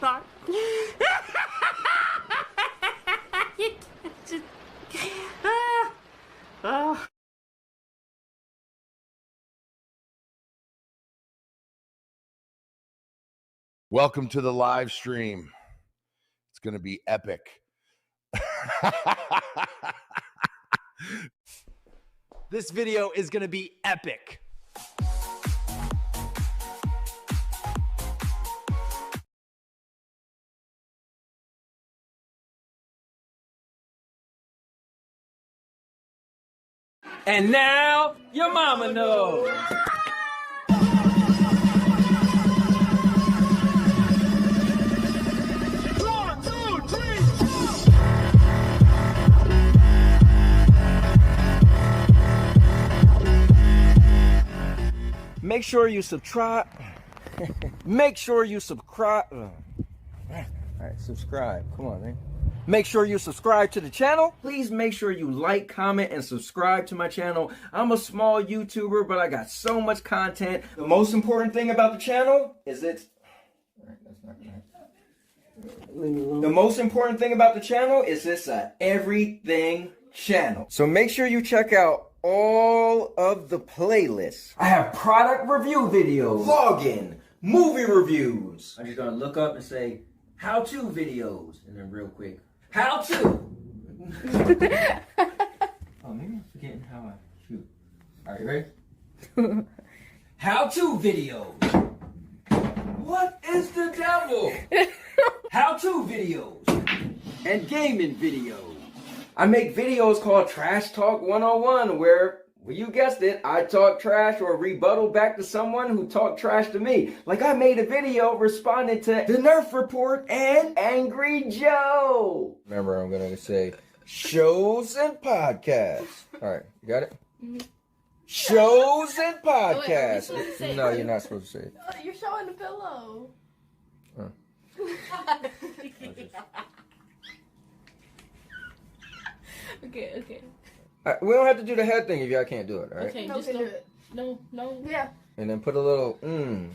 thought. Oh. Welcome to the live stream. It's going to be epic. This video is going to be epic. And now your mama knows. Make sure you subscribe. Make sure you subscribe. All right, subscribe. Come on, man. Make sure you subscribe to the channel. Please make sure you like, comment, and subscribe to my channel. I'm a small YouTuber, but I got so much content. The most important thing about the channel is it's... All right, that's not gonna... The most important thing about the channel is it's a everything channel. So make sure you check out all of the playlists. I have product review videos, vlogging, movie reviews. I'm just gonna look up and say, how-to videos, and then real quick, how-to. Oh, maybe I'm forgetting how I shoot. All right, ready? How-to videos. What is the devil? How-to videos and gaming videos. I make videos called Trash Talk 101 where, well, you guessed it, I talk trash or rebuttal back to someone who talked trash to me. Like I made a video responding to the Nerf Report and Angry Joe. Remember, I'm going to say shows and podcasts. All right, you got it? Mm-hmm. Shows and podcasts. Oh, wait, no, you're not supposed to say it. You're showing the pillow. Okay. We don't have to do the head thing if y'all can't do it, all right? Okay, just do it. No. Yeah. And then put a little, There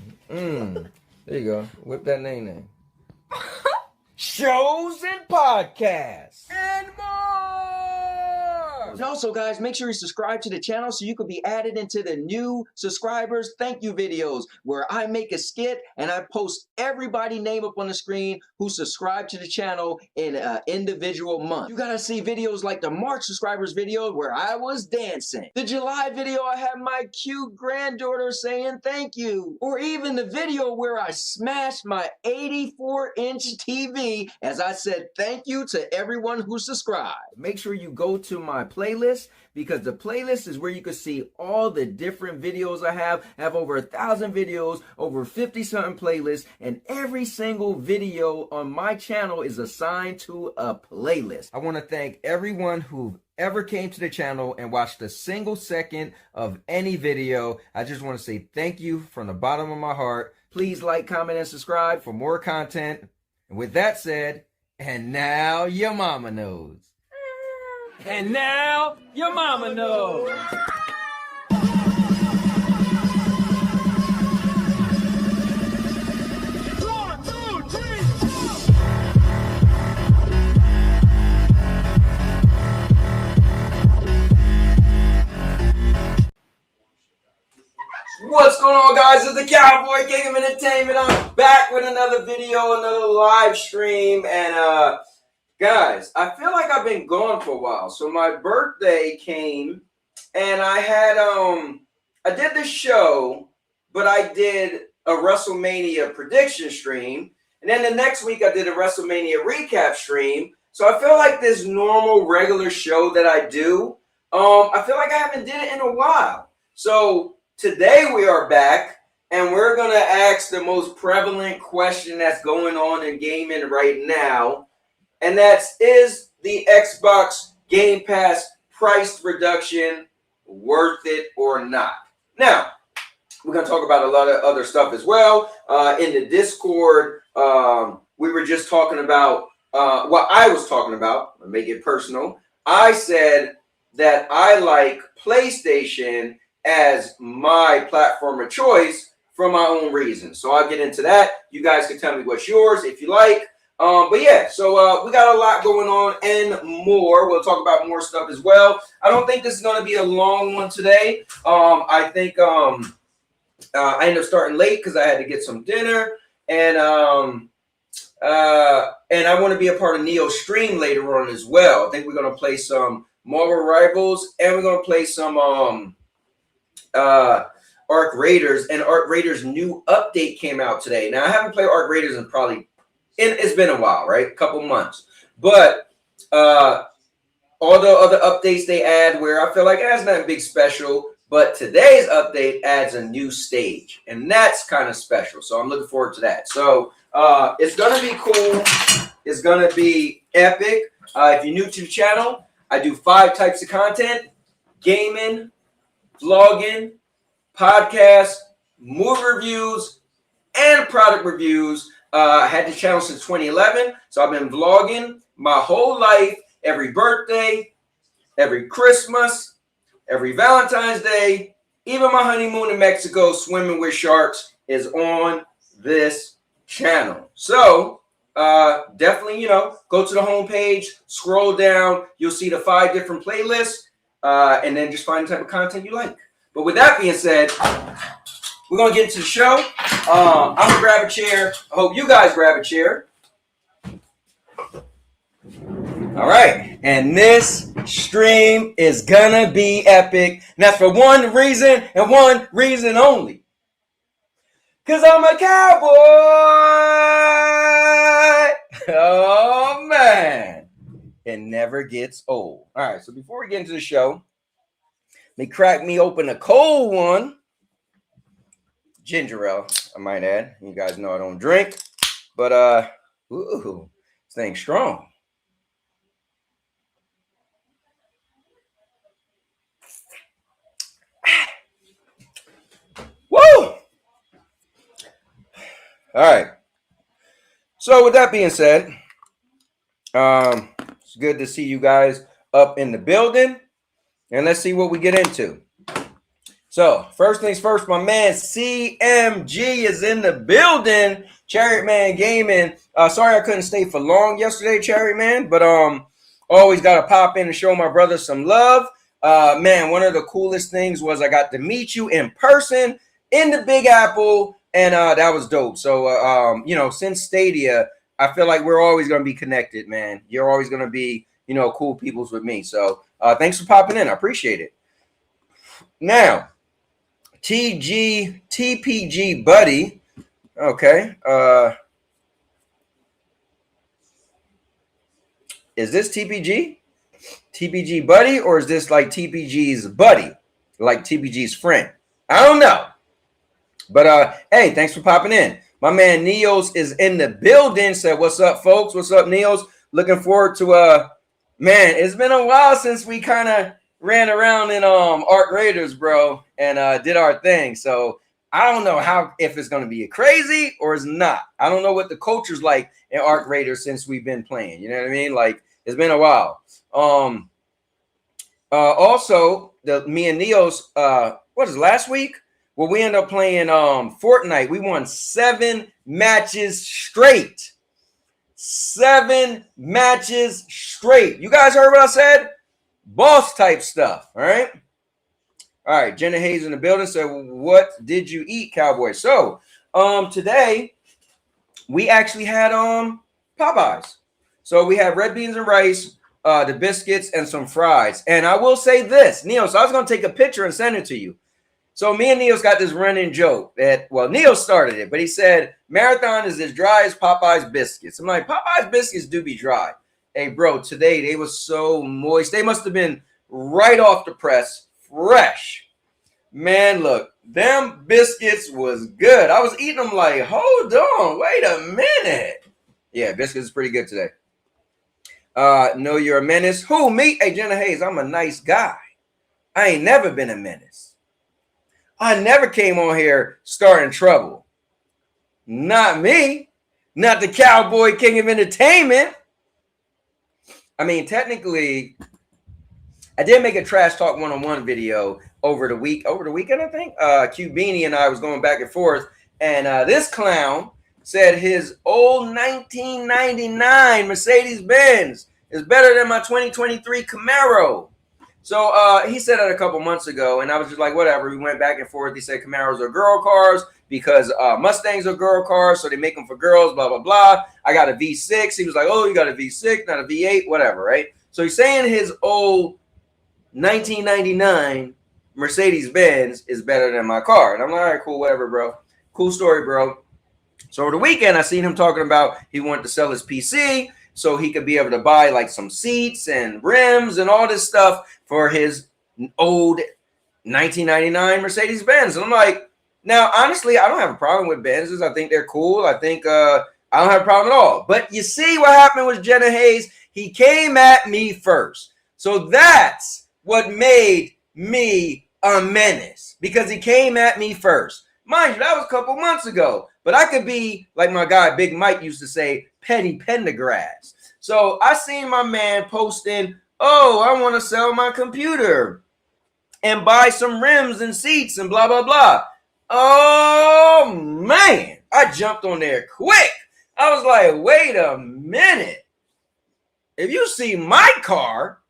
you go. Whip that name. Shows and podcasts. And more! And also, guys, make sure you subscribe to the channel so you can be added into the new subscribers thank you videos where I make a skit and I post everybody name up on the screen who subscribed to the channel in an individual month. You gotta see videos like the March subscribers video where I was dancing. The July video I had my cute granddaughter saying thank you. Or even the video where I smashed my 84-inch TV as I said thank you to everyone who subscribed. Make sure you go to my playlist because the playlist is where you can see all the different videos I have. I have over 1,000 videos, over 50-something playlists, and every single video on my channel is assigned to a playlist. I want to thank everyone who ever came to the channel and watched a single second of any video. I just want to say thank you from the bottom of my heart. Please like, comment, and subscribe for more content. And with that said, and now your mama knows. And now your mama knows. What's going on, guys? It's the Cowboy King of Entertainment. I'm back with another video, another live stream, and guys, I feel like I've been gone for a while. So my birthday came, and I had I did this show, but I did a WrestleMania prediction stream, and then the next week I did a WrestleMania recap stream. So I feel like this normal, regular show that I do, I feel like I haven't did it in a while. So today we are back, and we're going to ask the most prevalent question that's going on in gaming right now, and is the Xbox Game Pass price reduction worth it or not? Now, we're going to talk about a lot of other stuff as well. In the Discord, we were just talking about what I was talking about. I'll make it personal. I said that I like PlayStation as my platform of choice for my own reasons. So I'll get into that. You guys can tell me what's yours if you like. But yeah, so we got a lot going on and more. We'll talk about more stuff as well. I don't think this is going to be a long one today. I think I ended up starting late because I had to get some dinner, and I want to be a part of Neo's stream later on as well. I think we're going to play some Marvel Rivals, and we're going to play some Arc Raiders. And Arc Raiders' new update came out today. Now I haven't played Arc Raiders in probably it's been a while, right? A couple months, but all the other updates they add, where I feel like that's not big special. But today's update adds a new stage, and that's kind of special. So I'm looking forward to that. So it's gonna be cool. It's gonna be epic. If you're new to the channel, I do 5 types of content: gaming, vlogging, podcasts, movie reviews, and product reviews. I had the channel since 2011, so I've been vlogging my whole life. Every birthday, every Christmas, every Valentine's Day, even my honeymoon in Mexico, swimming with sharks, is on this channel. So definitely, go to the homepage, scroll down, you'll see the 5 different playlists, and then just find the type of content you like. But with that being said, we're going to get into the show. I'm going to grab a chair. I hope you guys grab a chair. All right. And this stream is going to be epic. And that's for one reason and one reason only. Because I'm a cowboy. Oh, man. It never gets old. All right. So before we get into the show, let me crack me open a cold one. Ginger ale, I might add. You guys know I don't drink, but ooh, this thing's strong. Woo! All right. So with that being said, it's good to see you guys up in the building, and let's see what we get into. So, first things first, my man CMG is in the building. Chariot Man Gaming. Sorry I couldn't stay for long yesterday, Chariot Man, but always got to pop in and show my brother some love. Man, one of the coolest things was I got to meet you in person in the Big Apple, and that was dope. So, since Stadia, I feel like we're always going to be connected, man. You're always going to be, cool peoples with me. So, thanks for popping in. I appreciate it. Now, TPG buddy. Okay. Is this TPG? TPG buddy, or is this like TPG's buddy? Like TPG's friend? I don't know. But hey, thanks for popping in. My man Neos is in the building. Said, what's up, folks? What's up, Neos? Looking forward to man, it's been a while since we kind of ran around in Arc Raiders, bro, and did our thing. So I don't know if it's gonna be crazy or it's not. I don't know what the culture's like in Arc Raiders since we've been playing. You know what I mean? Like, it's been a while. Also, me and Neos, what is it, last week? Well, we ended up playing Fortnite. We won 7 matches straight. 7 matches straight. You guys heard what I said? Boss type stuff. All right. All right. Jenna Hayes in the building said, what did you eat, Cowboy? So today we actually had Popeyes. So we had red beans and rice, the biscuits, and some fries. And I will say this, Neos, so I was going to take a picture and send it to you. So me and Neos got this running joke that, well, Neos started it, but he said, Marathon is as dry as Popeye's biscuits. I'm like, Popeye's biscuits do be dry. Hey, bro, today they was so moist. They must have been right off the press, fresh. Man, look, them biscuits was good. I was eating them like, hold on, wait a minute. Yeah, biscuits is pretty good today. Know you're a menace. Who, me? Hey, Jenna Hayes, I'm a nice guy. I ain't never been a menace. I never came on here starting trouble. Not me. Not the Cowboy King of Entertainment. I mean, technically, I did make a Trash Talk 101 video over the weekend, I think. Q Beanie and I was going back and forth And this clown said his old 1999 Mercedes-Benz is better than my 2023 Camaro. So he said it a couple months ago, and I was just like, whatever. We went back and forth. He said Camaros are girl cars because Mustangs are girl cars, so they make them for girls, blah, blah, blah. I got a V6. He was like, oh, you got a V6, not a V8, whatever, right? So he's saying his old 1999 Mercedes-Benz is better than my car. And I'm like, all right, cool, whatever, bro. Cool story, bro. So over the weekend, I seen him talking about he wanted to sell his PC so he could be able to buy like some seats and rims and all this stuff for his old 1999 Mercedes-Benz. And I'm like, now, honestly, I don't have a problem with Benzes. I think they're cool. I think I don't have a problem at all. But you see what happened with Jenna Hayes? He came at me first. So that's what made me a menace, because he came at me first. Mind you, that was a couple months ago. But I could be, like my guy Big Mike used to say, petty Pendergrass. So I seen my man posting, oh, I want to sell my computer and buy some rims and seats and blah, blah, blah. Oh, man. I jumped on there quick. I was like, wait a minute. If you see my car,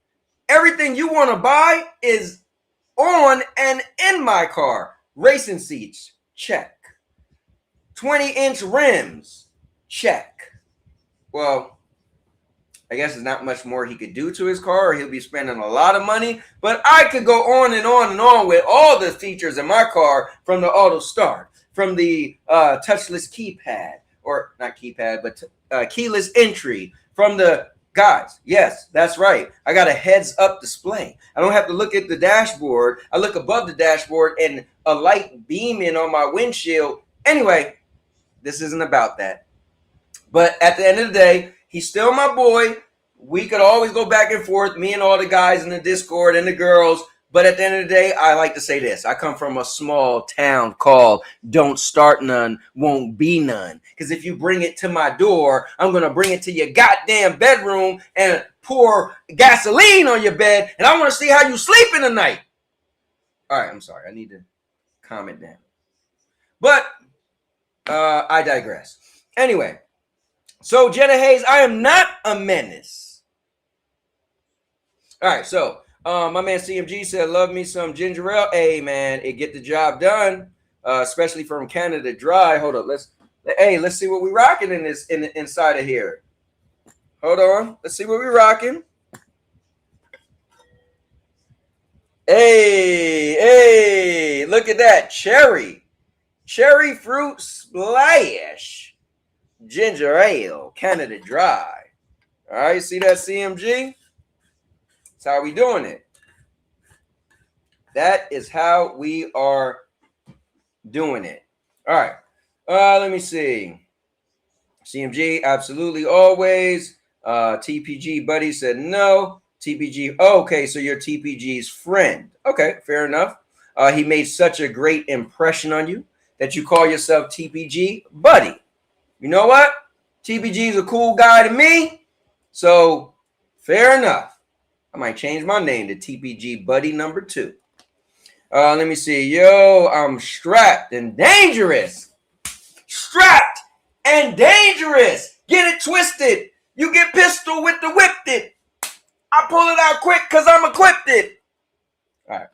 everything you want to buy is on and in my car. Racing seats, check. 20-inch rims, check. Well, I guess there's not much more he could do to his car, or he'll be spending a lot of money. But I could go on and on and on with all the features in my car, from the auto start, from the touchless keypad, or not keypad, but keyless entry, from the guys. Yes, that's right. I got a heads-up display. I don't have to look at the dashboard. I look above the dashboard and a light beaming on my windshield. Anyway, this isn't about that. But at the end of the day, he's still my boy. We could always go back and forth, me and all the guys in the Discord and the girls. But at the end of the day, I like to say this. I come from a small town called Don't Start None, Won't Be None. Because if you bring it to my door, I'm going to bring it to your goddamn bedroom and pour gasoline on your bed. And I want to see how you sleep in the night. All right, I'm sorry. I need to calm it down. But I digress. Anyway, so Jenna Hayes, I am not a menace. All right, so my man CMG said, love me some ginger ale. Hey, man, it get the job done, especially from Canada Dry. Hold up. Let's see what we rocking in this inside of here. Hold on. Let's see what we rocking. Hey, look at that. Cherry fruit splash. Ginger ale, Canada Dry. All right, see that, CMG? That's how we doing it. That is how we are doing it. All right. Let me see. CMG, absolutely, always. TPG buddy said no. TPG, okay, so you're TPG's friend. Okay, fair enough. He made such a great impression on you that you call yourself TPG buddy. You know what? TPG is a cool guy to me. So, fair enough. I might change my name to TPG buddy number 2. Let me see. Yo, I'm strapped and dangerous. Strapped and dangerous. Get it twisted. You get pistol with the whipped it. I pull it out quick because I'm equipped it. All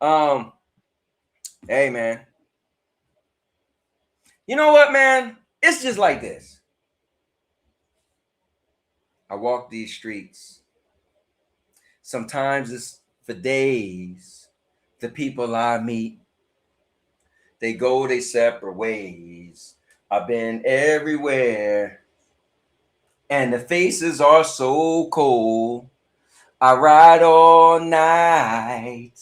right. Hey, man. You know what, man? It's just like this. I walk these streets. Sometimes it's for days. The people I meet, they go their separate ways. I've been everywhere, and the faces are so cold. I ride all night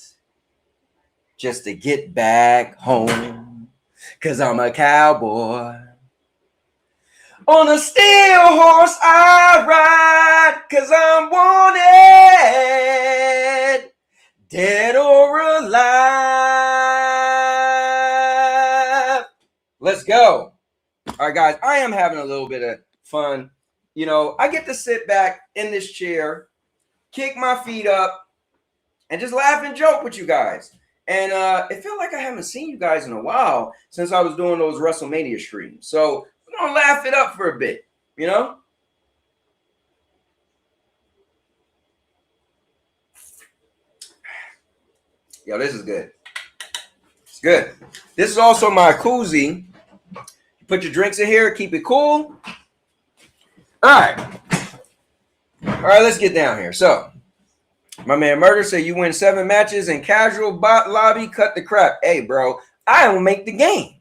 just to get back home, 'cause I'm a cowboy. On a steel horse I ride, 'cause I'm wanted, dead or alive. Let's go. All right, guys, I am having a little bit of fun. You know, I get to sit back in this chair, kick my feet up, and just laugh and joke with you guys. And it felt like I haven't seen you guys in a while since I was doing those WrestleMania streams. So we're going to laugh it up for a bit, you know? Yo, this is good. It's good. This is also my koozie. You put your drinks in here, keep it cool. All right. All right, let's get down here. So, my man Murder said you win 7 matches in casual bot lobby, cut the crap. Hey, bro, I don't make the game.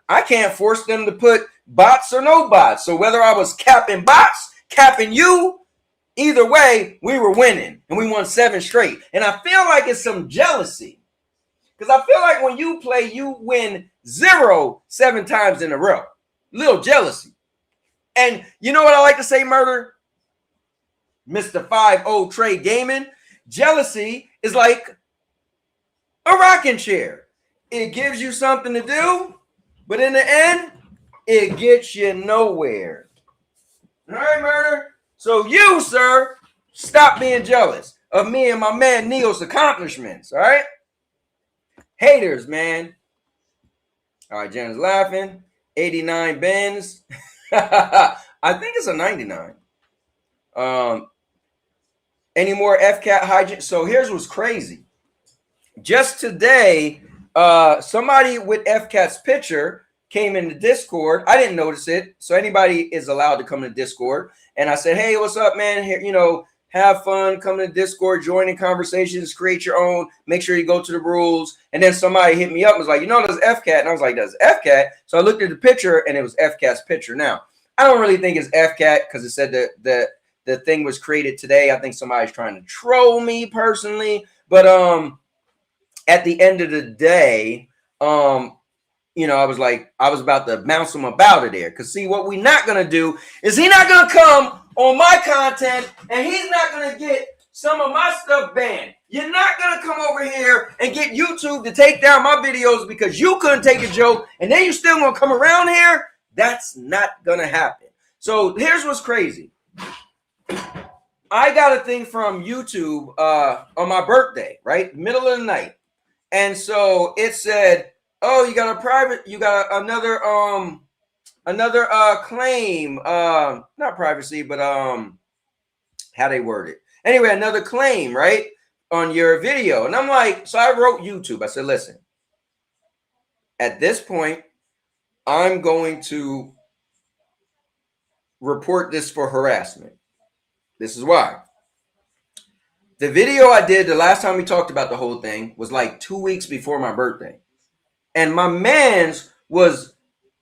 I can't force them to put bots or no bots. So whether I was capping bots, capping you, either way, we were winning. And we won 7 straight. And I feel like it's some jealousy. Because I feel like when you play, you win 7 times in a row. Little jealousy. And you know what I like to say, Murder? Mr. 5-0 Trade Gaming. Jealousy is like a rocking chair. It gives you something to do, but in the end, it gets you nowhere. All right, Murder? So you, sir, stop being jealous of me and my man Neo's accomplishments, all right? Haters, man. All right, Jenna's laughing. 89 Benz. I think it's a 99. Any more FCAT hygiene? So here's what's crazy. Just today, somebody with FCAT's picture came in the Discord. I didn't notice it. So anybody is allowed to come to Discord. And I said, hey, what's up, man? Here, you know, have fun, come to Discord, join in conversations, create your own, make sure you go to the rules. And then somebody hit me up and was like, you know, there's FCAT. And I was like, there's FCAT. So I looked at the picture and it was FCAT's picture. Now, I don't really think it's FCAT because it said that the thing was created today. I think somebody's trying to troll me personally. But at the end of the day, you know, I was about to bounce him about it there. Because see, what we're not going to do is he's not going to come on my content and he's not going to get some of my stuff banned. You're not going to come over here and get YouTube to take down my videos because you couldn't take a joke and then you still going to come around here. That's not going to happen. So here's what's crazy. I got a thing from YouTube on my birthday, right? Middle of the night. And so it said, oh, you got another claim, not privacy, but how they word it. Anyway, another claim, right, on your video. And I'm like, so I wrote YouTube. I said, listen, at this point, I'm going to report this for harassment. This is why. The video I did the last time we talked about the whole thing was like 2 weeks before my birthday. And my man's was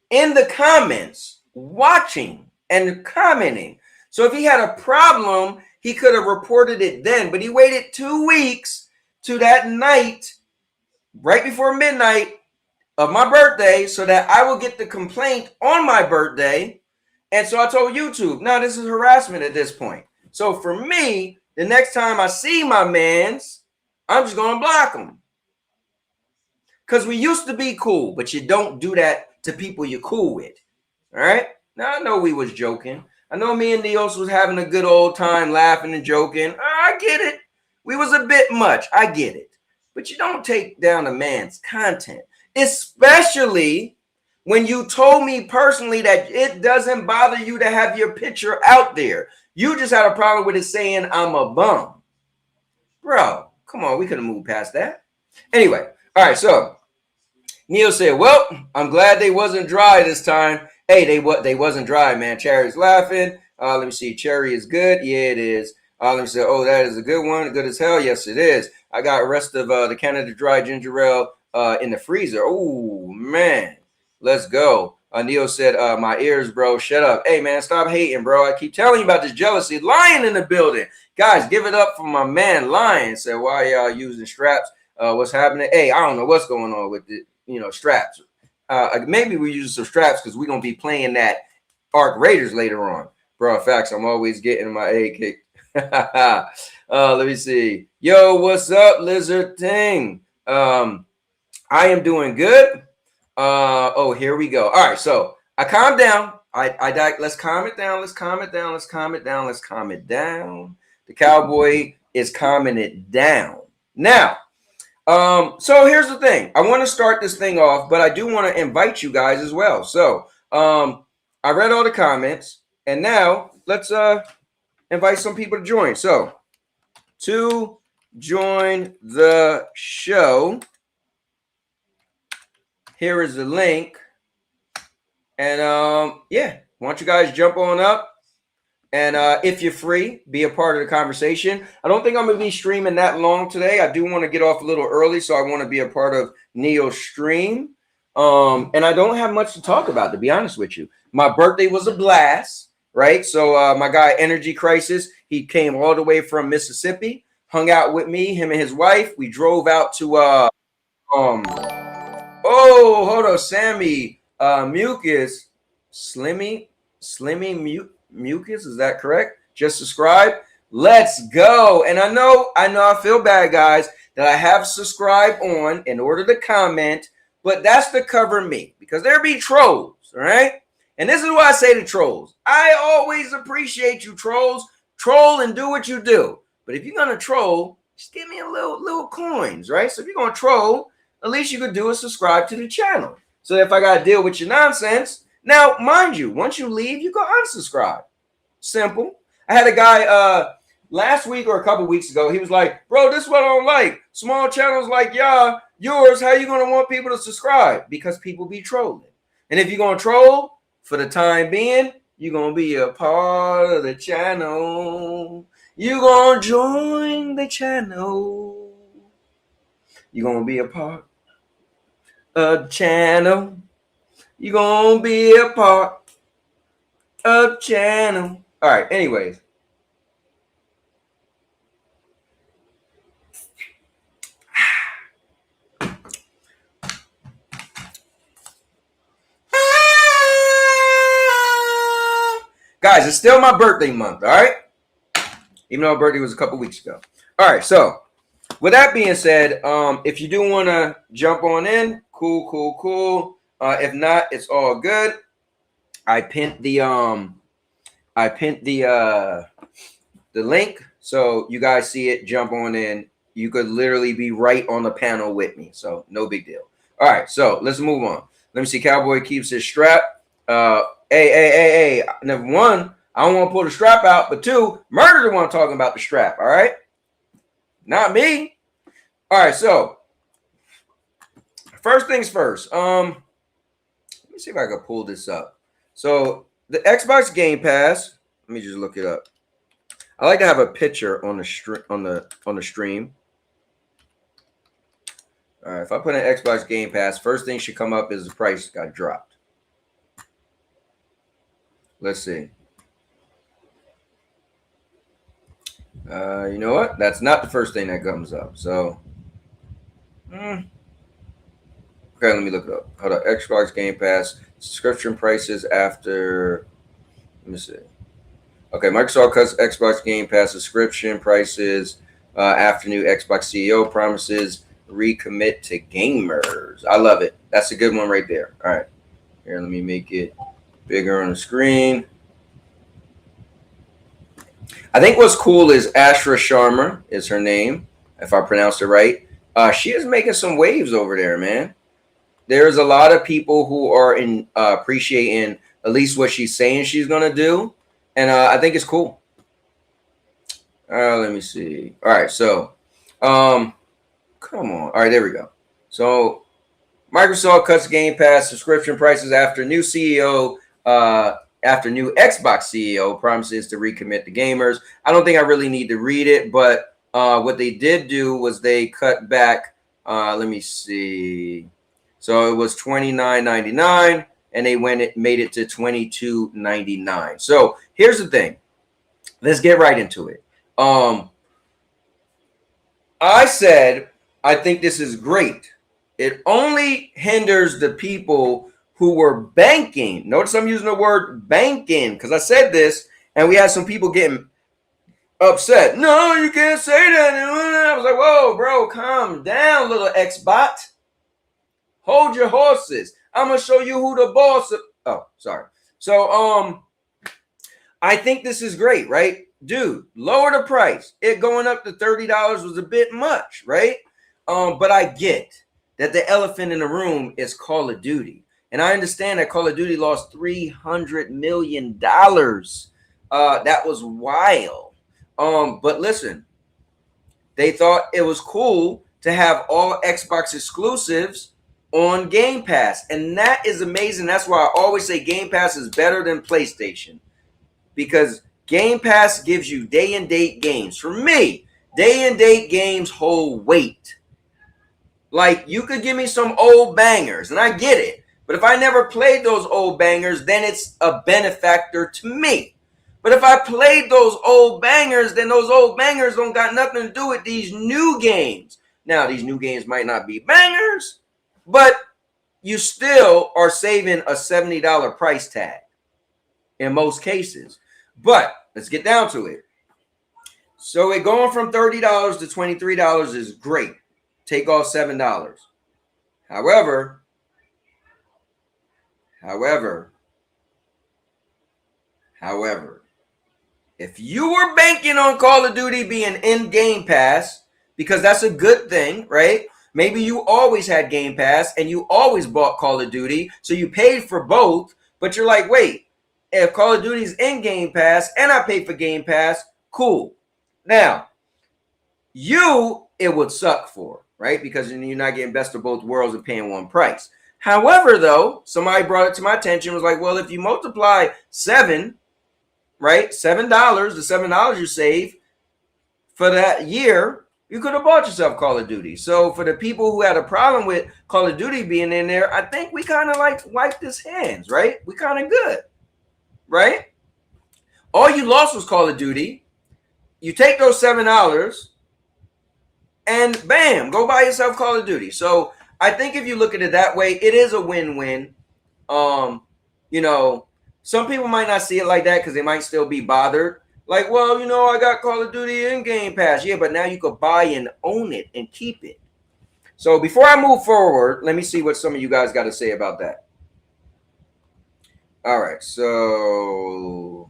in the comments watching and commenting. So if he had a problem, he could have reported it then. But he waited 2 weeks to that night, right before midnight of my birthday, so that I will get the complaint on my birthday. And so I told YouTube, no, this is harassment at this point. So for me, the next time I see my mans, I'm just going to block them. Because we used to be cool, but you don't do that to people you're cool with. All right? Now, I know we was joking. I know me and Neos was having a good old time laughing and joking. I get it. We was a bit much. I get it. But you don't take down a man's content. Especially when you told me personally that it doesn't bother you to have your picture out there. You just had a problem with it saying I'm a bum. Bro, come on. We could have moved past that. Anyway. All right, so Neil said, well, I'm glad they wasn't dry this time. Hey, they wasn't dry, man. Cherry's laughing. Let me see. Cherry is good. Yeah, it is. Let me say, oh, that is a good one. Good as hell. Yes, it is. I got the rest of the Canada Dry Ginger Ale in the freezer. Oh, man. Let's go. Neil said, my ears, bro. Shut up. Hey, man, stop hating, bro. I keep telling you about this jealousy. Lion in the building. Guys, give it up for my man, Lion. Said, why y'all using straps? What's happening? Hey, I don't know what's going on with the, straps. Maybe we're using some straps because we're going to be playing that Arc Raiders later on. Bro, facts, I'm always getting my A kicked. Let me see. Yo, what's up, Lizard Ting? I am doing good. Oh, here we go. All right, so I calmed down. Let's calm it down. Let's calm it down. Let's calm it down. Let's calm it down. The Cowboy is calming it down. Now, So here's the thing. I want to start this thing off, but I do want to invite you guys as well. So I read all the comments, and now let's invite some people to join. So to join the show, here is the link. And yeah, why don't you guys jump on up? And if you're free, be a part of the conversation. I don't think I'm going to be streaming that long today. I do want to get off a little early, so I want to be a part of Neo's stream. And I don't have much to talk about, to be honest with you. My birthday was a blast, right? So my guy, Energy Crisis, he came all the way from Mississippi, hung out with me, him and his wife. We drove out to, hold on, Sammy, Mucus, Slimmy Mucus, is that correct? Just subscribe. Let's go. And I know I feel bad, guys, that I have subscribed on in order to comment, but that's to cover me because there be trolls, all right? And this is what I say to trolls. I always appreciate you trolls. Troll and do what you do. But if you're gonna troll, just give me a little coins, right? So if you're gonna troll, at least you could do is subscribe to the channel. So if I gotta deal with your nonsense. Now, mind you, once you leave, you go unsubscribe. Simple. I had a guy last week or a couple weeks ago. He was like, bro, this is what I don't like. Small channels like yours, how you going to want people to subscribe? Because people be trolling. And if you're going to troll, for the time being, you're going to be a part of the channel. You're going to join the channel. You're going to be a part of the channel. You're going to be a part of channel. All right, anyways. Guys, it's still my birthday month, all right? Even though my birthday was a couple weeks ago. All right, so with that being said, if you do want to jump on in, cool. If not, it's all good. I pinned the link, so you guys see it. Jump on in. You could literally be right on the panel with me, so no big deal. All right, so let's move on. Let me see. Cowboy keeps his strap. Hey. Number one, I don't want to pull the strap out, but two, Murder the one talking about the strap. All right, not me. All right, so first things first. Let me see if I can pull this up. So the Xbox Game Pass. Let me just look it up. I like to have a picture on the stream. All right, if I put in Xbox Game Pass, first thing should come up is the price got dropped. Let's see. You know what? That's not the first thing that comes up. So, okay, let me look it up. Hold up. Xbox Game Pass subscription prices after. Let me see. Okay, Microsoft cuts Xbox Game Pass subscription prices after new Xbox CEO promises recommit to gamers. I love it. That's a good one right there. All right. Here, let me make it bigger on the screen. I think what's cool is Ashra Sharma is her name, if I pronounced it right. She is making some waves over there, man. There's a lot of people who are appreciating at least what she's saying she's going to do. And I think it's cool. Let me see. All right. So, come on. All right. There we go. So, Microsoft cuts Game Pass subscription prices after new CEO, after new Xbox CEO promises to recommit to gamers. I don't think I really need to read it, but what they did do was they cut back. Let me see. So it was $29.99, and they made it to $22.99. So here's the thing. Let's get right into it. I said I think this is great. It only hinders the people who were banking. Notice I'm using the word banking because I said this, and we had some people getting upset. No, you can't say that. I was like, whoa, bro, calm down, little X-bot. Hold your horses. I'm going to show you who the boss is. Oh, sorry. So, I think this is great, right? Dude, lower the price. It going up to $30 was a bit much, right? But I get that the elephant in the room is Call of Duty. And I understand that Call of Duty lost $300 million. That was wild. But listen, they thought it was cool to have all Xbox exclusives on Game Pass. And that is amazing. That's why I always say Game Pass is better than PlayStation. Because Game Pass gives you day and date games. For me, day and date games hold weight. Like, you could give me some old bangers, and I get it. But if I never played those old bangers, then it's a benefactor to me. But if I played those old bangers, then those old bangers don't got nothing to do with these new games. Now, these new games might not be bangers, but you still are saving a $70 price tag in most cases. But let's get down to it. So it going from $30 to $23 is great. Take off $7. However, if you were banking on Call of Duty being in Game Pass, because that's a good thing, right? Maybe you always had Game Pass and you always bought Call of Duty, so you paid for both, but you're like, wait, if Call of Duty is in Game Pass and I pay for Game Pass, cool. Now, it would suck for, right? Because you're not getting best of both worlds and paying one price. However, though, somebody brought it to my attention, was like, well, if you multiply 7, right? $7, the $7 you save for that year, you could have bought yourself Call of Duty. So for the people who had a problem with Call of Duty being in there, I think we kind of like wiped his hands, right? We kind of good, right? All you lost was Call of Duty. You take those $7 and bam, go buy yourself Call of Duty. So I think if you look at it that way, it is a win-win. Some people might not see it like that because they might still be bothered. Like, well, I got Call of Duty in Game Pass. Yeah, but now you could buy and own it and keep it. So before I move forward, let me see what some of you guys got to say about that. All right, so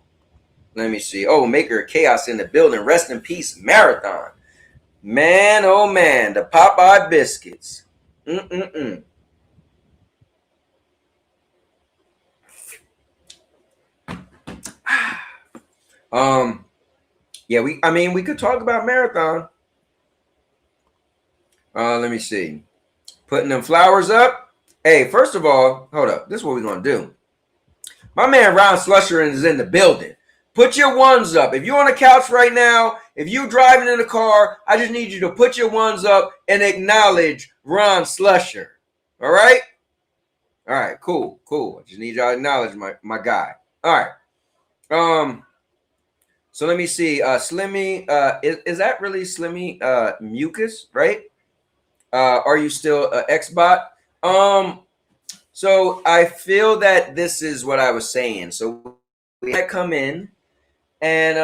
let me see. Oh, Maker of Chaos in the building. Rest in peace, Marathon. Man, oh man, the Popeye biscuits. Yeah, we could talk about Marathon. Let me see. Putting them flowers up. Hey, first of all, hold up. This is what we're gonna do. My man Ron Slusher is in the building. Put your ones up. If you're on the couch right now, if you're driving in the car, I just need you to put your ones up and acknowledge Ron Slusher. All right? All right, cool. I just need y'all to acknowledge my guy. All right. So let me see. Slimmy, is that really Slimmy Mucus, right? Are you still Xbot? So I feel that this is what I was saying. So we come in and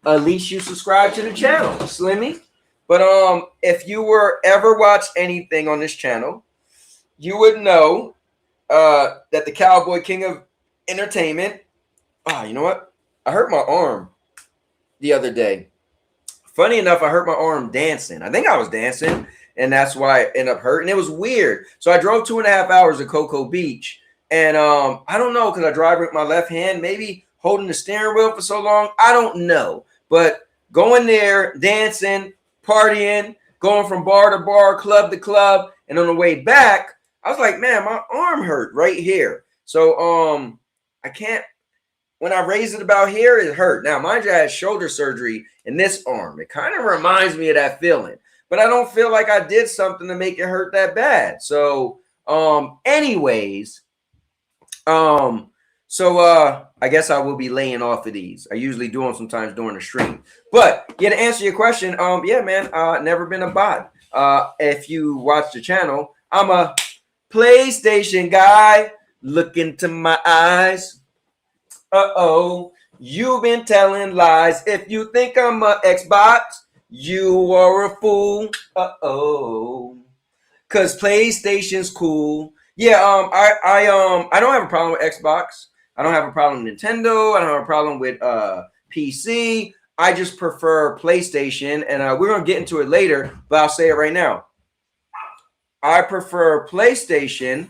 at least you subscribe to the channel, Slimmy. But if you were ever watched anything on this channel, you would know that the Cowboy King of Entertainment. You know what? I hurt my arm the other day. Funny enough, I hurt my arm dancing. I think I was dancing, and that's why it ended up hurting. It was weird. So I drove 2.5 hours to Cocoa Beach, and I don't know, because I drive with my left hand, maybe holding the steering wheel for so long. I don't know. But going there, dancing, partying, going from bar to bar, club to club, and on the way back, I was like, man, my arm hurt right here. So I can't. When I raised it about here, it hurt. Now, mind you, I had shoulder surgery in this arm. It kind of reminds me of that feeling. But I don't feel like I did something to make it hurt that bad. So, anyways, I guess I will be laying off of these. I usually do them sometimes during the stream. But, yeah, to answer your question, yeah, man, never been a bot. If you watch the channel, I'm a PlayStation guy. Look into my eyes. You've been telling lies. If you think I'm a Xbox, you are a fool. Cause PlayStation's cool. Yeah, I don't have a problem with Xbox. I don't have a problem with Nintendo. I don't have a problem with PC. I just prefer PlayStation, and we're going to get into it later, but I'll say it right now. I prefer PlayStation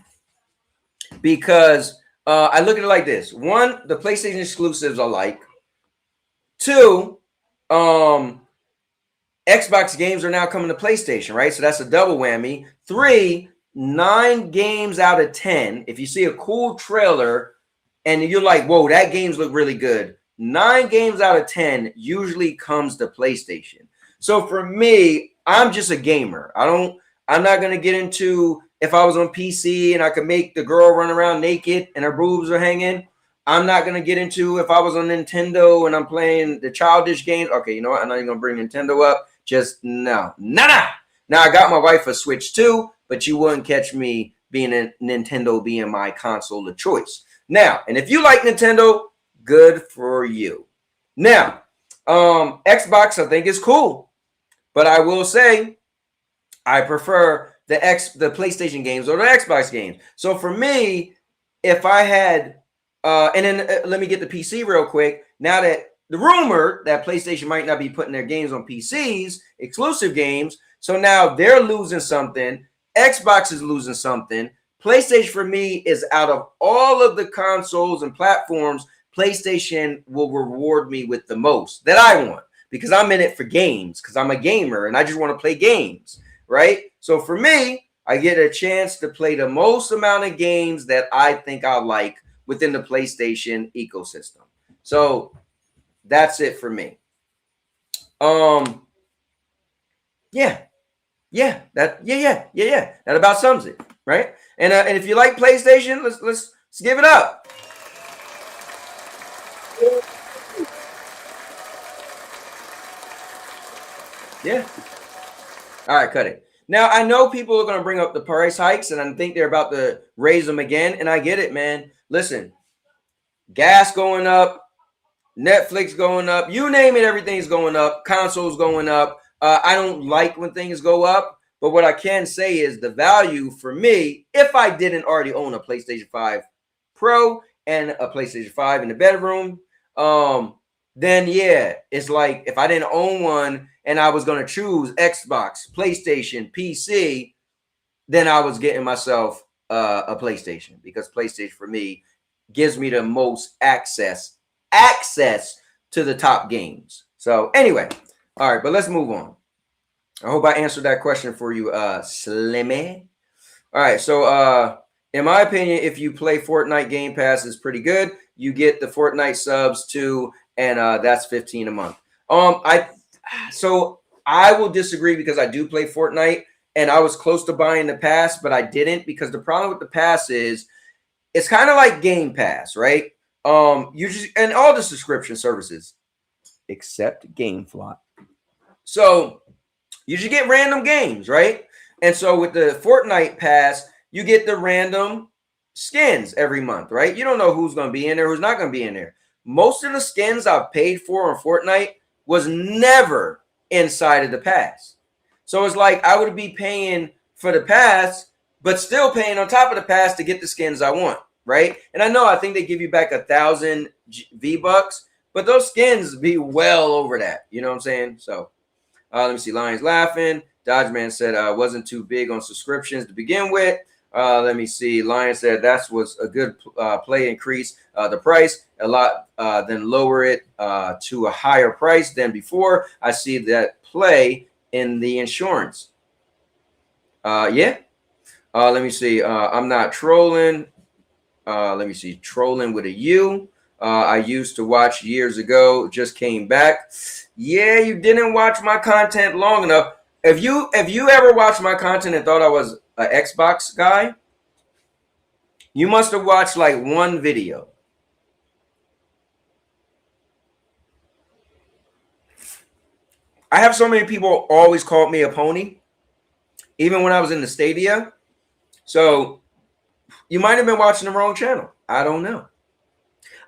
because I look at it like this. One, the PlayStation exclusives I like. Two, Xbox games are now coming to PlayStation, right? So that's a double whammy. Three, 9 games out of 10. If you see a cool trailer and you're like, whoa, that games look really good. 9 games out of 10 usually comes to PlayStation. So for me, I'm just a gamer. I'm not going to get into if I was on PC and I could make the girl run around naked and her boobs are hanging. I'm not going to get into if I was on Nintendo and I'm playing the childish games. Okay, you know what? I'm not even going to bring Nintendo up. Just no. Nah. Now, I got my wife a Switch too, but you wouldn't catch me being a Nintendo being my console of choice. Now, and if you like Nintendo, good for you. Now, Xbox I think is cool, but I will say I prefer the PlayStation games or the Xbox games. So for me, if I had, and then let me get the PC real quick. Now that the rumor that PlayStation might not be putting their games on PCs, exclusive games, so now they're losing something. Xbox is losing something. PlayStation for me is out of all of the consoles and platforms, PlayStation will reward me with the most that I want because I'm in it for games because I'm a gamer and I just want to play games, right? So for me, I get a chance to play the most amount of games that I think I like within the PlayStation ecosystem. So that's it for me. That about sums it, right? And if you like PlayStation, let's give it up. Yeah. All right, cut it. Now, I know people are going to bring up the price hikes, and I think they're about to raise them again, and I get it, man. Listen, gas going up, Netflix going up, you name it, everything's going up, consoles going up. I don't like when things go up, but what I can say is the value for me, if I didn't already own a PlayStation 5 Pro and a PlayStation 5 in the bedroom, then yeah, it's like if I didn't own one and I was going to choose Xbox, PlayStation, PC, then I was getting myself a PlayStation because PlayStation for me gives me the most access to the top games. So anyway, all right, but let's move on. I hope I answered that question for you, Slimmy. All right, so in my opinion, if you play Fortnite Game Pass is pretty good. You get the Fortnite subs too, and that's $15 a month. So I will disagree because I do play Fortnite, and I was close to buying the pass, but I didn't because the problem with the pass is it's kind of like Game Pass, right? You just and all the subscription services except GameFly. So you just get random games, right? And so with the Fortnite pass, you get the random skins every month, right? You don't know who's going to be in there, who's not going to be in there. Most of the skins I've paid for on Fortnite was never inside of the pass. So it's like I would be paying for the pass, but still paying on top of the pass to get the skins I want, right? And I think they give you back 1,000 V-Bucks, but those skins be well over that. You know what I'm saying? So let me see. Lions laughing. Dodge Man said wasn't too big on subscriptions to begin with. Let me see. Lion said that was a good play. Increase the price a lot, then lower it to a higher price than before. I see that play in the insurance. Yeah. Let me see. I'm not trolling. Let me see. Trolling with a U. I used to watch years ago. Just came back. Yeah, you didn't watch my content long enough. If you ever watched my content and thought I was an Xbox guy, you must have watched like one video. I have so many people always called me a pony, even when I was in the Stadia. So you might have been watching the wrong channel. I don't know.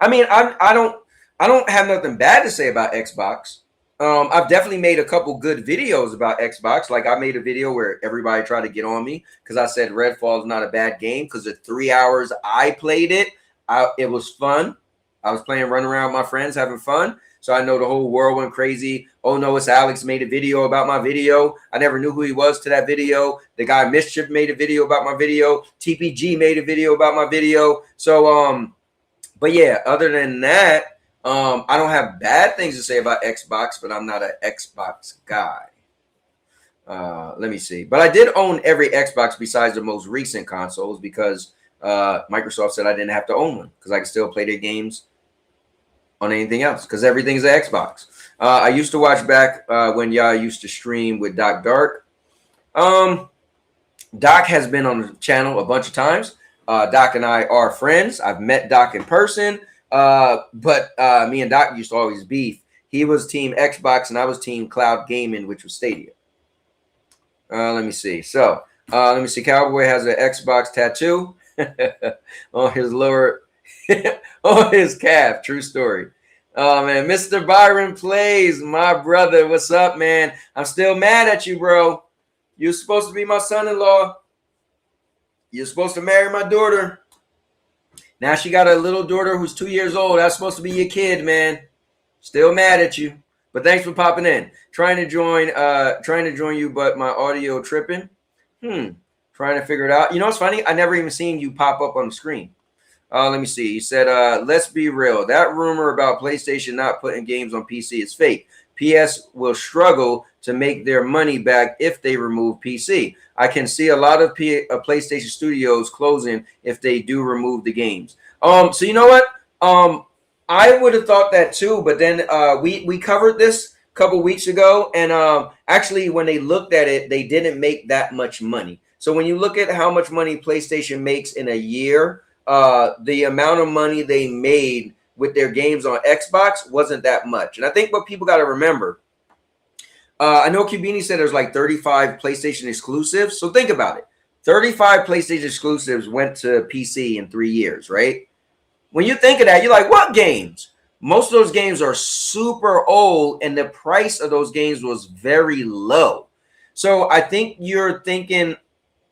I mean, I don't have nothing bad to say about Xbox. I've definitely made a couple good videos about Xbox. Like I made a video where everybody tried to get on me because I said Redfall is not a bad game because the 3 hours I played it, it was fun. I was playing, running around with my friends, having fun. So I know the whole world went crazy. Oh no, it's Alex made a video about my video. I never knew who he was to that video. The guy Mischief made a video about my video. TPG made a video about my video. So but yeah, other than that, I don't have bad things to say about Xbox, but I'm not an Xbox guy. Let me see. But I did own every Xbox besides the most recent consoles because Microsoft said I didn't have to own one because I could still play their games on anything else because everything's an Xbox. I used to watch back when y'all used to stream with Doc Dark. Doc has been on the channel a bunch of times. Doc and I are friends. I've met Doc in person. But me and Doc used to always beef. He was team Xbox and I was team Cloud Gaming, which was Stadia. Let me see. So let me see. Cowboy has an Xbox tattoo on his lower, on his calf. True story. Oh man, Mr. Byron Plays, my brother. What's up, man? I'm still mad at you, bro. You're supposed to be my son-in-law. You're supposed to marry my daughter. Now she got a little daughter who's 2 years old. That's supposed to be your kid, man. Still mad at you. But thanks for popping in. Trying to join you, but my audio tripping. Trying to figure it out. You know what's funny? I never even seen you pop up on the screen. Let me see. He said, let's be real. That rumor about PlayStation not putting games on PC is fake. PS will struggle to make their money back if they remove PC. I can see a lot of PlayStation studios closing if they do remove the games. So you know what? I would have thought that too, but then we covered this a couple weeks ago, and actually when they looked at it, they didn't make that much money. So when you look at how much money PlayStation makes in a year, the amount of money they made with their games on Xbox wasn't that much. And I think what people got to remember, I know Cubini said there's like 35 PlayStation exclusives. So think about it. 35 PlayStation exclusives went to PC in 3 years, right? When you think of that, you're like, what games? Most of those games are super old, and the price of those games was very low. So I think you're thinking,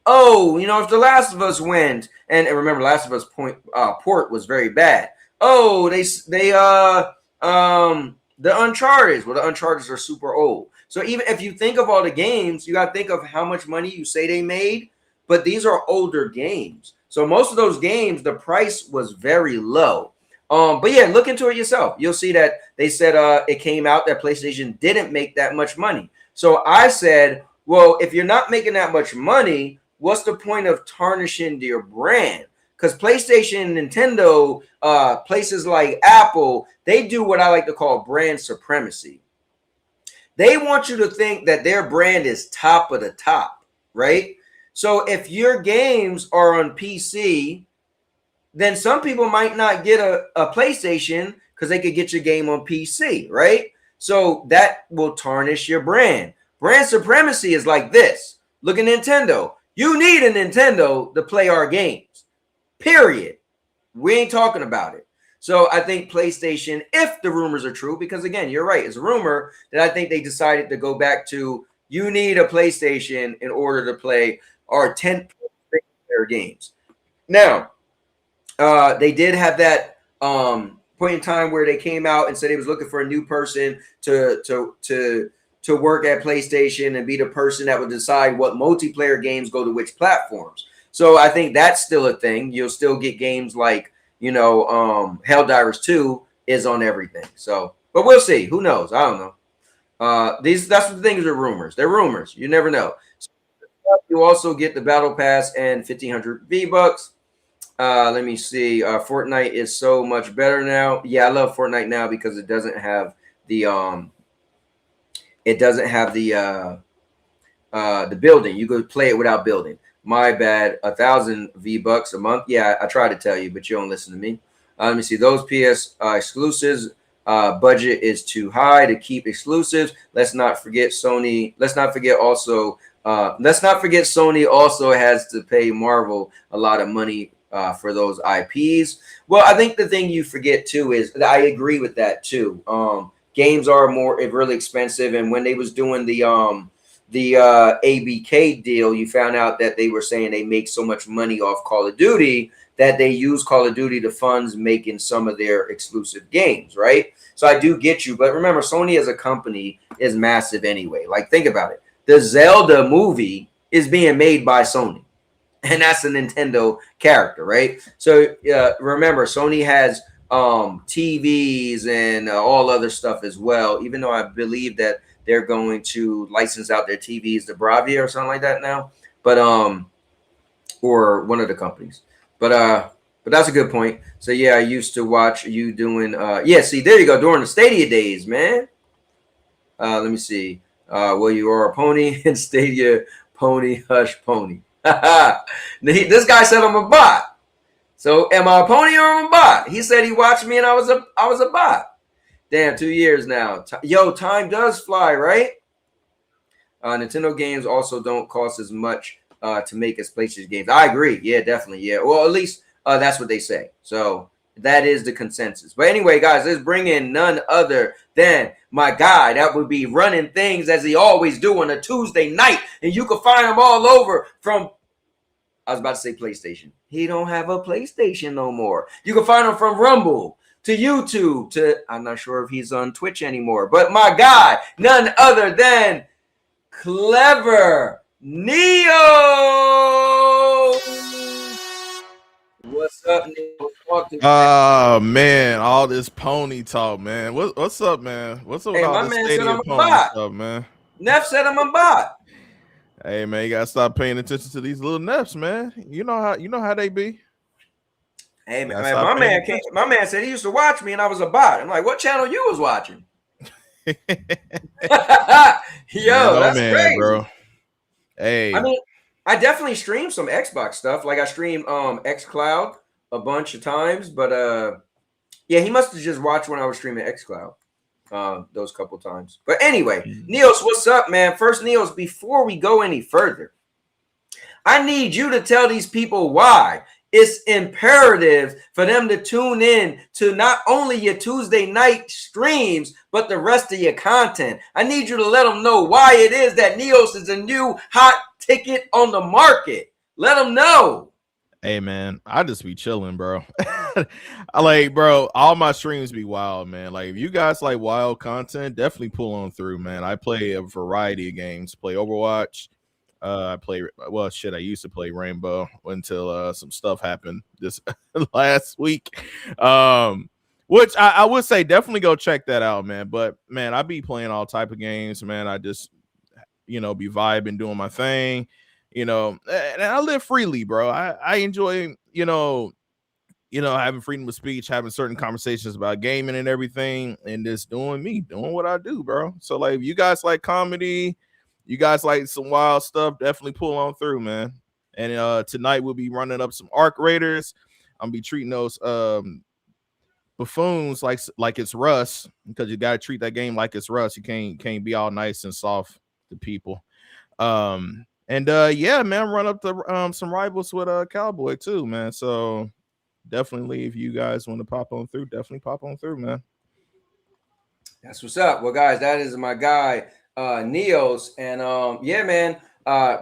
oh, you know, if The Last of Us went, and remember, Last of Us port was very bad. Oh, the Uncharted. Well, the Uncharted are super old. So even if you think of all the games, you got to think of how much money you say they made, but these are older games. So most of those games, the price was very low. But yeah, look into it yourself. You'll see that they said it came out that PlayStation didn't make that much money. So I said, well, if you're not making that much money, what's the point of tarnishing your brand? Because PlayStation, Nintendo, places like Apple, they do what I like to call brand supremacy. They want you to think that their brand is top of the top, right? So if your games are on PC, then some people might not get a PlayStation because they could get your game on PC, right? So that will tarnish your brand. Brand supremacy is like this. Look at Nintendo. You need a Nintendo to play our games, period. We ain't talking about it. So I think PlayStation, if the rumors are true, because again, you're right, it's a rumor, that I think they decided to go back to, you need a PlayStation in order to play our 10 games. Now, they did have that point in time where they came out and said they was looking for a new person to work at PlayStation and be the person that would decide what multiplayer games go to which platforms. So I think that's still a thing. You'll still get games like, you know, Helldivers 2 is on everything. So, but we'll see. Who knows? I don't know. That's the things are rumors. They're rumors. You never know. So you also get the Battle Pass and 1,500 V-Bucks. Let me see. Fortnite is so much better now. Yeah, I love Fortnite now because it doesn't have the building. You could play it without building. My bad. 1,000 V-Bucks a month. Yeah, I try to tell you, but you don't listen to me. Let me see. Those PS exclusives budget is too high to keep exclusives. Let's not forget Sony. Let's not forget Sony also has to pay Marvel a lot of money for those IPs. Well, I think the thing you forget too is that I agree with that too. Games are really expensive, and when they was doing the ABK deal, you found out that they were saying they make so much money off Call of Duty that they use Call of Duty to fund making some of their exclusive games, right? So I do get you. But remember, Sony as a company is massive anyway. Like, think about it. The Zelda movie is being made by Sony. And that's a Nintendo character, right? So remember, Sony has TVs and all other stuff as well, even though I believe that they're going to license out their TVs to Bravia or something like that now. But or one of the companies. But that's a good point. So yeah, I used to watch you doing yeah, see, there you go, during the Stadia days, man. Let me see. Well, you are a pony and Stadia pony hush pony. This guy said I'm a bot. So am I a pony or am I a bot? He said he watched me and I was a bot. Damn, 2 years now. Yo, time does fly, right? Nintendo games also don't cost as much to make as PlayStation games. I agree. Yeah, definitely. Yeah. Well, at least that's what they say. So that is the consensus. But anyway, guys, let's bring in none other than my guy that would be running things as he always do on a Tuesday night. And you can find him all over from, I was about to say PlayStation. He don't have a PlayStation no more. You can find him from Rumble to YouTube to, I'm not sure if he's on Twitch anymore. But my guy, none other than Clever Neo. What's up, Neo? Oh man, all this pony talk, man. What's up, man? What's up with all this Stadia pony stuff, man? Neff said I'm a bot. Hey man, you gotta stop paying attention to these little Neffs, man. You know how they be. Hey man, my man said he used to watch me and I was a bot. I'm like, what channel you was watching? Yo, that's crazy, bro. Hey, I mean, I definitely stream some Xbox stuff. Like I stream xCloud a bunch of times, but yeah, he must have just watched when I was streaming xCloud those couple times. But anyway, Neos, what's up, man? First, Neos, before we go any further, I need you to tell these people why it's imperative for them to tune in to not only your Tuesday night streams, but the rest of your content. I need you to let them know why it is that Neos is a new hot ticket on the market. Let them know. Hey man, I just be chilling, bro. Bro, all my streams be wild, man. Like if you guys like wild content, definitely pull on through, man. I play a variety of games. Play Overwatch. I used to play Rainbow until some stuff happened this last week. Which I would say definitely go check that out, man. But man, I be playing all type of games, man. I just be vibing, doing my thing. And I live freely, bro. I enjoy, having freedom of speech, having certain conversations about gaming and everything, and just doing what I do, bro. So, like, if you guys like comedy, you guys like some wild stuff, definitely pull on through, man. And tonight we'll be running up some Arc Raiders. I'm gonna be treating those buffoons like it's Rust, because you gotta treat that game like it's Rust. You can't be all nice and soft to people. Yeah, man, run up to some rivals with Cowboy too, man. So definitely, if you guys want to pop on through, definitely pop on through, man. That's what's up. Well, guys, that is my guy Neos, and yeah, man,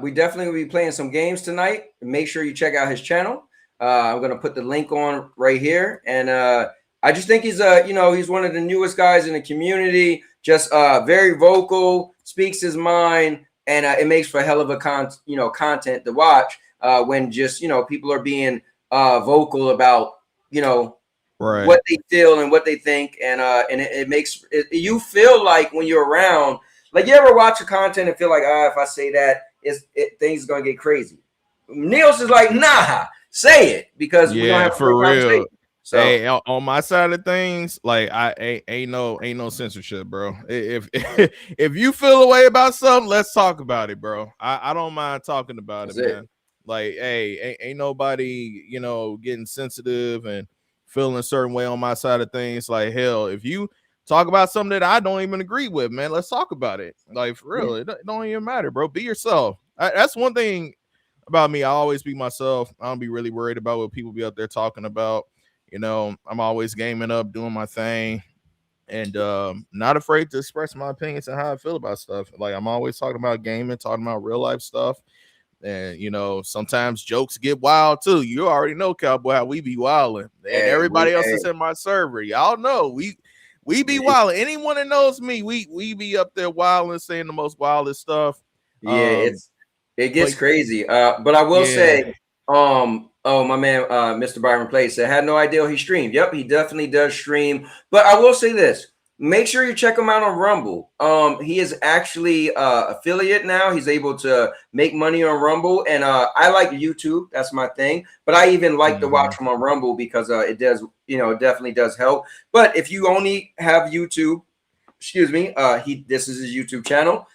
we definitely will be playing some games tonight. Make sure you check out his channel. I'm gonna put the link on right here, and I just think he's he's one of the newest guys in the community. Just very vocal, speaks his mind. And it makes for a hell of a content to watch when just people are being vocal about right, what they feel and what they think, and it makes you feel like when you're around, like you ever watch a content and feel like if I say that things are gonna get crazy. Niels is like, nah, say it, because we don't have for real. So, hey, on my side of things, like I ain't no censorship, bro. If you feel a way about something, let's talk about it, bro. I don't mind talking about it, man. Like, hey, ain't nobody, getting sensitive and feeling a certain way on my side of things. Like, hell, if you talk about something that I don't even agree with, man, let's talk about it. Like, for real, it don't even matter, bro. Be yourself. That's one thing about me. I always be myself. I don't be really worried about what people be out there talking about. I'm always gaming up, doing my thing, and not afraid to express my opinions and how I feel about stuff. Like, I'm always talking about gaming, talking about real life stuff. And, sometimes jokes get wild too. You already know, Cowboy, how we be wilding. And everybody else is in my server. Y'all know We be wild. Anyone that knows me, we be up there wild and saying the most wildest stuff. Yeah, it gets but crazy. But I will say, oh my man, Mr. Byron Place said had no idea he streamed. Yep, he definitely does stream. But I will say this: make sure you check him out on Rumble. He is actually affiliate now. He's able to make money on Rumble, and I like YouTube. That's my thing. But I even like to watch him on Rumble because it does, it definitely does help. But if you only have YouTube, excuse me, this is his YouTube channel.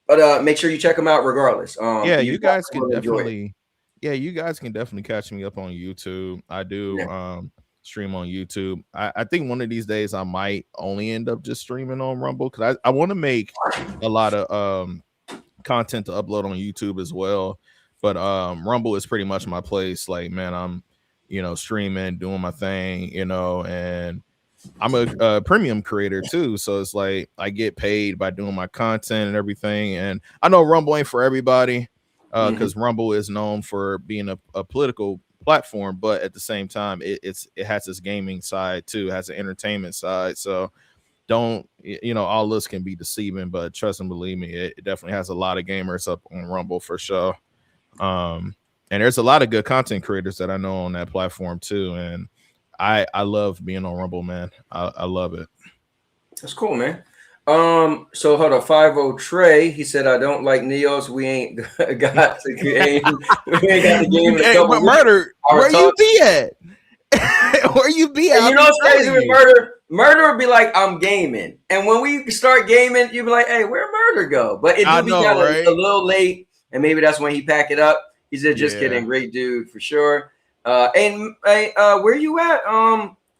But make sure you check him out regardless. Yeah, you guys can definitely. Yeah, you guys can definitely catch me up on YouTube. I do stream on YouTube. I think one of these days I might only end up just streaming on Rumble because I want to make a lot of content to upload on YouTube as well. But Rumble is pretty much my place. Like, man, I'm streaming, doing my thing, and I'm a premium creator too, so it's like I get paid by doing my content and everything. And I know Rumble ain't for everybody because Rumble is known for being a political platform, but at the same time, it has this gaming side too, it has an entertainment side. So don't all this can be deceiving, but trust and believe me, it definitely has a lot of gamers up on Rumble for sure. And there's a lot of good content creators that I know on that platform too, and I love being on Rumble, man. I love it. That's cool, man. So hold on, 50 Trey. He said, "I don't like Neos. We ain't got the game. We ain't got the game." Hey, Murder, where you be at? Where you be at? You know what's crazy with Murder? Murder would be like, "I'm gaming," and when we start gaming, you'd be like, "Hey, where Murder go?" But it would be kind of a little late, and maybe that's when he pack it up. He said, "Just kidding, great dude for sure." And where you at?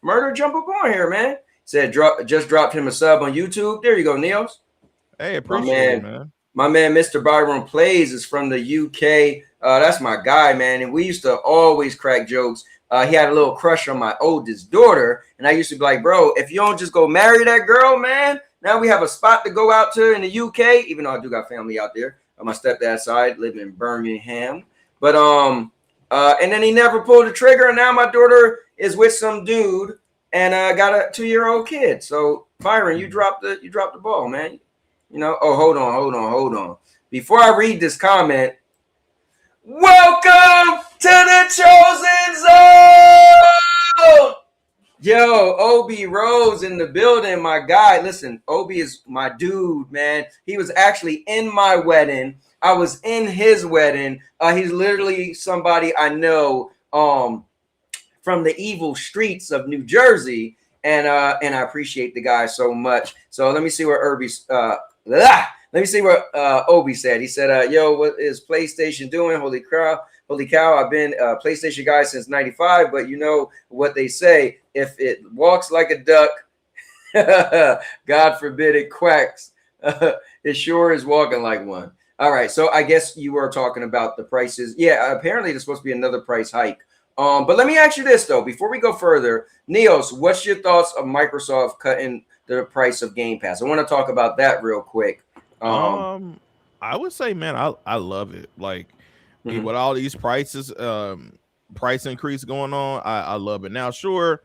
Murder, jump up on here, man. Said just dropped him a sub on YouTube. There you go, Neos. Hey, appreciate it, man. My man, Mr. Byron Plays is from the UK. That's my guy, man. And we used to always crack jokes. He had a little crush on my oldest daughter, and I used to be like, bro, if you don't just go marry that girl, man, now we have a spot to go out to in the UK. Even though I do got family out there on my stepdad's side, live in Birmingham. But and then he never pulled the trigger, and now my daughter is with some dude and got a 2-year-old kid. So Byron, you dropped the ball, man. Oh, hold on. Before I read this comment, welcome to the chosen zone. Yo, Obi Rose in the building, my guy. Listen, Obi is my dude, man. He was actually in my wedding. I was in his wedding. He's literally somebody I know from the evil streets of New Jersey, and I appreciate the guy so much. So let me see what Obi said. He said, "Yo, what is PlayStation doing? Holy cow! I've been a PlayStation guy since '95, but you know what they say: if it walks like a duck, God forbid it quacks. It sure is walking like one." All right, so I guess you were talking about the prices. Yeah, apparently there's supposed to be another price hike. But let me ask you this, though, before we go further. Neos, what's your thoughts of Microsoft cutting the price of Game Pass? I want to talk about that real quick. I would say, man, I love it. Like, with all these prices, price increase going on, I love it. Now, sure,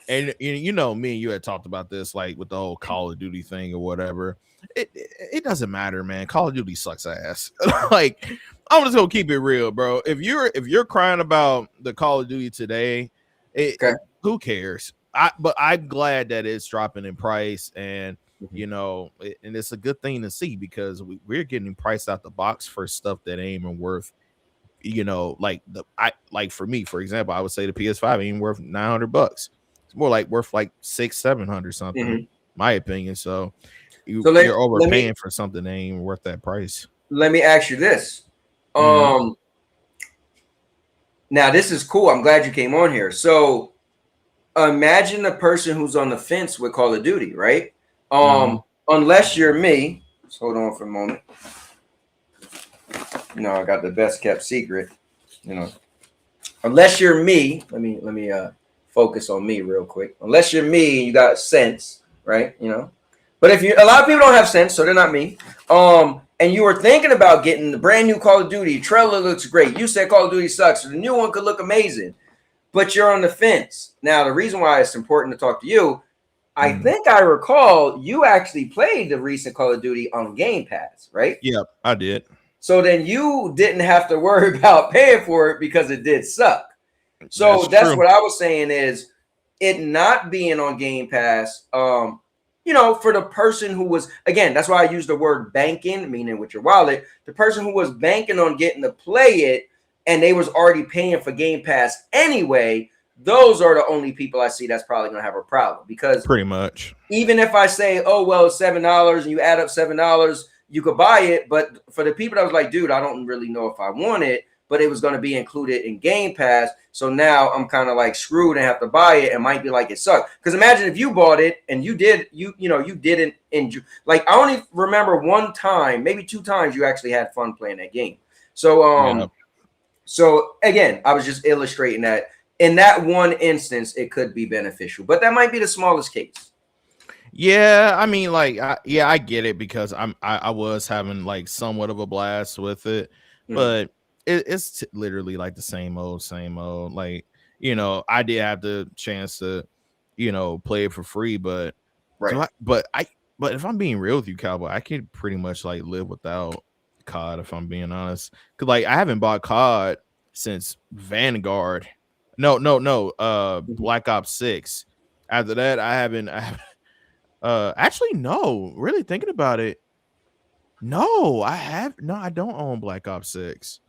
and me and you had talked about this, like with the whole Call of Duty thing or whatever. It doesn't matter, man. Call of Duty sucks ass. Like, I'm just gonna keep it real, bro. If you're crying about the Call of Duty today, who cares? But I'm glad that it's dropping in price, and and it's a good thing to see because we're getting priced out the box for stuff that ain't even worth, like for me, for example, I would say the PS5 ain't even worth $900. It's more like worth like $600-700 something, my opinion. So you're overpaying for something that ain't even worth that price. Let me ask you this. Now this is cool. I'm glad you came on here. So imagine the person who's on the fence with Call of Duty, right? Unless you're me. Just hold on for a moment. I got the best kept secret. Unless you're me, let me focus on me real quick. Unless you're me, you got sense, right? But a lot of people don't have sense, so they're not me. And you were thinking about getting the brand new Call of Duty. Trailer looks great. You said Call of Duty sucks, so the new one could look amazing. But you're on the fence. Now, the reason why it's important to talk to you, I think I recall you actually played the recent Call of Duty on Game Pass, right? Yep, I did. So then you didn't have to worry about paying for it because it did suck. So that's true. what I was saying is it not being on Game Pass, you know, for the person who was, again, that's why I use the word banking, meaning with your wallet, the person who was banking on getting to play it and they was already paying for Game Pass anyway, those are the only people I see that's probably going to have a problem. Because pretty much, even if I say, oh, well, it's $7 and you add up $7, you could buy it. But for the people that was like, dude, I don't really know if I want it, but it was going to be included in Game Pass. So now I'm kind of like screwed and have to buy it and might be like it sucked. Because imagine if you bought it and you didn't enjoy. Like I only remember one time, maybe 2 times you actually had fun playing that game. So so again, I was just illustrating that in that one instance, it could be beneficial, but that might be the smallest case. Yeah, I mean, like, I get it because I was having like somewhat of a blast with it, but it's literally like the same old. Like, you know, I did have the chance to, you know, play it for free, but right. But if I'm being real with you, Cowboy, I could pretty much like live without COD if I'm being honest. Cause like I haven't bought COD since Vanguard. No. Black Ops 6. After that, I haven't. Actually, no. Really thinking about it, no. I don't own Black Ops 6.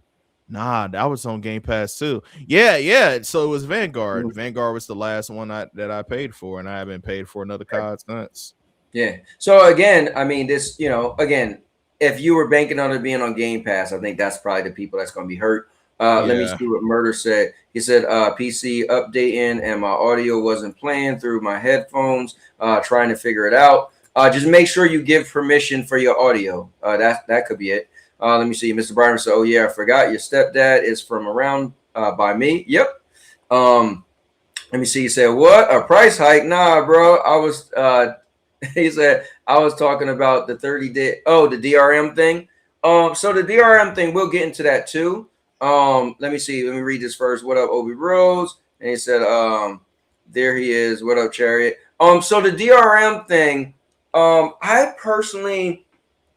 Nah, that was on Game Pass too. Yeah. So it was Vanguard. Vanguard was the last one that I paid for, and I haven't paid for another COD since. Yeah. So again, I mean, this, you know, again, if you were banking on it being on Game Pass, I think that's probably the people that's going to be hurt. Let me see what Murder said. He said, PC updating and my audio wasn't playing through my headphones, trying to figure it out. Just make sure you give permission for your audio. That could be it. Let me see. Mr. Byron said, oh, yeah, I forgot your stepdad is from around by me. Yep. Let me see. He said, what? A price hike? Nah, bro. I was he said, I was talking about the 30-day. Oh, the DRM thing. So the DRM thing, we'll get into that too. Let me see. Let me read this first. What up, Obi Rose? And he said, there he is. What up, Chariot? So the DRM thing,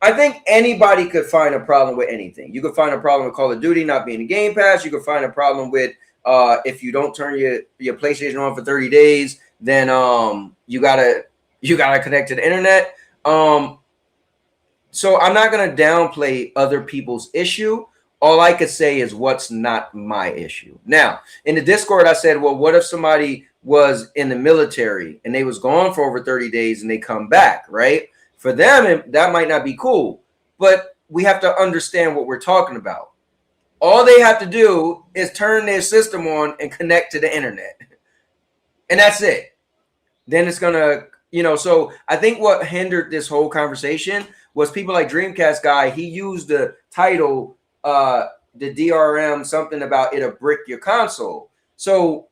I think anybody could find a problem with anything. You could find a problem with Call of Duty not being in Game Pass. You could find a problem with if you don't turn your PlayStation on for 30 days, then you gotta connect to the internet. So I'm not gonna downplay other people's issue. All I could say is what's not my issue. Now, in the Discord, I said, well, what if somebody was in the military and they was gone for over 30 days and they come back, right? For them, that might not be cool, but we have to understand what we're talking about. All they have to do is turn their system on and connect to the internet. And that's it. Then it's going to, you know, so I think what hindered this whole conversation was people like Dreamcast Guy. He used the title, the DRM, something about it'll brick your console. So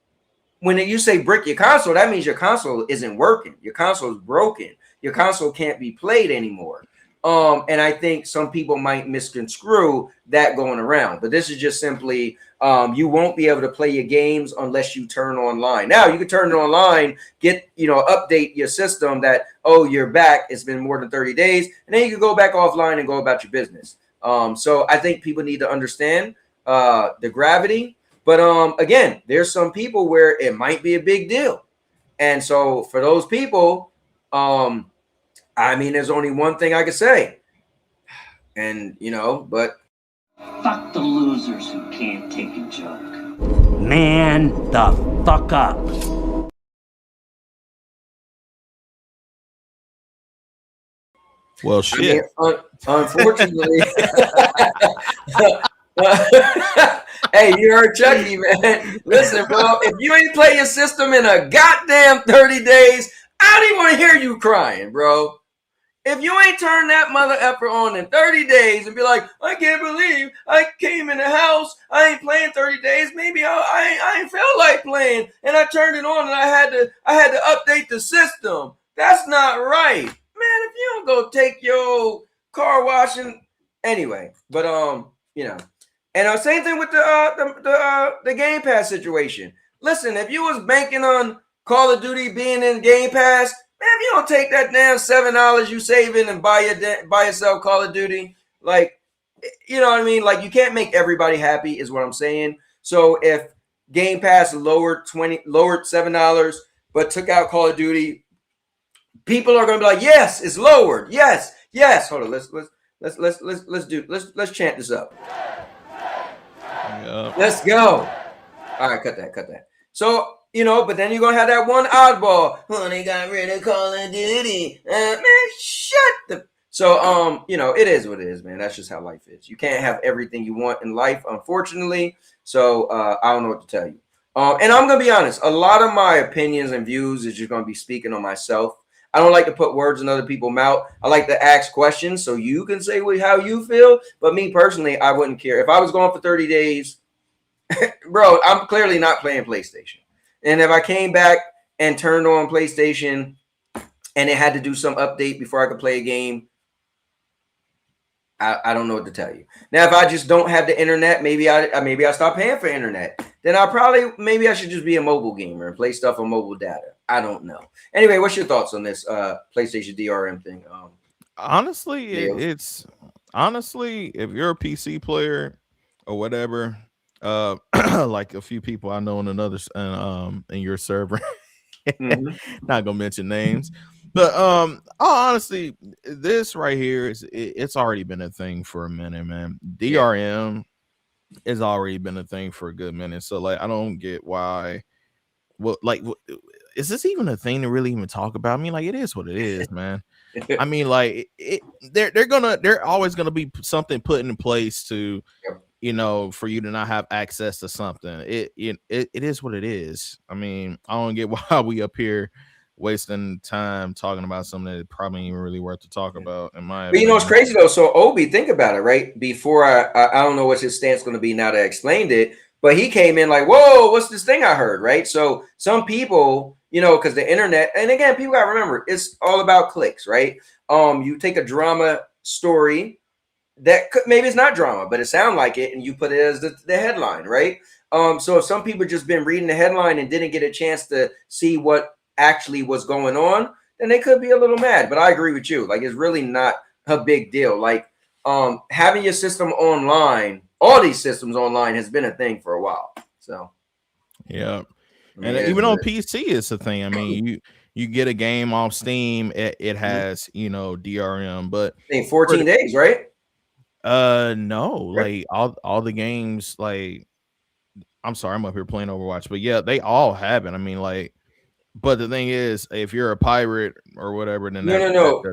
when you say brick your console, that means your console isn't working. Your console is broken. Your console can't be played anymore. And I think some people might misconstrue that going around. But this is just simply you won't be able to play your games unless you turn online. Now you can turn it online, update your system that, oh, you're back. It's been more than 30 days. And then you can go back offline and go about your business. So I think people need to understand the gravity. But again, there's some people where it might be a big deal. And so for those people, I mean, there's only one thing I could say. And, but fuck the losers who can't take a joke. Man the fuck up. Well, shit. I mean, unfortunately, hey, you heard Chucky, man. Listen, bro, if you ain't play your system in a goddamn 30 days, I don't even want to hear you crying, bro. If you ain't turned that mother effer on in 30 days and be like, I can't believe I came in the house, I ain't playing 30 days, maybe I ain't felt like playing, and I turned it on and I had to update the system. That's not right. Man, if you don't go take your car washing anyway. But and same thing with the Game Pass situation. Listen, if you was banking on Call of Duty being in Game Pass, Man, if you don't take that damn $7 you saving and buy yourself Call of Duty, like, you know what I mean? Like, you can't make everybody happy, is what I'm saying. So if Game Pass lowered $7, but took out Call of Duty, people are gonna be like, yes, it's lowered. Yes, yes. Hold on, let's chant this up. Yep. Let's go. All right, cut that. So, you know, but then you're gonna have that one oddball. Oh, they got rid of Call of Duty. Man, shut the. So, you know, it is what it is, man. That's just how life is. You can't have everything you want in life, unfortunately. So, I don't know what to tell you. And I'm gonna be honest. A lot of my opinions and views is just gonna be speaking on myself. I don't like to put words in other people's mouth. I like to ask questions so you can say how you feel. But me personally, I wouldn't care if I was gone for 30 days. Bro, I'm clearly not playing PlayStation. And if I came back and turned on PlayStation and it had to do some update before I could play a game, I don't know what to tell you. Now, if I just don't have the internet, maybe I stop paying for internet. Then maybe I should just be a mobile gamer and play stuff on mobile data. I don't know. Anyway, what's your thoughts on this PlayStation DRM thing? Honestly, it's honestly, if you're a PC player or whatever, like a few people I know in in your server, not gonna mention names, but honestly, this right here it's already been a thing for a minute, man. DRM has already been a thing for a good minute, so like I don't get why. Is this even a thing to really even talk about? I mean, like, it is what it is, man. I mean, like, they're always gonna be something put in place to, you know, for you to not have access to something. It is what it is. I mean, I don't get why we up here wasting time talking about something that probably ain't really worth to talk about. In my But you know what's crazy though? So Obi, think about it, right? Before I don't know what his stance going to be now that I explained it, but he came in like, whoa, what's this thing I heard, right? So some people, you know, because the internet, and again, people got to remember, it's all about clicks, right? You take a drama story that maybe it's not drama, but it sounds like it, and you put it as the headline, right? So if some people just been reading the headline and didn't get a chance to see what actually was going on, then they could be a little mad. But I agree with you. Like, it's really not a big deal. Like, having your system online, all these systems online has been a thing for a while. So, yeah. And even on PC, it's a thing. I mean, you get a game off Steam, it has, you know, DRM, but I think 14 days, right? No, like all the games, like, I'm sorry, I'm up here playing Overwatch, but yeah, they all have it. I mean, like, but the thing is, if you're a pirate or whatever, then no.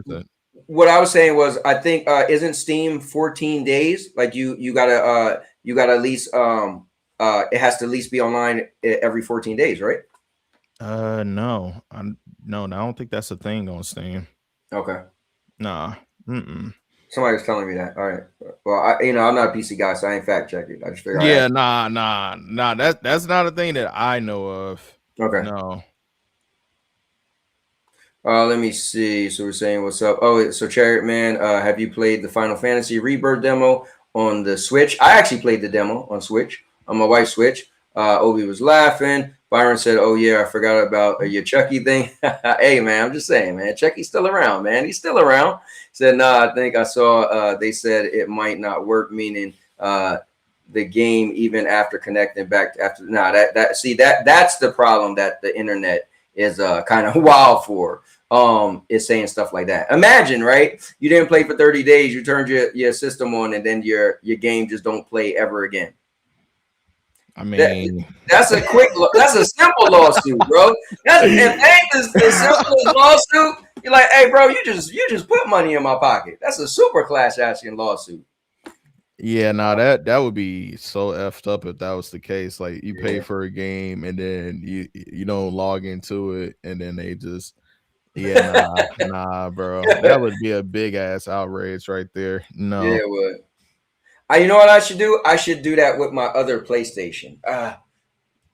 What I was saying was, I think isn't Steam 14 days? Like you gotta at least it has to at least be online every 14 days, right? No, I don't think that's a thing on Steam. Okay. Nah. Somebody was telling me that. All right. Well, I'm not a PC guy, so I ain't fact checked it. I just figured. Yeah, nah. That's not a thing that I know of. Okay. No. Let me see. So we're saying what's up. Oh, so Chariot Man, have you played the Final Fantasy Rebirth demo on the Switch? I actually played the demo on Switch, on my wife's Switch. Obi was laughing. Byron said, "Oh yeah, I forgot about your Chucky thing." Hey man, I'm just saying, man. Chucky's still around, man. He's still around. Said, "Nah, I think I saw. They said it might not work, meaning the game even after connecting back to after. Nah, that's the problem that the internet is kind of wild for. Is saying stuff like that. Imagine, right? You didn't play for 30 days. You turned your system on, and then your game just don't play ever again. I mean, that's a simple lawsuit, bro. If the simplest lawsuit, you're like, hey, bro, you just put money in my pocket. That's a super class action lawsuit. Yeah, that would be so effed up if that was the case. Like, you pay for a game and then you don't log into it, and then they just nah, bro. That would be a big ass outrage right there. No. Yeah, it would. You know what I should do? I should do that with my other PlayStation.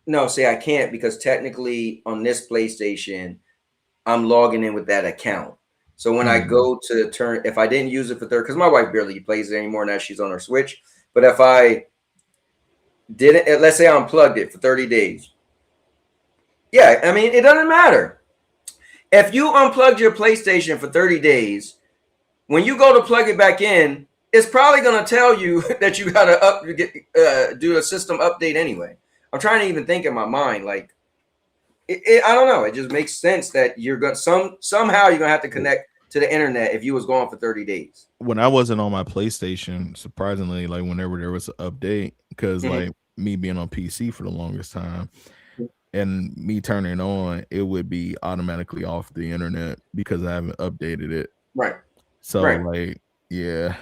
No, see, I can't, because technically on this PlayStation, I'm logging in with that account. So when I go to if I didn't use it for because my wife barely plays it anymore now, she's on her Switch. But if I didn't, let's say I unplugged it for 30 days. Yeah, I mean, it doesn't matter. If you unplugged your PlayStation for 30 days, when you go to plug it back in, it's probably going to tell you that you got to do a system update anyway. I'm trying to even think in my mind, like, I don't know. It just makes sense that you're going somehow you're going to have to connect to the internet if you was gone for 30 days. When I wasn't on my PlayStation, surprisingly, like whenever there was an update, because like me being on PC for the longest time and me turning it on, it would be automatically off the internet because I haven't updated it. Right. So like, yeah.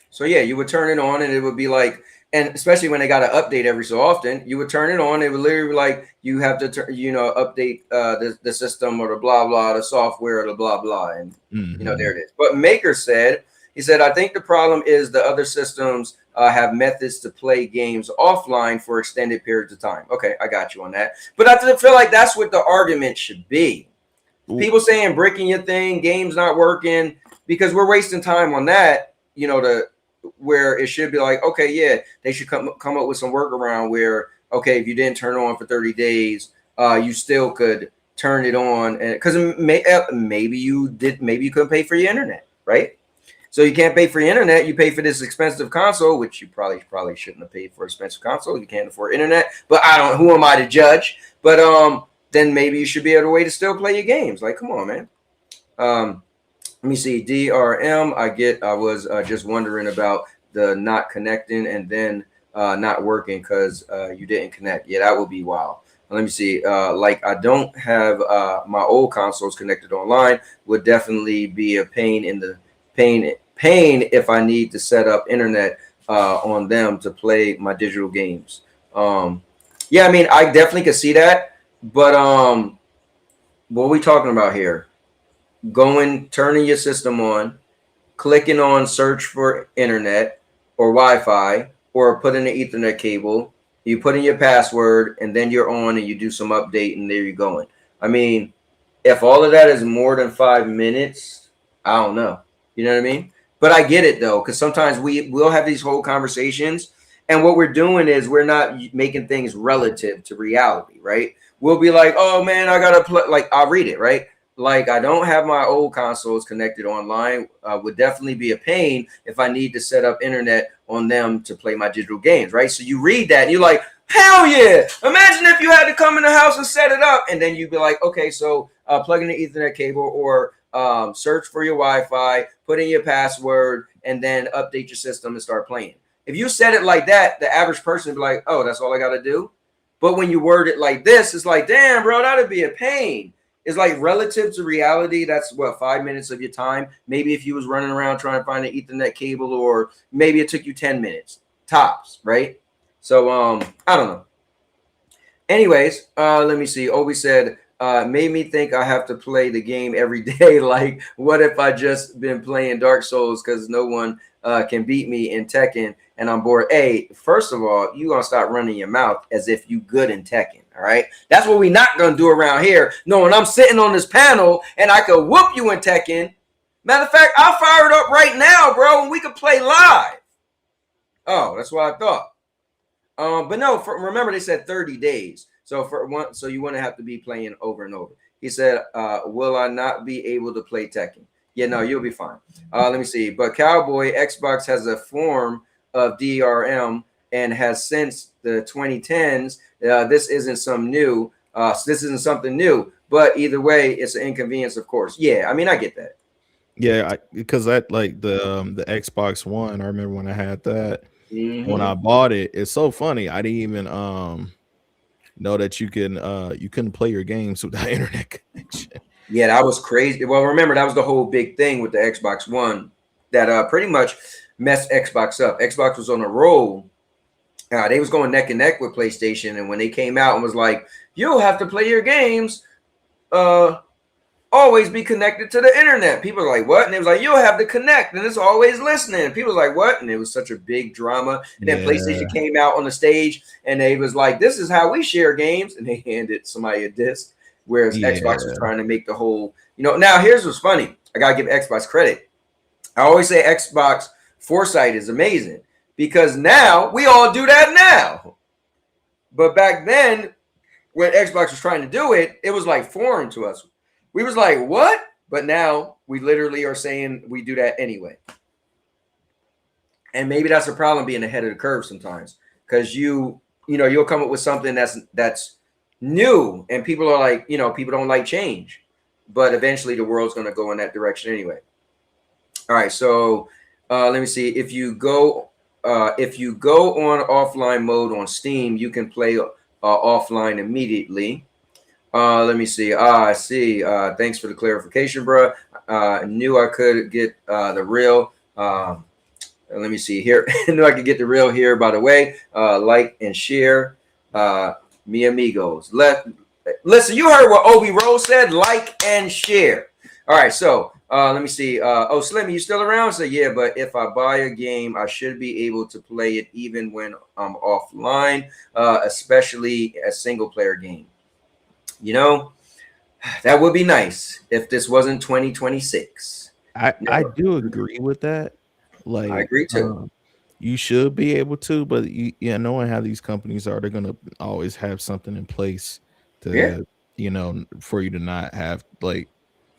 So yeah, you would turn it on and it would be like, and especially when they got to update every so often, you would turn it on. It would literally be like, you have to, update the system or the blah, blah, the software, or the blah, blah. And, there it is. But Maker said, he said, I think the problem is the other systems have methods to play games offline for extended periods of time. Okay, I got you on that. But I feel like that's what the argument should be. Ooh. People saying breaking your thing, games not working, because we're wasting time on that, where it should be like, okay, yeah, they should come up with some workaround where, okay, if you didn't turn it on for 30 days, you still could turn it on, and because maybe you couldn't pay for your internet, right? So you can't pay for your internet, you pay for this expensive console, which you probably shouldn't have paid for an expensive console. You can't afford internet, but who am I to judge? But then maybe you should be able to way to still play your games. Like, come on, man. Let me see, DRM. I was just wondering about the not connecting and then not working because you didn't connect. Yeah, that would be wild. Let me see. Like, I don't have my old consoles connected online. Would definitely be a pain if I need to set up internet on them to play my digital games. Yeah, I mean, I definitely could see that. But what are we talking about here? Turning your system on, clicking on search for internet or Wi-Fi, or put in an Ethernet cable, you put in your password, and then you're on and you do some update, and there you're going. I mean, if all of that is more than 5 minutes, I don't know. You know what I mean? But I get it, though, because sometimes we'll have these whole conversations, and what we're doing is we're not making things relative to reality, right? We'll be like, oh, man, I got to play. Like, I'll read it, right? Like, I don't have my old consoles connected online. Would definitely be a pain if I need to set up internet on them to play my digital games, right? So you read that and you're like, hell yeah. Imagine if you had to come in the house and set it up. And then you'd be like, okay, so plug in the Ethernet cable or search for your Wi-Fi, put in your password, and then update your system and start playing. If you said it like that, the average person would be like, oh, that's all I got to do. But when you word it like this, it's like, damn, bro, that'd be a pain. It's like relative to reality. That's what, 5 minutes of your time. Maybe if you was running around trying to find an Ethernet cable, or maybe it took you 10 minutes tops, right? So I don't know. Anyways, let me see. Obi said, made me think I have to play the game every day. Like, what if I just been playing Dark Souls because no one can beat me in Tekken and I'm bored? Hey, first of all, you gonna stop running your mouth as if you good in Tekken. All right, that's what we not gonna do around here. Knowing I'm sitting on this panel and I could whoop you in Tekken. Matter of fact, I'll fire it up right now, bro, and we could play live. Oh, that's what I thought. But no, remember they said 30 days. So you wouldn't have to be playing over and over. He said, will I not be able to play Tekken? Yeah, no, you'll be fine. Let me see. But Cowboy, Xbox has a form of DRM and has since the 2010s. This isn't something new. But either way, it's an inconvenience, of course. Yeah, I mean, I get that. Yeah, because that, like, the Xbox One, I remember when I had that. When I bought it, it's so funny. I didn't even know that you couldn't play your games without internet connection. Yeah, that was crazy. Well, remember, that was the whole big thing with the Xbox One that pretty much messed Xbox up. Xbox was on a roll. They was going neck and neck with PlayStation, and when they came out and was like, you'll have to play your games always be connected to the internet. People were like, what? And it was like, you'll have to connect, and it's always listening. People were like, what? And it was such a big drama. And then PlayStation came out on the stage, and they was like, this is how we share games. And they handed somebody a disc, whereas Xbox was trying to make the whole, Now, here's what's funny. I got to give Xbox credit. I always say Xbox foresight is amazing because now we all do that now. But back then, when Xbox was trying to do it, it was like foreign to us. We was like, what? But now we literally are saying we do that anyway. And maybe that's a problem being ahead of the curve sometimes, because you'll come up with something that's new, and people are like, people don't like change, but eventually the world's going to go in that direction anyway. All right, so let me see. If you go on offline mode on Steam, you can play offline immediately. Let me see. I see. Thanks for the clarification, bro. Knew I could get the real. Let me see here. Knew I could get the real here. By the way, like and share. Mi amigos. Listen. You heard what Obi Rose said. Like and share. All right. So let me see. Oh, Slimmy, you still around? So yeah, but if I buy a game, I should be able to play it even when I'm offline, especially a single player game. That would be nice if this wasn't 2026. I do agree with that. Like, I agree too. You should be able to, but knowing how these companies are, they're gonna always have something in place to, for you to not have like.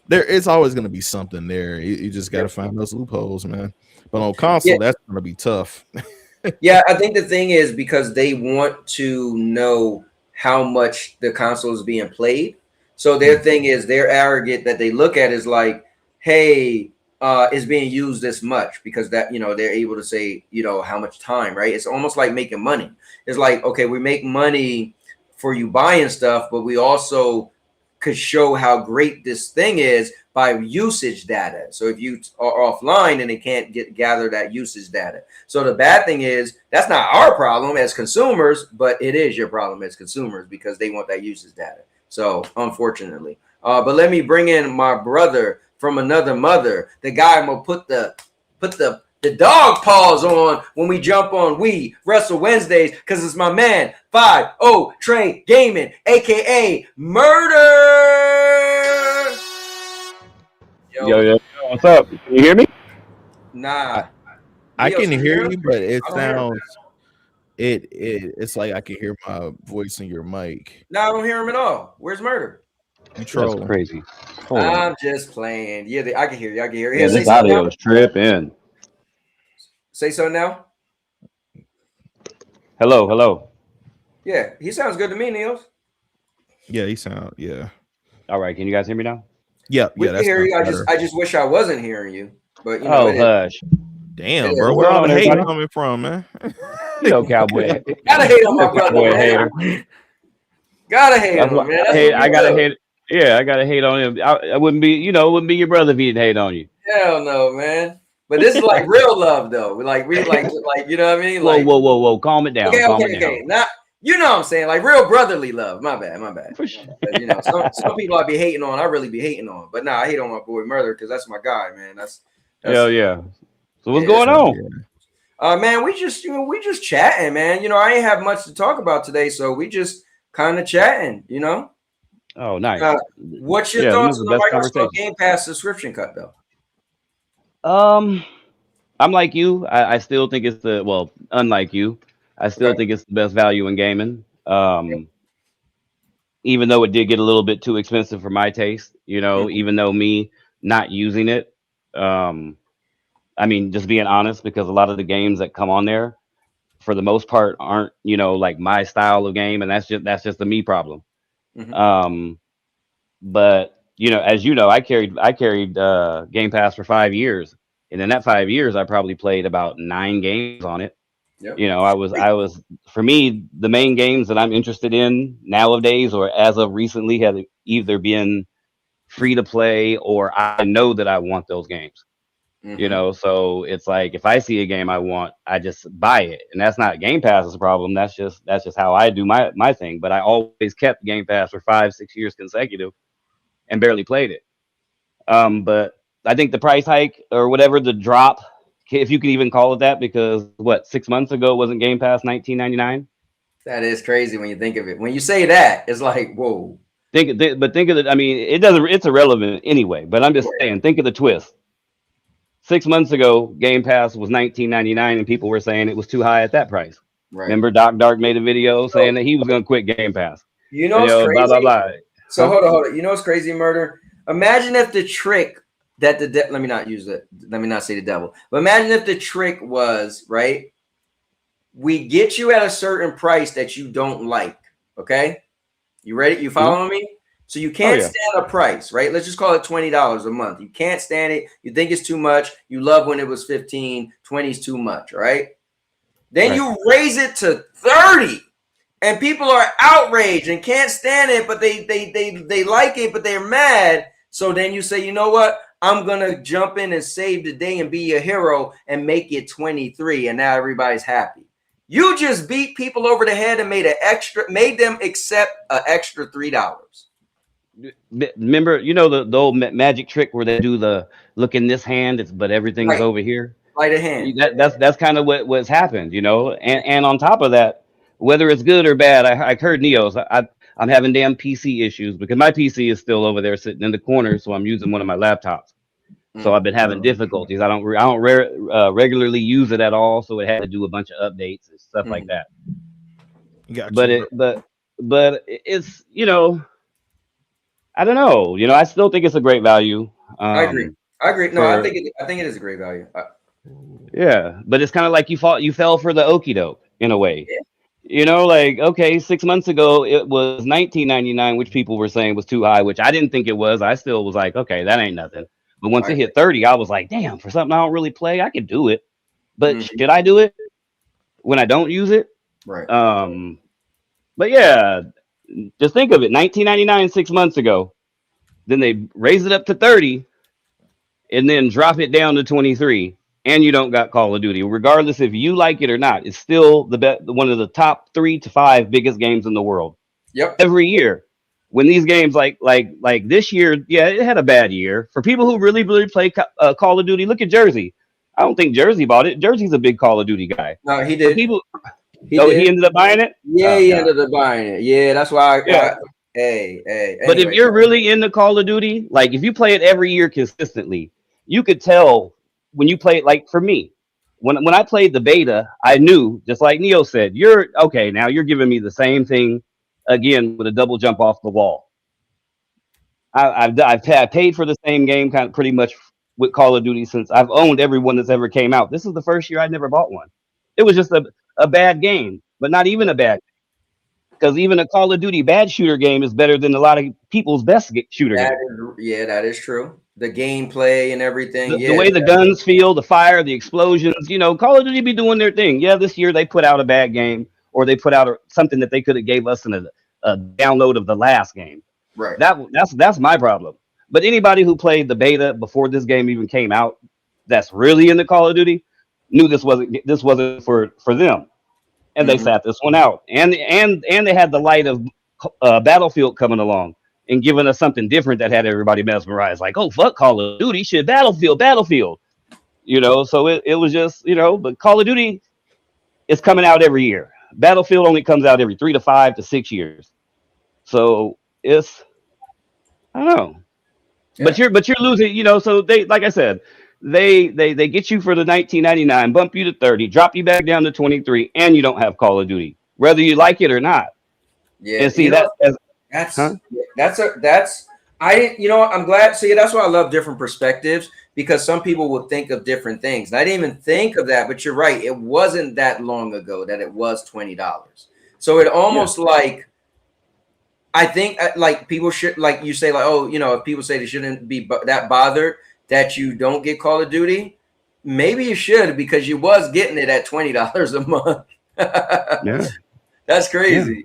There is always gonna be something there. You just gotta find those loopholes, man. But on console, that's gonna be tough. Yeah, I think the thing is because they want to know how much the console is being played. So their thing is they're arrogant that they look at is like, hey, it's being used this much, because that, they're able to say, how much time, right? It's almost like making money. It's like, okay, we make money for you buying stuff, but we also could show how great this thing is by usage data. So if you are offline and they can't gather that usage data. So the bad thing is that's not our problem as consumers, but it is your problem as consumers because they want that usage data. So unfortunately, but let me bring in my brother from another mother, the guy I'm gonna put the dog paws on when we jump on We Wrestle Wednesdays, because it's my man 5-0 Trey Gaming, aka Murder. Yo, what's up? Can you hear me? Nah, I can hear you, but it sounds it's like I can hear my voice in your mic. No, I don't hear him at all. Where's Murder? You trolling. That's crazy. I'm just playing. Yeah, I can hear you. I can hear you. Yeah, this audio is tripping. Say so now. Hello. Yeah, he sounds good to me, Niels. Yeah, he sound. Yeah. All right, can you guys hear me now? Yeah, we can hear you. I just wish I wasn't hearing you. But hush. Damn, bro, where all the hate coming from, man? Cowboy. Gotta hate on my brother, man. Hater. Gotta hate on him, man. I gotta hate. Yeah, I gotta hate on him. I wouldn't be, it wouldn't be your brother if he didn't hate on you. Hell no, man. But this is like real love, though. We like, you know what I mean? Like, whoa. Calm it down. Okay. Not, what I'm saying? Like real brotherly love. My bad. For sure. Some people I be hating on, I really be hating on. But I hate on my boy Murder because that's my guy, man. That's hell yeah. So what's going on? Man, we just chatting, man. I ain't have much to talk about today, so we just kind of chatting, Oh, nice. What's your thoughts on the Microsoft Game Pass subscription cut, though? I'm like you. I still think it's unlike you, I still think it's the best value in gaming. Even though it did get a little bit too expensive for my taste, even though me not using it, I mean, just being honest, because a lot of the games that come on there, for the most part, aren't like my style of game, and that's just a me problem. But as I carried Game Pass for 5 years, and in that 5 years, I probably played about 9 games on it. Yep. I was for me, the main games that I'm interested in nowadays, or as of recently, have either been free to play or I know that I want those games. So it's like if I see a game I want, I just buy it, and that's not Game Pass's problem. That's just how I do my thing. But I always kept Game Pass for 5-6 years consecutive, and barely played it. But I think the price hike or whatever, the drop, if you can even call it that, because 6 months ago wasn't Game Pass $19.99? That is crazy when you think of it. When you say that, it's like whoa. Think of it. I mean, it's irrelevant anyway. But I'm just saying, think of the twist. 6 months ago, Game Pass was $19.99, and people were saying it was too high at that price. Right. Remember, Doc Dark made a video saying that he was going to quit Game Pass. What's crazy? Blah blah blah. So hold on. What's crazy, Murder? Imagine if the trick that let me not use it. Let me not say the devil. But imagine if the trick was, right, we get you at a certain price that you don't like. Okay, you ready? You following me? So you can't stand a price, right? Let's just call it $20 a month. You can't stand it. You think it's too much. You love when it was 15, 20 is too much, right? Then you raise it to 30, and people are outraged and can't stand it, but they like it, but they're mad. So then you say, you know what? I'm gonna jump in and save the day and be a hero and make it 23, and now everybody's happy. You just beat people over the head and made them accept an extra $3. Remember, the old magic trick where they do the look in this hand, but everything's over here. Like a hand. That's kind of what's happened, And on top of that, whether it's good or bad, I heard Neo's. I'm having damn PC issues because my PC is still over there sitting in the corner, so I'm using one of my laptops. So I've been having difficulties. I don't regularly use it at all, so it had to do a bunch of updates and stuff like that. Gotcha. But it's I don't know. I still think it's a great value. I agree. No, I think it is a great value. Yeah, but it's kind of like you fell for the okie doke in a way. Yeah. Like, okay, 6 months ago it was $19.99, which people were saying was too high, which I didn't think it was. I still was like, okay, that ain't nothing. But once it hit 30, I was like, damn, for something I don't really play, I could do it. But should I do it when I don't use it? Right. But yeah, just think of it, $19.99 6 months ago. Then they raise it up to 30 and then drop it down to 23. And you don't got Call of Duty, regardless if you like it or not. It's still one of the top 3 to 5 biggest games in the world. Yep. Every year, when these games like this year, yeah, it had a bad year for people who really play Call of Duty. Look at Jersey. I don't think Jersey bought it. Jersey's a big Call of Duty guy. No, he did. He ended up buying it. Yeah, he ended up buying it. Yeah, that's why. Hey. But anyway, if you're really into Call of Duty, like if you play it every year consistently, you could tell. When you play it, like for me, when I played the beta, I knew, just like Neo said, now you're giving me the same thing again with a double jump off the wall. I've paid for the same game kind of pretty much with Call of Duty since I've owned every one that's ever came out. This is the first year I never bought one. It was just a bad game, but not even a bad game. Because even a Call of Duty bad shooter game is better than a lot of people's best shooter game. Yeah, that is true. The gameplay and everything. The way the guns feel, the fire, the explosions, Call of Duty be doing their thing. Yeah, this year they put out a bad game, or they put out something that they could have gave us in a download of the last game. Right. That's my problem. But anybody who played the beta before this game even came out, that's really into Call of Duty, knew this wasn't for them, and they sat this one out. And they had the light of Battlefield coming along and giving us something different that had everybody mesmerized. Like, oh, fuck Call of Duty, shit, Battlefield. So it was just, but Call of Duty is coming out every year. Battlefield only comes out every 3 to 5 to 6 years. So it's, I don't know. Yeah. But you're losing, so they, like I said, they get you for the $19.99, bump you to 30, drop you back down to 23, and you don't have Call of Duty, whether you like it or not. Yeah. And see, I'm glad. See, that's why I love different perspectives, because some people will think of different things. And I didn't even think of that, but you're right. It wasn't that long ago that it was $20. So it almost like, I think like people should, like you say, like, oh, if people say they shouldn't be that bothered that you don't get Call of Duty, maybe you should, because you was getting it at $20 a month. Yeah. That's crazy. Yeah.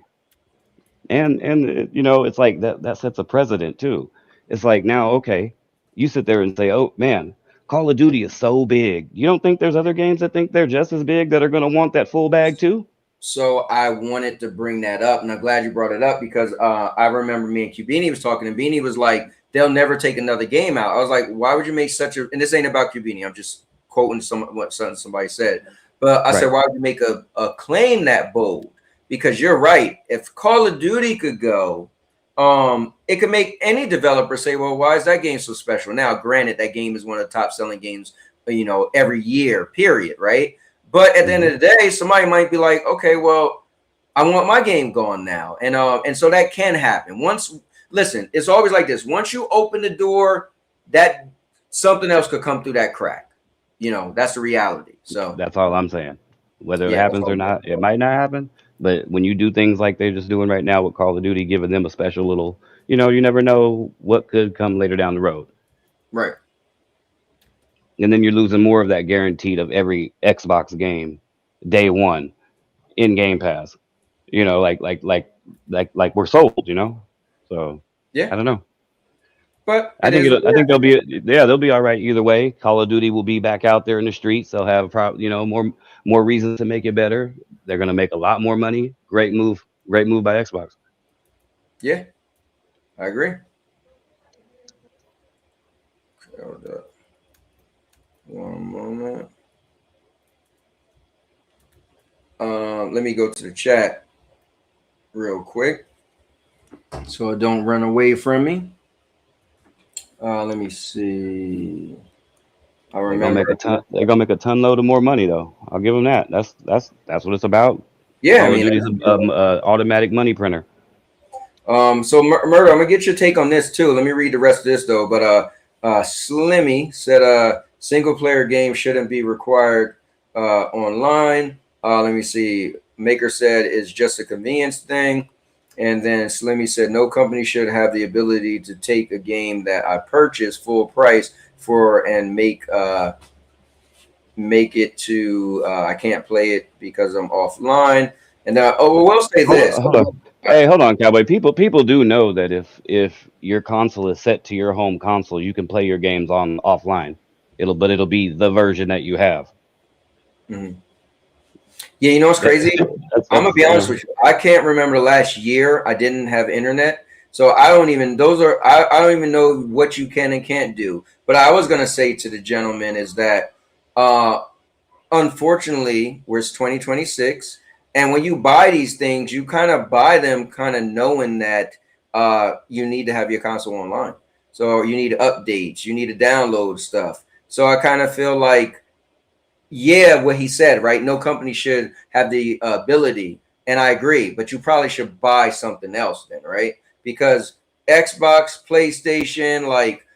And it's like that sets a precedent too. It's like, now, okay, you sit there and say, oh man, Call of Duty is so big. You don't think there's other games that think they're just as big that are going to want that full bag too? So I wanted to bring that up, and I'm glad you brought it up, because I remember me and Cubini was talking, and Beanie was like, they'll never take another game out. I was like, why would you make such a, and this ain't about Cubini, I'm just quoting what somebody said, but I said, why would you make a claim that bold? Because you're right. If Call of Duty could go, it could make any developer say, well, why is that game so special? Now, granted, that game is one of the top selling games, every year, period, right? But at the end of the day, somebody might be like, okay, well, I want my game gone now. And so that can happen. Once listen, it's always like this. Once you open the door, that something else could come through that crack. You know, that's the reality. So That's all I'm saying. Whether it yeah, happens or not, it might not happen. But when you do things like they're just doing right now with Call of Duty, giving them a special little, you know, you never know what could come later down the road. right. And then you're losing more of that guaranteed of every Xbox game day one in Game Pass. You know, like we're sold. You know, so Yeah. I don't know. But I think they'll be all right either way. Call of Duty will be back out there in the streets. They'll have more reasons to make it better. They're gonna make a lot more money. Great move by Xbox. yeah, I agree. Hold up. One moment. Let me go to the chat real quick so it don't run away from me. Let me see. I remember They're gonna make a ton load of more money though. I'll give them that. That's what it's about. Yeah, Call I of mean, Duty's automatic money printer. so Murder, I'm gonna get your take on this too. Let me read the rest of this though. But Slimmy said single player game shouldn't be required online. Let me see. Maker said it's just a convenience thing. And then Slimmy said no company should have the ability to take a game that I purchased full price for and make it to I can't play it because I'm offline. And we'll say this. Hold on. Hey, hold on, Cowboy. People do know that if your console is set to your home console, you can play your games on offline. It'll be the version that you have. Mm-hmm. Yeah, you know what's crazy? I'm gonna be honest with you. I can't remember the last year I didn't have internet, so I don't even. I don't even know what you can and can't do. But I was gonna say to the gentleman is that, unfortunately, we're 2026, and when you buy these things, you kind of buy them kind of knowing that you need to have your console online. So you need updates, you need to download stuff. So I kind of feel like. Yeah, what he said, right? No company should have the ability, and I agree. But you probably should buy something else then, right? Because Xbox, PlayStation, like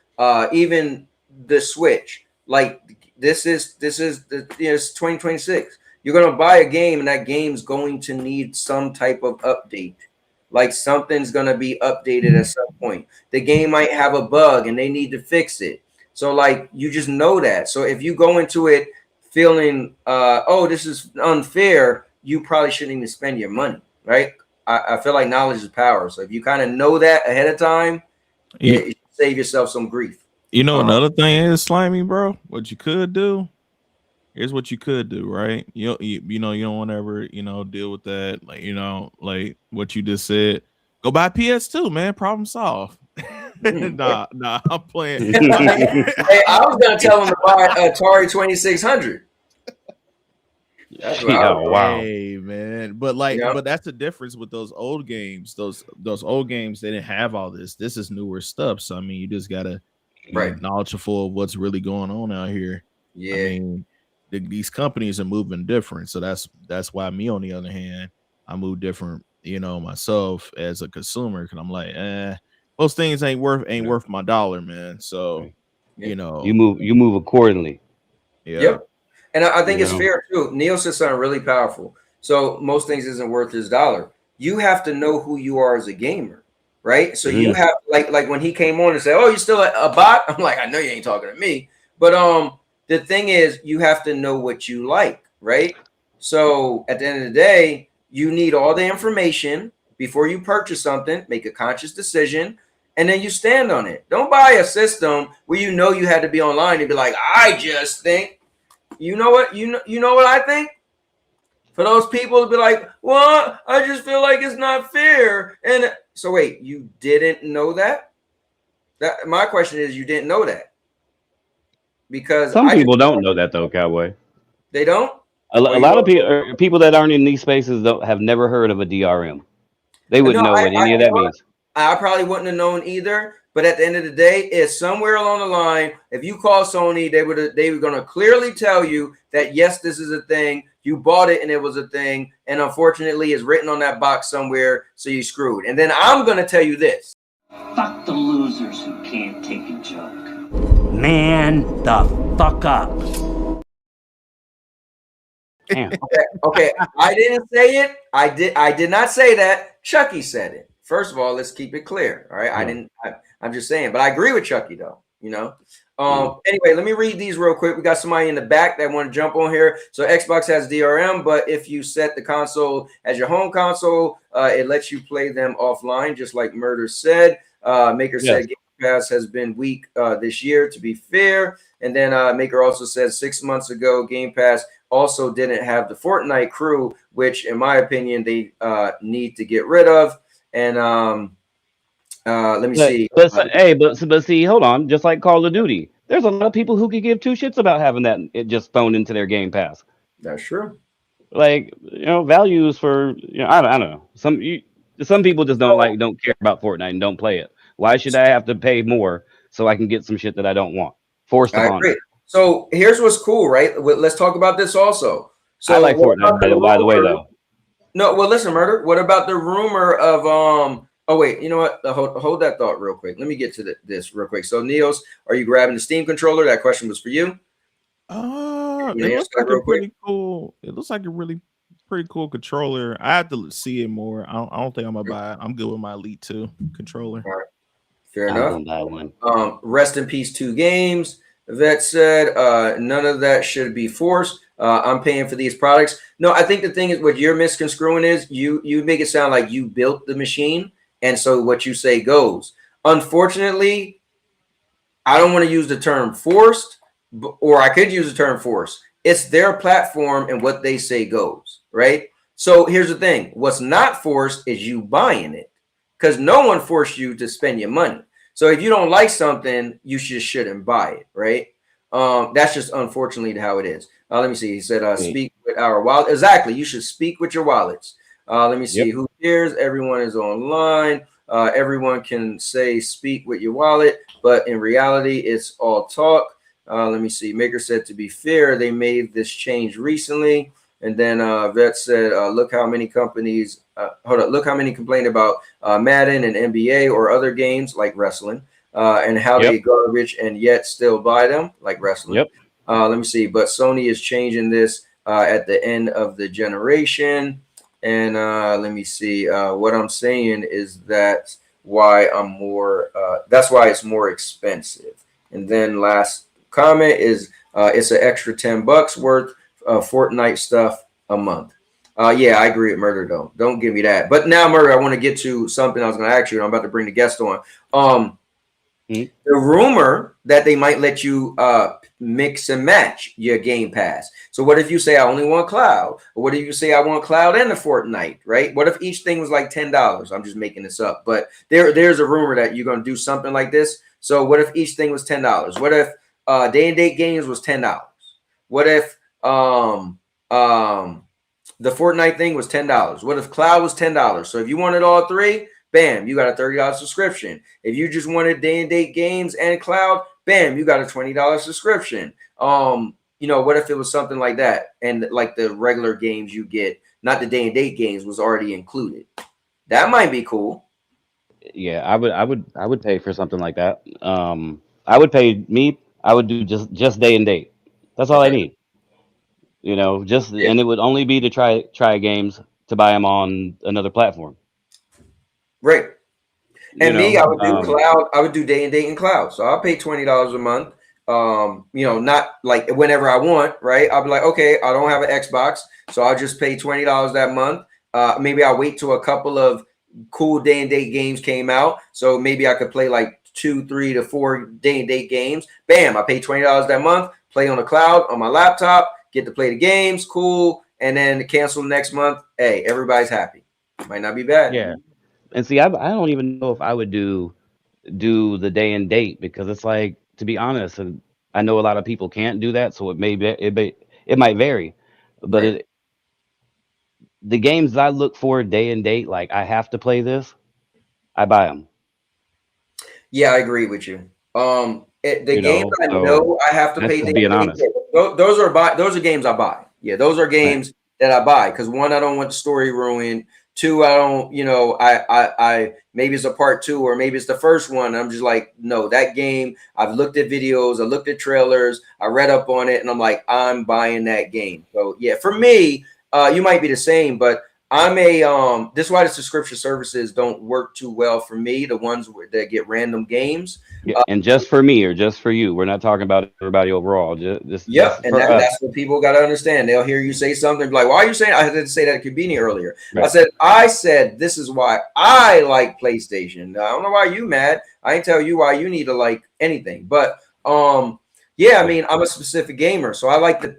even the Switch, like this is it's 2026. You're gonna buy a game, and that game's going to need some type of update. Like something's gonna be updated at some point. The game might have a bug, and they need to fix it. So like you just know that. So if you go into it feeling this is unfair, you probably shouldn't even spend your money, right? I feel like knowledge is power. So if you kind of know that ahead of time, you save yourself some grief. You know, another thing is, Slimy, bro, what you could do, here's what you could do, right? You don't want to ever, deal with that. Like what you just said, go buy PS2, man, problem solved. Nah, I'm playing. Hey, I was gonna tell him to buy Atari 2600. Wow. Hey, man, but but that's the difference with those old games. Those old games, they didn't have all this. This is newer stuff. So I mean, you just gotta be knowledgeable of what's really going on out here. Yeah, I mean, these companies are moving different. So that's why me, on the other hand, I move different. Myself as a consumer, because I'm like, those things ain't worth my dollar, man. So, you move accordingly. Yeah. Yep. And I think it's fair too. Neil said something really powerful. So most things isn't worth his dollar. You have to know who you are as a gamer, right? So you have like when he came on and said, "Oh, you still a bot?" I'm like, I know you ain't talking to me. But the thing is, you have to know what you like, right? So at the end of the day, you need all the information before you purchase something. Make a conscious decision. And then you stand on it. Don't buy a system where you know you had to be online and be like, I just think, you know what I think? For those people to be like, well, I just feel like it's not fair. And so wait, you didn't know that? My question is, you didn't know that? Because some people don't know that though, Cowboy. They don't? A lot of people that aren't in these spaces have never heard of a DRM. They wouldn't know what any of that means. I probably wouldn't have known either. But at the end of the day, it's somewhere along the line. If you call Sony, they were going to clearly tell you that, yes, this is a thing. You bought it and it was a thing. And unfortunately, it's written on that box somewhere. So you screwed. And then I'm going to tell you this. Fuck the losers who can't take a joke. Man the fuck up. Damn. Okay, I didn't say it. I did not say that. Chucky said it. First of all, let's keep it clear. All right. I'm just saying, but I agree with Chucky though, you know. Anyway, let me read these real quick. We got somebody in the back that want to jump on here. So Xbox has DRM, but if you set the console as your home console, it lets you play them offline, just like Murder said. Maker said Game Pass has been weak this year, to be fair. And then Maker also said 6 months ago, Game Pass also didn't have the Fortnite crew, which in my opinion, they need to get rid of. And let me see. But see, hold on. Just like Call of Duty, there's a lot of people who could give two shits about having that it just phoned into their Game Pass. That's true. Like, you know, values for, you know, I don't know. Some people just don't care about Fortnite and don't play it. Why should I have to pay more so I can get some shit that I don't want? Forced upon me. So here's what's cool, right? Let's talk about this also. So I like Fortnite, by the way, though. No, well, listen, Murder. What about the rumor of Oh wait, you know what? Hold that thought real quick. Let me get to this real quick. So Neos, are you grabbing the Steam controller? That question was for you. It looks like a pretty cool. It looks like a really pretty cool controller. I have to see it more. I don't think I'm gonna buy it. I'm good with my Elite 2 controller. All right. Fair enough. Buy one. Rest in peace, 2 games. Vet said none of that should be forced. I'm paying for these products. No, I think the thing is what you're misconstruing is you make it sound like you built the machine, and so what you say goes. Unfortunately, I don't want to use the term forced, or I could use the term forced. It's their platform, and what they say goes, right? So here's the thing. What's not forced is you buying it, because no one forced you to spend your money. So if you don't like something, you just shouldn't buy it, right? That's just unfortunately how it is. Let me see. He said, speak with our wallet. Exactly. You should speak with your wallets. Let me see. Who cares? Everyone is online. Everyone can say speak with your wallet, but in reality, it's all talk. Let me see. Maker said, to be fair, they made this change recently. And then Vet said, look how many companies, look how many complain about Madden and NBA or other games like wrestling, and how they garbage and yet still buy them like wrestling. Let me see. But Sony is changing this at the end of the generation. And let me see. What I'm saying is that's why I'm more, that's why it's more expensive. And then last comment is it's an extra $10 worth Fortnite stuff a month. Yeah, I agree with Murder though. Don't give me that. But now, Murder, I want to get to something I was going to ask you, and I'm about to bring the guest on. The rumor that they might let you mix and match your Game Pass. So what if you say I only want Cloud? Or what if you say I want Cloud and the Fortnite, right? What if each thing was like $10? I'm just making this up. But there's a rumor that you're going to do something like this. So what if each thing was $10? What if day and date games was $10? What if the Fortnite thing was $10? What if Cloud was $10? So if you wanted all three, bam, you got a $30 subscription. If you just wanted day and date games and Cloud, bam, you got a $20 subscription. You know, what if it was something like that, and like the regular games you get, not the day and date games, was already included? That might be cool. Yeah, I would pay for something like that. I would do just day and date. That's all I need. You know, and it would only be to try games to buy them on another platform. Right. And I would do Cloud. I would do day and date in Cloud. So I'll pay $20 a month. You know, not like whenever I want, right? I'll be like, okay, I don't have an Xbox, so I'll just pay $20 that month. Maybe I'll wait till a couple of cool day and date games came out. So maybe I could play like 2, 3 to 4 day and date games. Bam, I pay $20 that month, play on the Cloud on my laptop, get to play the games, cool, and then cancel next month. Hey, everybody's happy. Might not be bad. Yeah. And see, I don't even know if I would do the day and date, because it's like, to be honest, and I know a lot of people can't do that, so it might vary. But the games I look for day and date, like I have to play this, I buy them. Yeah, I agree with you. Games I know I have to pay. Being honest, those are games I buy. Yeah, those are games that I buy, because one, I don't want the story ruined. 2, I don't, you know, I maybe it's a part 2 or maybe it's the first one. I'm just like, no, that game, I've looked at videos, I looked at trailers, I read up on it, and I'm like, I'm buying that game. So yeah, for me, you might be the same, but I'm a this is why the subscription services don't work too well for me, the ones that get random games. Yeah, and just for me or just for you, we're not talking about everybody overall. Yep, Just and for us. that's what people got to understand. They'll hear you say something, be like, why are you saying? I had to say that to Kabini earlier. Right. I said this is why I like PlayStation. I don't know why you mad. I ain't tell you why you need to like anything. But yeah, I mean, I'm a specific gamer, so I like to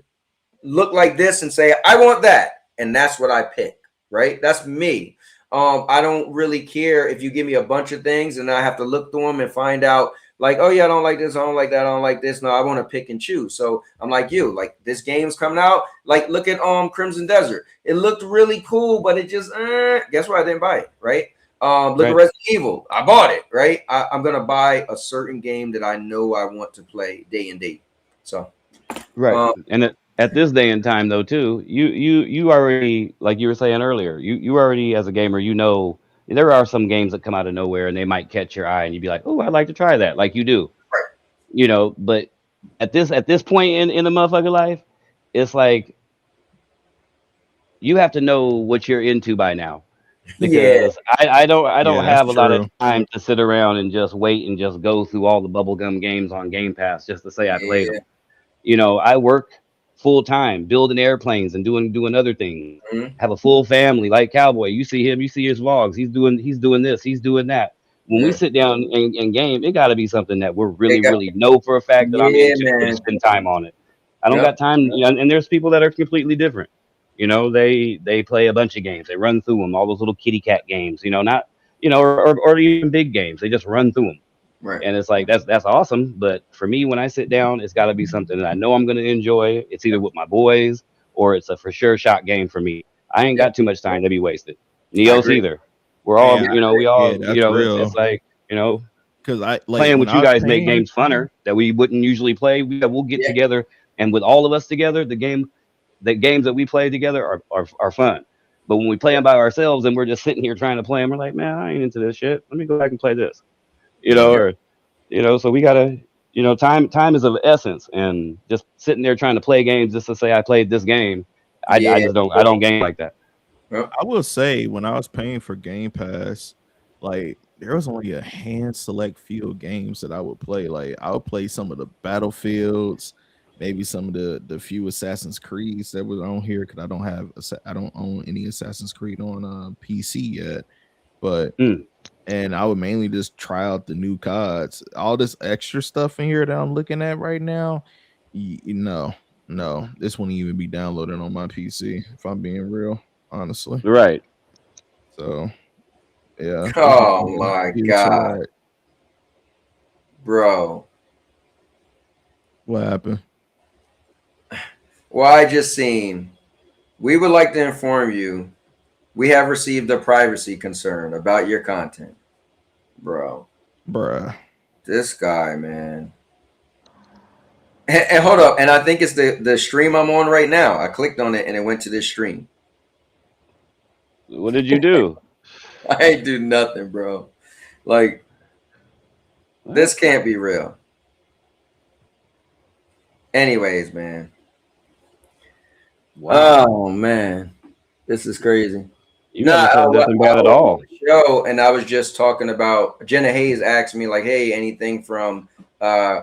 look like this and say, I want that, and that's what I pick, right? That's me. I don't really care if you give me a bunch of things and I have to look through them and find out like, oh yeah, I don't like this, I don't like that, I don't like this. No, I want to pick and choose. So I'm like you, like this game's coming out. Like look at Crimson Desert. It looked really cool, but it just guess what? I didn't buy it, right? Look at Resident Evil. I bought it, right? I'm gonna buy a certain game that I know I want to play day and date. So Right. And at this day and time though too, you already, like you were saying earlier, you already as a gamer, you know, there are some games that come out of nowhere and they might catch your eye and you'd be like, oh, I'd like to try that, like you do. Right. You know, but at this point in the motherfucker life, it's like you have to know what you're into by now. Because I don't Yeah, have a that's lot of true. time to sit around and just wait and just go through all the bubblegum games on Game Pass just to say I played them. You know, I work full time building airplanes and doing other things. Have a full family like Cowboy. You see him, you see his vlogs. He's doing this, he's doing that. When we sit down and game, it got to be something that we're really know for a fact that I'm into and spend time on it. I don't got time, you know, and there's people that are completely different. You know, they play a bunch of games. They run through them, all those little kitty cat games. You know, not you know, or even big games. They just run through them. Right. And it's like that's awesome. But for me, when I sit down, it's got to be something that I know I'm going to enjoy. It's either with my boys or it's a for sure shot game for me. I ain't got too much time to be wasted. Neos either. We're all, Yeah, you know, we all, that's you know, real. it's like, you know, Because I like playing when with I you was guys make paying. games funner that we wouldn't usually play. We'll get together, and with all of us together, the games that we play together are fun. But when we play them by ourselves and we're just sitting here trying to play them, we're like, man, I ain't into this shit. Let me go back and play this. You know, or you know, so we gotta, you know, time is of essence, and just sitting there trying to play games just to say I played this game, I just don't game like that. I will say when I was paying for Game Pass, like there was only a hand select few games that I would play. Like I would play some of the Battlefields, maybe some of the few Assassin's Creeds that was on here because I don't own any Assassin's Creed on PC yet. But and I would mainly just try out the new CODs. All this extra stuff in here that I'm looking at right now, no, this wouldn't even be downloaded on my PC if I'm being real. Honestly, Right. so yeah. Oh my god, bro! What happened? Well, I just seen. We would like to inform you, we have received a privacy concern about your content, bro. Bruh. This guy, man. And hold up, and I think it's the stream I'm on right now. I clicked on it and it went to this stream. What did you do? I ain't do nothing, bro. Like, this can't be real. Anyways, man. Wow. Oh man, this is crazy. You haven't said nothing bad at all. Show, and I was just talking about. Jenna Hayes asked me like, "Hey, anything from?" I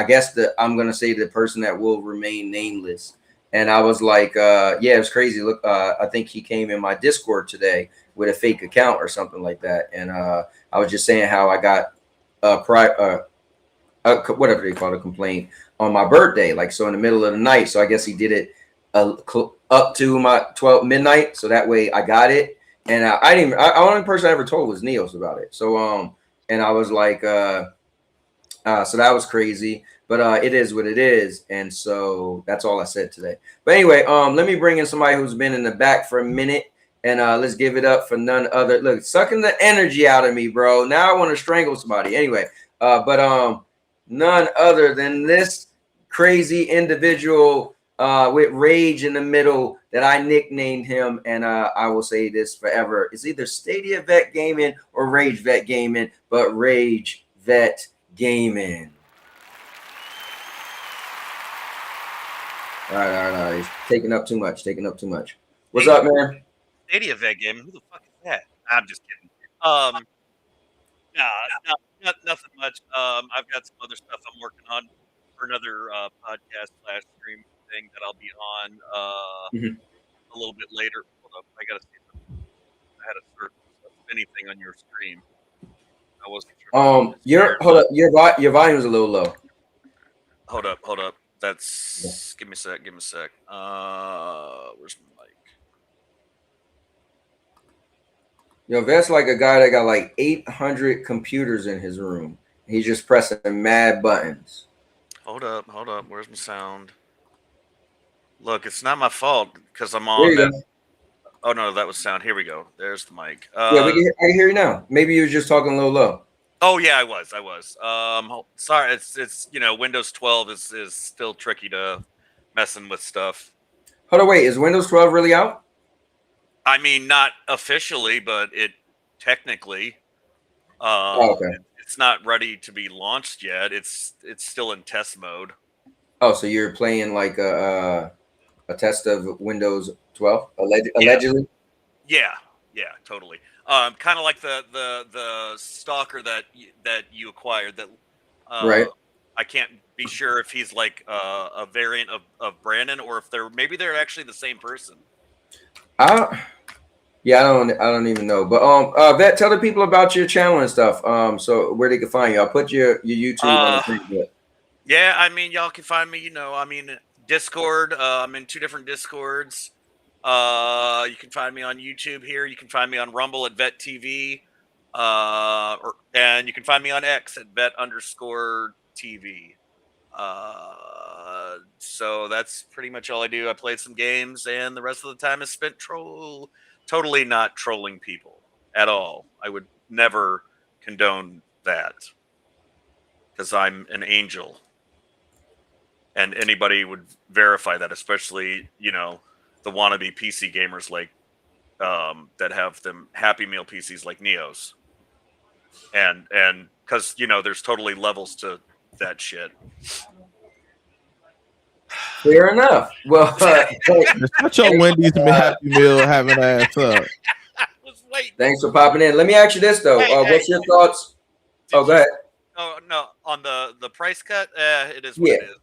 guess I'm gonna say the person that will remain nameless. And I was like, yeah, it was crazy. Look, I think he came in my Discord today with a fake account or something like that. And I was just saying how I got whatever they call it, a complaint on my birthday, like so in the middle of the night. So I guess he did it up to my 12 midnight. So that way I got it. And I didn't. The only person I ever told was Neos about it. So and I was like, so that was crazy. But it is what it is, and so that's all I said today. But anyway, let me bring in somebody who's been in the back for a minute, and let's give it up for none other. Look, sucking the energy out of me, bro. Now I want to strangle somebody. Anyway, but none other than this crazy individual, with Rage in the middle that I nicknamed him, and I will say this forever. It's either Stadia Vet Gaming or Rage Vet Gaming, but Rage Vet Gaming. All right. He's taking up too much. What's up, man? Stadia Vet Gaming. Who the fuck is that? I'm just kidding. No, nothing much. I've got some other stuff I'm working on for another podcast / stream thing that I'll be on a little bit later. Hold up, I gotta see if I had a search of anything on your stream. I wasn't sure. Hold up. Your volume's a little low. Hold up. That's give me a sec. Where's my mic? Yo, Vet's like a guy that got like 800 computers in his room. He's just pressing mad buttons. Hold up. Where's my sound? Look, it's not my fault because I'm on that. Oh no, that was sound. Here we go. There's the mic. Yeah, I can hear you now. Maybe you were just talking a little low. Oh yeah, I was. Sorry, it's Windows 12 is still tricky to messing with stuff. Hold on, wait. Is Windows 12 really out? I mean, not officially, but it technically. Okay. It's not ready to be launched yet. It's still in test mode. Oh, so you're playing like a test of Windows 12 allegedly? Yeah, totally. Kind of like the stalker that you acquired. That right. I can't be sure if he's like a variant of Brandon or if they're actually the same person. I don't even know. But Vet, tell the people about your channel and stuff. So where they can find you. I'll put your YouTube on the screen. Yeah, I mean, y'all can find me, Discord. I'm in 2 different Discords. You can find me on YouTube here. You can find me on Rumble at Vet TV. And you can find me on X at vet_TV. So that's pretty much all I do. I played some games, and the rest of the time is spent totally not trolling people at all. I would never condone that because I'm an angel. And anybody would verify that, especially, the wannabe PC gamers like that have them Happy Meal PCs like Neos. And because, there's totally levels to that shit. Fair enough. Well, such a Wendy's Happy Meal having ass up. Thanks for popping in. Let me ask you this though. What's your thoughts? Go ahead. Oh no, on the price cut, it is what it is.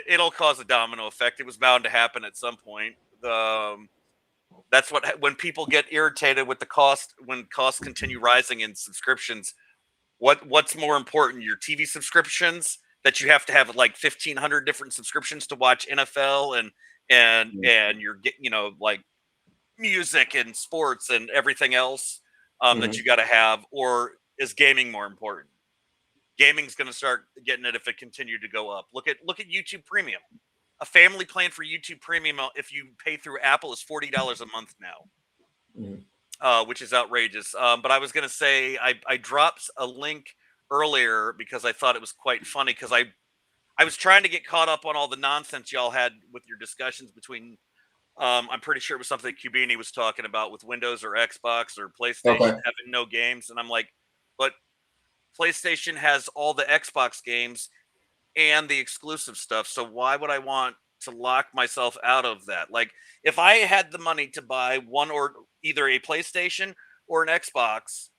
It'll cause a domino effect. It was bound to happen at some point. That's when people get irritated with the cost, when costs continue rising in subscriptions. What's more important, your TV subscriptions that you have to have like 1,500 different subscriptions to watch NFL and you're like music and sports and everything else that you got to have, or is gaming more important? Gaming's going to start getting it if it continued to go up. Look at YouTube Premium. A family plan for YouTube Premium, if you pay through Apple, is $40 a month now, which is outrageous. But I was going to say I dropped a link earlier because I thought it was quite funny because I was trying to get caught up on all the nonsense y'all had with your discussions between. I'm pretty sure it was something Cubini was talking about with Windows or Xbox or PlayStation having no games, and I'm like, but PlayStation has all the Xbox games and the exclusive stuff. So why would I want to lock myself out of that? Like, if I had the money to buy one or either a PlayStation or an Xbox,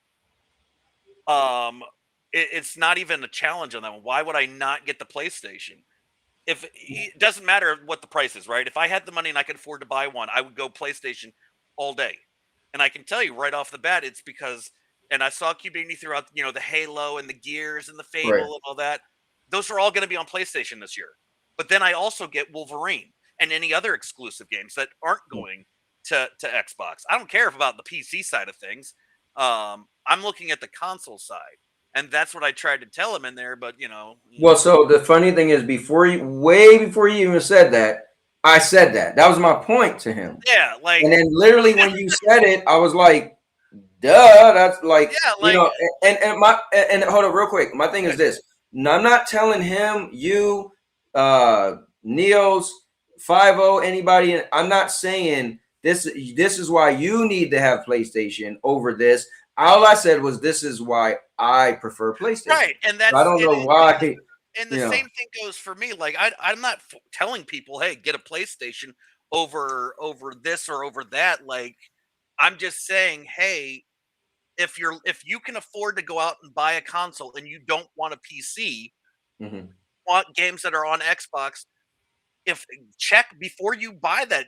it's not even a challenge on that one. Why would I not get the PlayStation? If it doesn't matter what the price is, right? If I had the money and I could afford to buy one, I would go PlayStation all day. And I can tell you right off the bat, it's because, and I saw Cubini throughout, the Halo and the Gears and the Fable and all that. Those are all going to be on PlayStation this year. But then I also get Wolverine and any other exclusive games that aren't going to Xbox. I don't care about the PC side of things. I'm looking at the console side. And that's what I tried to tell him in there, but Well, so the funny thing is, way before you even said that, I said that. That was my point to him. Yeah, like, and then literally when you said it, I was like, duh, that's like, and hold on real quick. My thing is this. I'm not telling him, you, Neos, 50, anybody, I'm not saying this is why you need to have PlayStation over this. All I said was this is why I prefer PlayStation. Right, and that's I don't know why. And the same thing goes for me. Like I'm not telling people, hey, get a PlayStation over this or over that. Like I'm just saying, hey, if you can afford to go out and buy a console and you don't want a PC, want games that are on Xbox, check before you buy that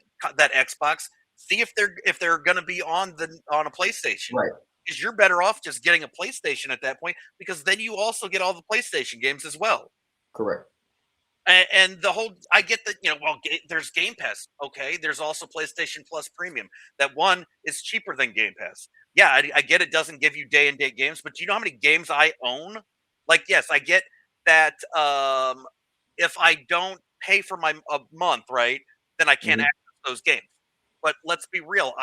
Xbox, see if they're going to be on a PlayStation. Right. Because you're better off just getting a PlayStation at that point, because then you also get all the PlayStation games as well. Correct. And the whole, I get that, there's Game Pass. Okay. There's also PlayStation Plus Premium. That one is cheaper than Game Pass. Yeah, I get it doesn't give you day and date games, but do you know how many games I own? Like, yes, I get that if I don't pay for a month, right, then I can't access those games. But let's be real.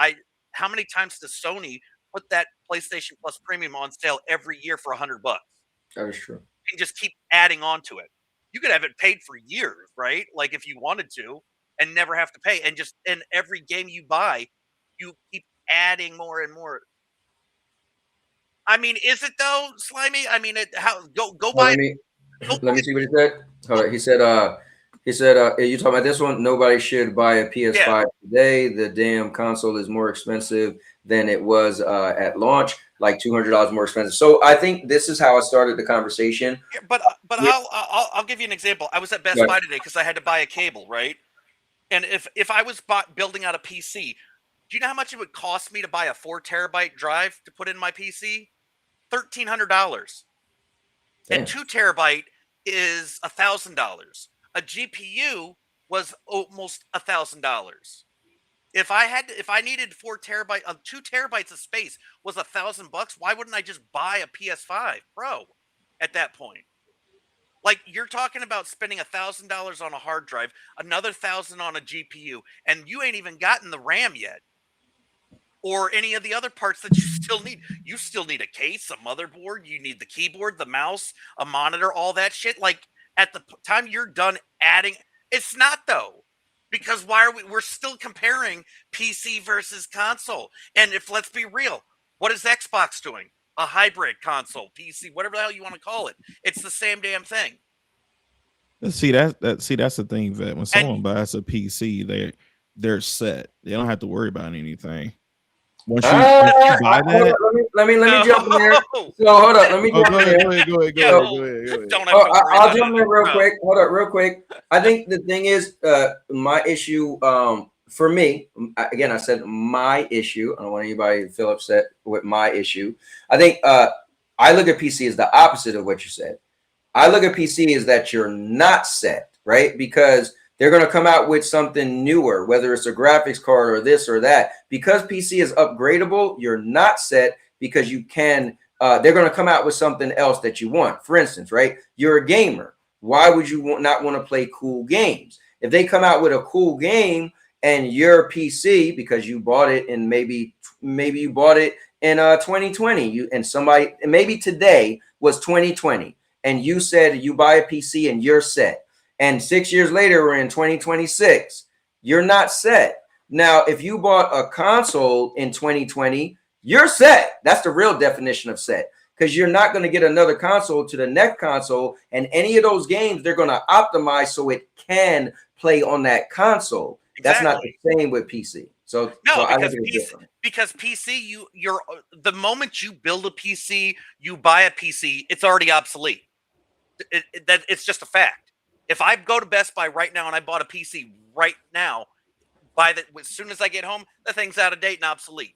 How many times does Sony put that PlayStation Plus Premium on sale every year for $100? That is true. You can just keep adding on to it. You could have it paid for years, right? Like if you wanted to, and never have to pay. And just in every game you buy, you keep adding more and more. I mean, is it though, Slimy? I mean, go buy. Let me see what he said. Hold on. He said, you talking about this one? Nobody should buy a PS5 today. The damn console is more expensive than it was at launch, like $200 more expensive. So I think this is how I started the conversation. Yeah, but I'll give you an example. I was at Best Buy today because I had to buy a cable, right? And if I was building out a PC, do you know how much it would cost me to buy a 4 terabyte drive to put in my PC? $1,300. And 2 terabyte is $1,000. A GPU was almost $1,000. If I needed 4 terabyte, 2 terabytes of space was $1,000. Why wouldn't I just buy a PS5 Pro at that point? Like, you're talking about spending $1,000 on a hard drive, another $1,000 on a GPU, and you ain't even gotten the RAM yet, or any of the other parts that you still need. You still need a case, a motherboard, you need the keyboard, the mouse, a monitor, all that shit. Like, at the time you're done adding, it's not though, because we're still comparing PC versus console. And if, let's be real, what is Xbox doing? A hybrid console, PC, whatever the hell you want to call it. It's the same damn thing. See that's the thing, that when someone buys a PC, they're set. They don't have to worry about anything. Once you buy that, let me jump in there. So hold up, let me jump in there. Go ahead. I'll jump in real quick. Hold up, real quick. I think the thing is, my issue, for me, again, I said my issue. I don't want anybody to feel upset with my issue. I think I look at PC as the opposite of what you said. I look at PC as that you're not set, right? Because they're going to come out with something newer, whether it's a graphics card or this or that. Because PC is upgradable, you're not set because you can. They're going to come out with something else that you want. For instance, right? You're a gamer. Why would you not want to play cool games? If they come out with a cool game and your PC, because you bought it and maybe you bought it in 2020, maybe today was 2020, and you said you buy a PC and you're set. And 6 years later, we're in 2026. You're not set. Now, if you bought a console in 2020, you're set. That's the real definition of set, because you're not going to get another console to the next console. And any of those games, they're going to optimize so it can play on that console. Exactly. That's not the same with PC. So no, because PC, you're the moment you build a PC, you buy a PC, it's already obsolete. It's just a fact. If I go to Best Buy right now and I bought a PC right now, as soon as I get home, the thing's out of date and obsolete.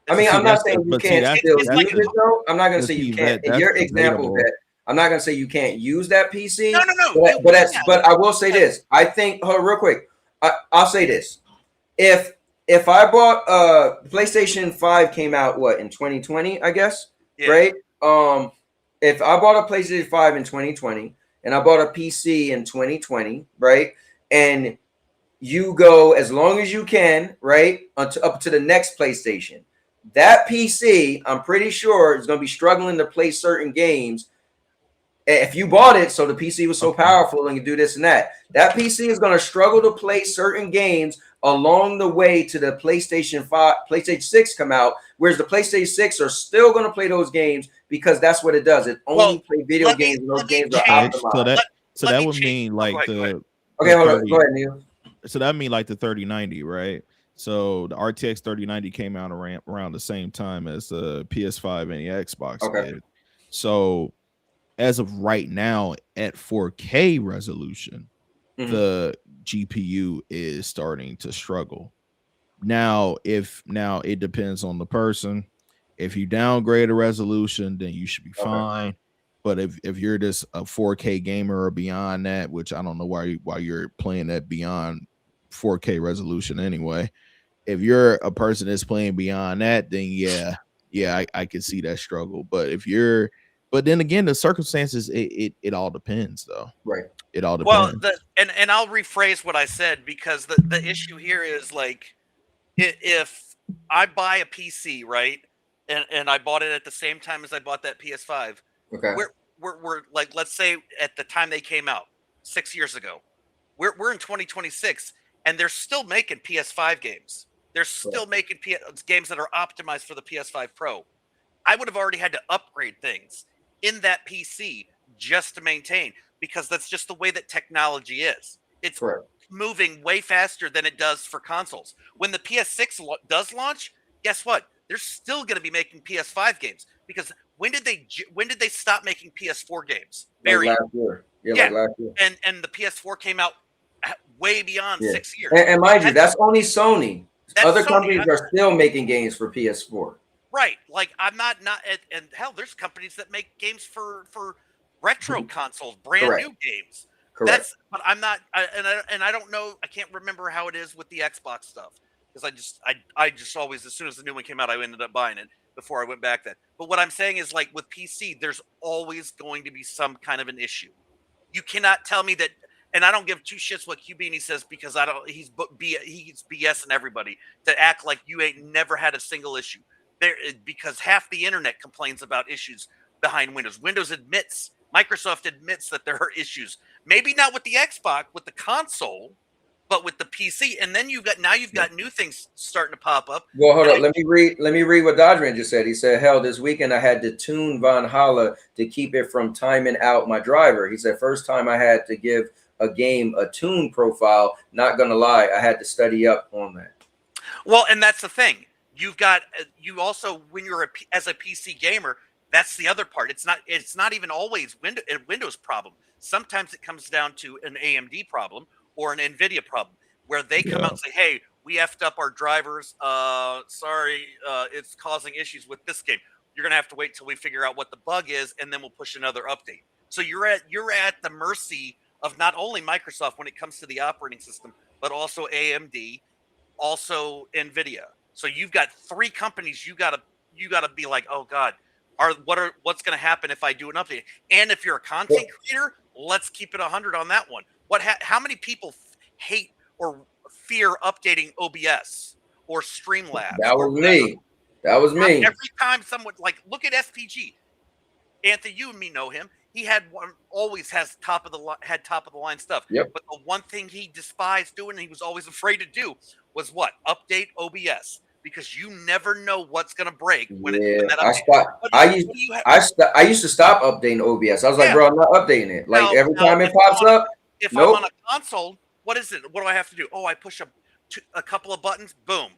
I mean, I'm not saying you can't still use it, though. I'm not going to say you can't. In your example, I'm not going to say you can't use that PC. No. But I will say this. I think, hold on, real quick. I'll say this. If I bought PlayStation 5 came out, in 2020, I guess, right? If I bought a PlayStation 5 in 2020, and I bought a PC in 2020, right? And you go as long as you can, right? Up to the next PlayStation. That PC, I'm pretty sure, is going to be struggling to play certain games if you bought it, so the PC was so powerful and you do this and that, that PC is going to struggle to play certain games along the way to the PlayStation 5, PlayStation 6 come out, whereas the PlayStation 6 are still going to play those games because that's what it does. It only play video games, and those games are optimized. So that would mean like the okay, hold on, go ahead, Neil. So that mean like the 3090, right? So the RTX 3090 came out around the same time as the PS5 and the Xbox did. So as of right now, at 4K resolution, the GPU is starting to struggle. Now it depends on the person. If you downgrade a resolution, then you should be fine. But if you're just a 4K gamer or beyond that, which I don't know why you're playing that beyond 4K resolution anyway. If you're a person that's playing beyond that, then yeah, I can see that struggle. But then again, the circumstances, it all depends though. Right. It all depends. Well, and I'll rephrase what I said, because the issue here is like, if I buy a PC, right, and I bought it at the same time as I bought that PS5. Okay. We're like, let's say at the time they came out 6 years ago, we're in 2026, and they're still making PS5 games. They're still making games that are optimized for the PS5 Pro. I would have already had to upgrade things in that PC just to maintain, because that's just the way that technology is. It's moving way faster than it does for consoles. When the PS6 does launch, guess what? They're still going to be making PS5 games, because when did they stop making PS4 games? Like last year. Like last year. And the PS4 came out way beyond 6 years. And mind you, that's only Sony. Other companies are still making games for PS4. Right. Like, I'm not and hell, there's companies that make games for retro consoles, brand new games. Correct. But I'm not, and I don't know, I can't remember how it is with the Xbox stuff, because I just always, as soon as the new one came out, I ended up buying it before I went back then. But what I'm saying is, like, with PC, there's always going to be some kind of an issue. You cannot tell me that, and I don't give two shits what Cubini says, because he's BSing everybody to act like you ain't never had a single issue there, because half the internet complains about issues behind Windows. Microsoft admits that there are issues. Maybe not with the Xbox, with the console, but with the PC. And then you've got new things starting to pop up. Well, hold on. Let me read what Dodgeman just said. He said, hell, this weekend I had to tune Valhalla to keep it from timing out my driver. He said, first time I had to give a game a tune profile. Not gonna lie, I had to study up on that. Well, and that's the thing. You also, when you're as a PC gamer, that's the other part. It's not even always a Windows problem. Sometimes it comes down to an AMD problem or an NVIDIA problem, where they come out and say, hey, we effed up our drivers. Sorry, it's causing issues with this game. You're going to have to wait till we figure out what the bug is, and then we'll push another update. So you're at the mercy of not only Microsoft when it comes to the operating system, but also AMD, also NVIDIA. So you've got three companies you gotta be like, oh God, what's going to happen if I do an update? And if you're a content creator, let's keep it 100 on that one. How many people hate or fear updating OBS or Streamlabs? That was me. That was me. Every time someone, like, look at SPG. Anthony, you and me know him. He always has top of the line stuff. Yep. But the one thing he despised doing, and he was always afraid to do, was what? Update OBS. Because you never know what's going to break when that update. I used to stop updating OBS. I was like, bro, I'm not updating it. Like, every time it pops up. If I'm on a console, what is it? What do I have to do? Oh, I push a couple of buttons. Boom.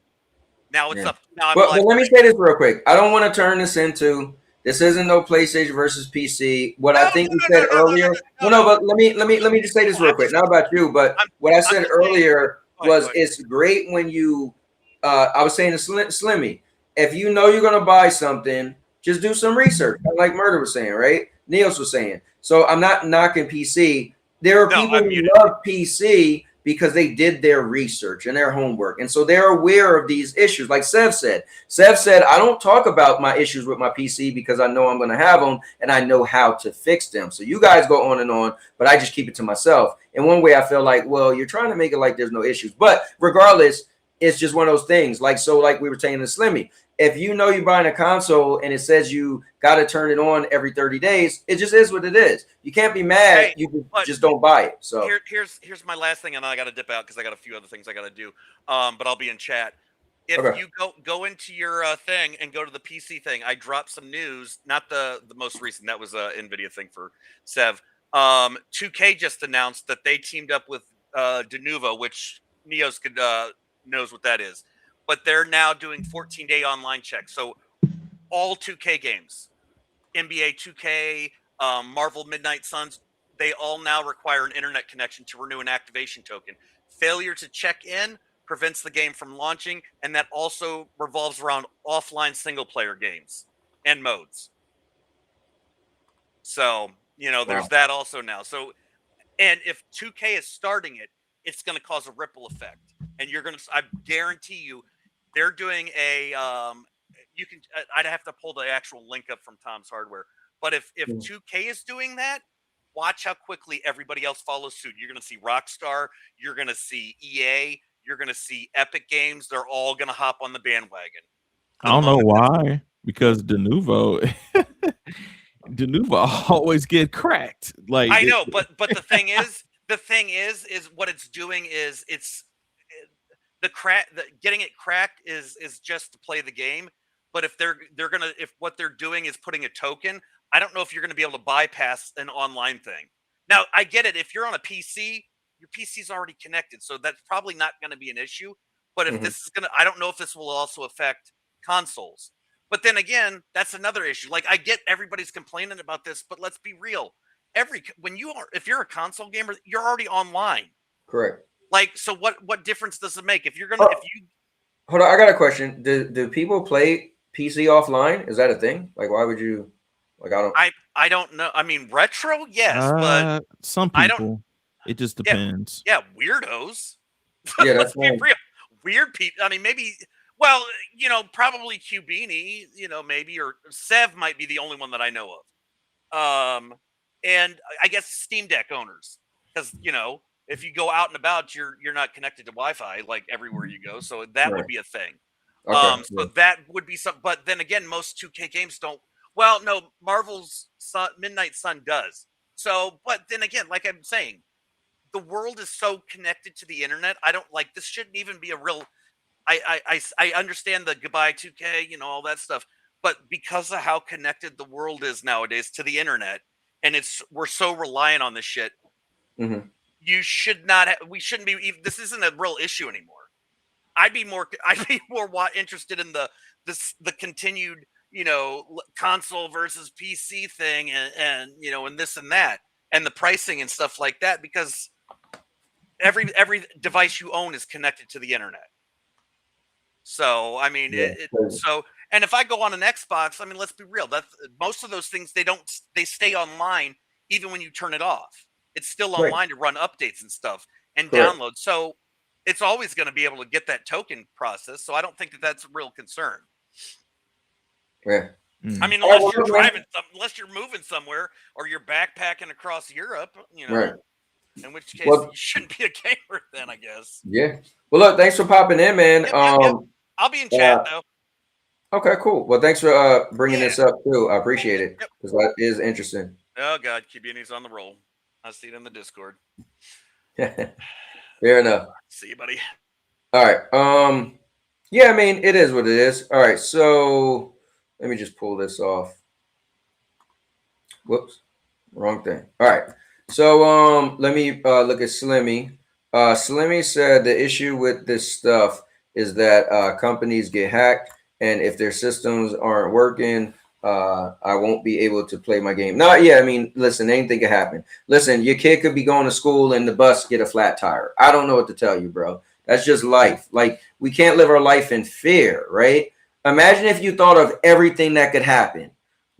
Now it's up. Now but let me say this real quick. I don't want to turn this into, this isn't no PlayStation versus PC. I think you said earlier. No, but let me just say this real quick. Not about you, but what I said earlier was, it's great when you. I was saying to Slimmy, if you know you're going to buy something, just do some research. Like Murder was saying, right? Niels was saying. So I'm not knocking PC. There are people who love PC because they did their research and their homework. And so they're aware of these issues. Like Sev said, I don't talk about my issues with my PC because I know I'm going to have them and I know how to fix them. So you guys go on and on, but I just keep it to myself. In one way, I feel like, well, you're trying to make it like there's no issues. But regardless, it's just one of those things. Like we were saying to Slimmy, if you know you're buying a console and it says you got to turn it on every 30 days, it just is what it is. You can't be mad. Hey, you just don't buy it. So here's my last thing, and then I got to dip out because I got a few other things I got to do. But I'll be in chat. If Okay. you go into your thing and go to the PC thing, I dropped some news, not the most recent. That was a NVIDIA thing for Sev. 2K just announced that they teamed up with Denuvo, which Neos could knows what that is. But they're now doing 14-day online checks. So all 2K games, NBA 2K, Marvel Midnight Suns, they all now require an internet connection to renew an activation token. Failure to check in prevents the game from launching, and that also revolves around offline single-player games and modes. So, there's that also now. So, and if 2K is starting it, it's going to cause a ripple effect. And I guarantee you, they're doing a, I'd have to pull the actual link up from Tom's Hardware. But if 2K is doing that, watch how quickly everybody else follows suit. You're going to see Rockstar, you're going to see EA, you're going to see Epic Games. They're all going to hop on the bandwagon. I don't know why, because Denuvo always get cracked. Like I know, but the thing is what it's doing is getting it cracked is just to play the game. But if if what they're doing is putting a token, I don't know if you're going to be able to bypass an online thing. Now, I get it. If you're on a PC, your PC's already connected, so that's probably not going to be an issue. But if this is I don't know if this will also affect consoles. But then again, that's another issue. Like, I get everybody's complaining about this, but let's be real. If you're a console gamer, you're already online. correct. Like, so what difference does it make if you're hold on? I got a question. Do people play PC offline? Is that a thing? Like, why would you? Like, I don't know. I mean, retro, yes, but some people. It just depends. Yeah, weirdos. Yeah, let's be real. Weird people. I mean, maybe. Well, probably Cubini. Maybe, or Sev might be the only one that I know of. And I guess Steam Deck owners, because if you go out and about, you're not connected to Wi-Fi like everywhere you go, so that would be a thing. Okay, so that would be some. But then again, most 2K games don't. Well, no, Marvel's Midnight Sun does. So, but then again, like I'm saying, the world is so connected to the internet. I don't like this. Shouldn't even be a real. I understand the goodbye 2K, all that stuff, but because of how connected the world is nowadays to the internet, and we're so reliant on this shit, you should not. We shouldn't be. This isn't a real issue anymore. I'd be more interested in the continued, console versus PC thing, and and this and that, and the pricing and stuff like that, because every device you own is connected to the internet. So, I mean, and if I go on an Xbox, I mean, let's be real. That's most of those things. They stay online even when you turn it off. It's still online to run updates and stuff and download. So it's always going to be able to get that token process. So I don't think that that's a real concern. Yeah. I mean, unless you're driving, unless you're moving somewhere or you're backpacking across Europe, in which case you shouldn't be a gamer then, I guess. Yeah. Well, look, thanks for popping in, man. Yep. I'll be in chat though. Okay, cool. Well, thanks for bringing this up too. I appreciate it because that is interesting. Oh God, Kibini's on the roll. I see it in the Discord. Fair enough. See you, buddy. All right. Yeah, I mean, it is what it is. All right. So let me just pull this off. Whoops. Wrong thing. All right. So let me look at Slimmy. Slimmy said the issue with this stuff is that companies get hacked, and if their systems aren't working, I won't be able to play my game. I mean, listen, anything could happen. Listen, your kid could be going to school and the bus get a flat tire. I don't know what to tell you, bro. That's just life. Like, we can't live our life in fear, right? Imagine if you thought of everything that could happen.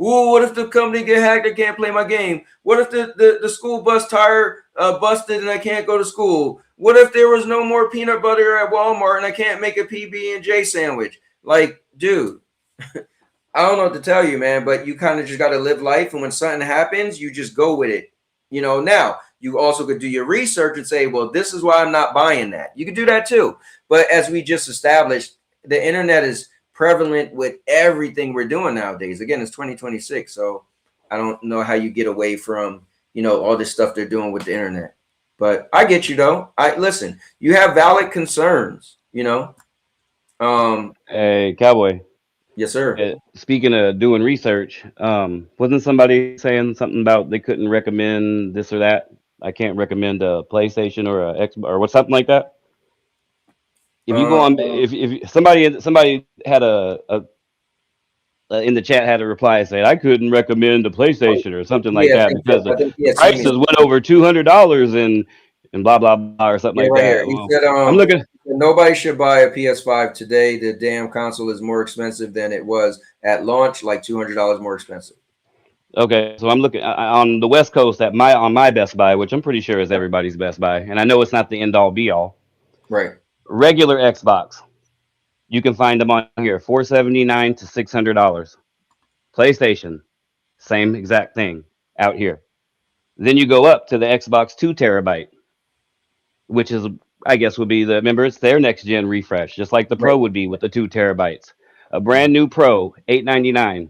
Ooh, what if the company get hacked? I can't play my game. What if the school bus tire busted and I can't go to school? What if there was no more peanut butter at Walmart and I can't make a PB&J sandwich? Like, dude, I don't know what to tell you, man, but you kind of just got to live life. And when something happens, you just go with it. Now you also could do your research and say, well, this is why I'm not buying that. You could do that too. But as we just established, the internet is prevalent with everything we're doing nowadays. Again, it's 2026, so I don't know how you get away from, you know, all this stuff they're doing with the internet. But I get you though. I listen, you have valid concerns, you know. Hey, Cowboy. Yes, sir. Speaking of doing research, wasn't somebody saying something about they couldn't recommend this or that? I can't recommend a PlayStation or a X or what something like that. If you go on, if somebody had a in the chat had a reply saying I couldn't recommend a PlayStation or something like that because the prices went over $200 and blah blah blah or something like right that. Here. He Well, said, I'm looking. nobody should buy a PS5 today. The damn console is more expensive than it was at launch, like $200 more expensive. Okay, so I'm looking on the West Coast at my Best Buy, which I'm pretty sure is everybody's Best Buy, and I know it's not the end all be all. Right. Regular Xbox, you can find them on here, $479 to $600. PlayStation, same exact thing out here. Then you go up to the Xbox 2 terabyte, which is, I guess, would be remember, it's their next gen refresh, just like the Pro would be with the 2 terabytes. A brand new Pro, $899.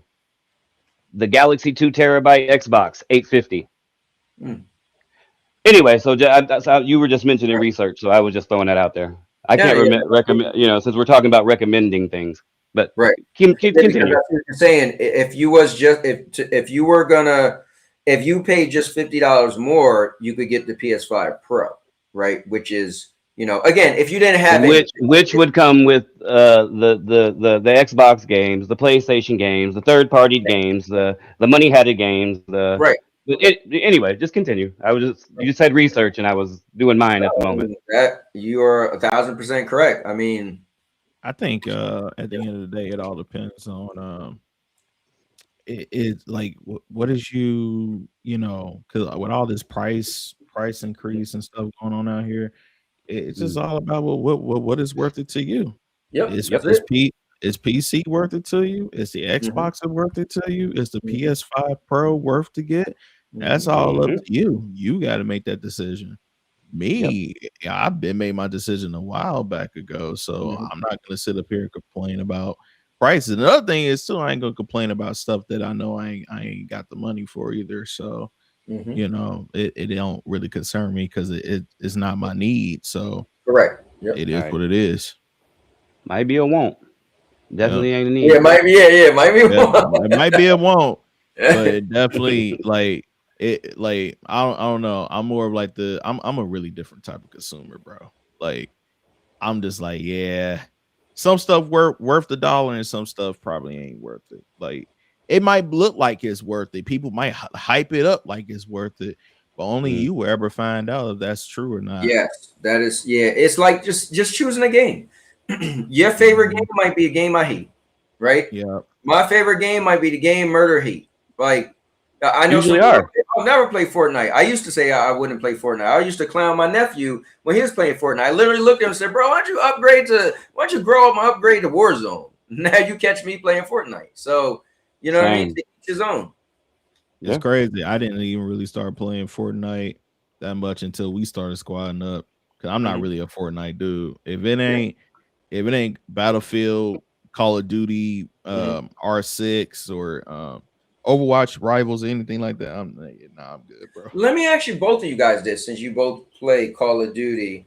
The Galaxy 2 terabyte Xbox, $850. Anyway, so that's how you were just mentioning research, so I was just throwing that out there. I can't recommend, you know, since we're talking about recommending things, but continue. That's what you're saying. If you was just if you were gonna, if you paid just $50 more, you could get the PS5 Pro, right? Which is, you know, again, if you didn't have which would come with the Xbox games, the PlayStation games, the third party games, the money headed games, anyway, just continue. You said research, and I was doing mine at the moment. That you are 1,000% correct. I mean, I think at the end of the day, it all depends on it's like what is you know, because with all this price increase and stuff going on out here, it's just all about what is worth it to you. Is PC worth it to you? Is the Xbox worth it to you? Is the PS5 Pro worth to get? That's all up to you. You got to make that decision. Me, I've been made my decision a while back ago, so I'm not gonna sit up here and complain about prices. Another thing is too, I ain't gonna complain about stuff that I know I ain't got the money for either. So you know, it don't really concern me because it's not my need. So correct. It is what it is. Might be a won't. Definitely ain't a need. Yeah, it might be. Yeah, it might be. It might be a won't, but it definitely like. Like I don't know. I'm more of like I'm a really different type of consumer, bro. Like I'm just like, yeah, some stuff worth the dollar and some stuff probably ain't worth it. Like it might look like it's worth it. People might hype it up like it's worth it, but only you will ever find out if that's true or not. Yes, that is. Yeah, it's like just choosing a game. Your favorite game might be a game I hate, right? Yeah. My favorite game might be the game Murder Heat. Like I know usually I'll never play Fortnite. I used to say I wouldn't play Fortnite. I used to clown my nephew when he was playing Fortnite. I literally looked at him and said, "Bro, why don't you grow up and upgrade to Warzone?" Now you catch me playing Fortnite. So you know what I mean? To each his own. It's crazy. I didn't even really start playing Fortnite that much until we started squadding up. Cause I'm not really a Fortnite dude. If it ain't Battlefield, Call of Duty, R6 or Overwatch, Rivals, anything like that, I'm good, bro. Let me ask you both of you guys this, since you both play Call of Duty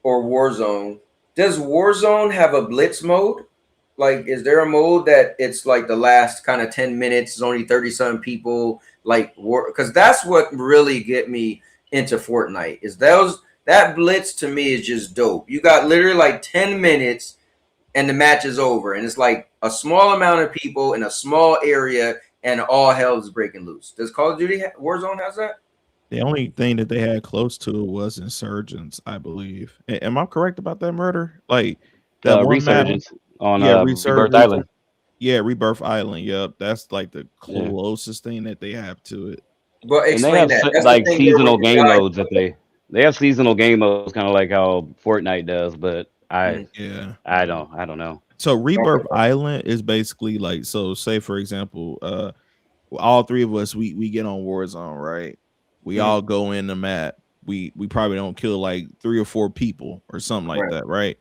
or Warzone. Does Warzone have a blitz mode? Like, is there a mode that it's like the last kind of 10 minutes, is only 30-something people, like, because that's what really get me into Fortnite, is that blitz to me is just dope. You got literally like 10 minutes and the match is over. And it's like a small amount of people in a small area and all hell is breaking loose. Does Call of Duty Warzone has that? The only thing that they had close to it was Insurgents, I believe. Am I correct about that murder? Like that one Resurgence on Rebirth Island. Yeah, Rebirth Island. Yep, that's like the closest thing that they have to it. But explain that. That's like seasonal game modes that they have seasonal game modes, kind of like how Fortnite does. But I don't know. So Rebirth Island is basically like, so say for example, all three of us we get on Warzone, right? We all go in the map. We probably don't kill like 3 or 4 people or something like that, right?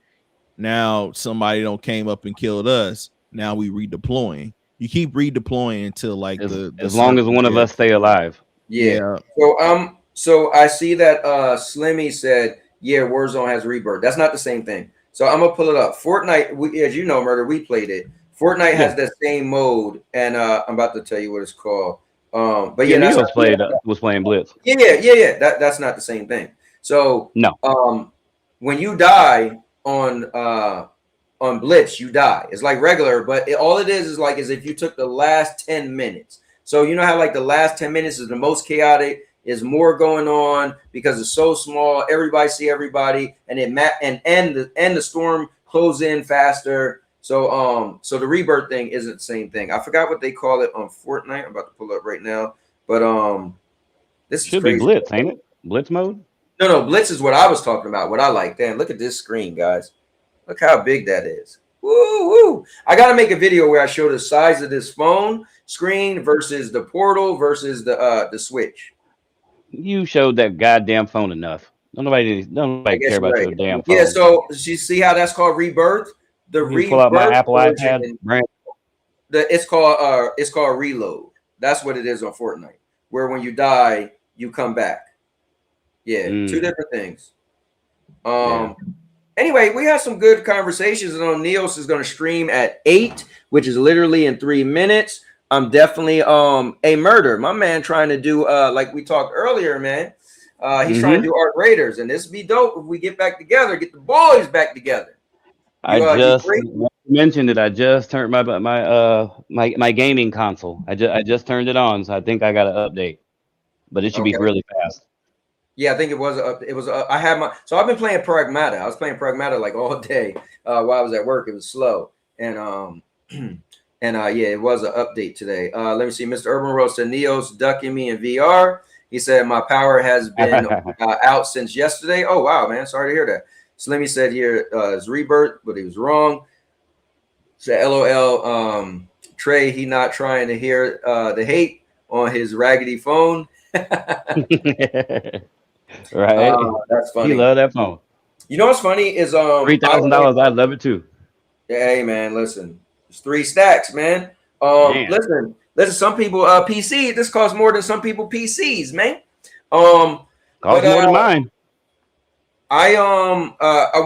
Now somebody don't came up and killed us. Now we redeploying. You keep redeploying until like the as long as circle one of gets- us stay alive. Yeah. Yeah. So I see that Slimmy said, yeah, Warzone has rebirth. That's not the same thing. So I'm gonna pull it up. Fortnite, as you know, Murder, we played it. Fortnite has that same mode, and I'm about to tell you what it's called. But yeah, Neos was playing Blitz. Yeah. That's not the same thing. So No. When you die on Blitz, you die. It's like regular, but all it is like is if you took the last 10 minutes. So you know how like the last 10 minutes is the most chaotic, is more going on because it's so small. Everybody see everybody, and the storm close in faster. So the rebirth thing isn't the same thing. I forgot what they call it on Fortnite. I'm about to pull it up right now, but this should crazy. be Blitz, ain't it? Blitz mode. No, Blitz is what I was talking about. What I like. Damn, look at this screen, guys. Look how big that is. Woo! I got to make a video where I show the size of this phone screen versus the Portal versus the Switch. You showed that goddamn phone enough. Nobody care about your damn phone. Yeah, so you see how that's called rebirth? The you pull out my Apple iPad. It's called reload. That's what it is on Fortnite. Where when you die, you come back. Yeah, two different things. Anyway, we had some good conversations. And Neos is going to stream at 8, which is literally in 3 minutes. I'm definitely a murder. My man trying to do like we talked earlier, man. He's trying to do Art Raiders, and this be dope if we get back together, get the boys back together. I just mentioned it. I just turned my gaming console. I just turned it on, so I think I got an update, but it should be really fast. Yeah, I think it was. I had my. So I've been playing Pragmata. I was playing Pragmata like all day while I was at work. It was slow, and yeah, it was an update today. Let me see. Mr. Urban Rose said Neo's ducking me in VR. He said my power has been out since yesterday. Oh wow, man, sorry to hear that. Slimmy said here is rebirth, but he was wrong. Said LOL. Trey, he not trying to hear the hate on his raggedy phone. Right, that's funny. You love that phone. You know what's funny is $3,000. I love it too. Hey man, listen, it's 3 stacks, man. Listen. Some people PC. This costs more than some people PCs, man. Costs more than mine. I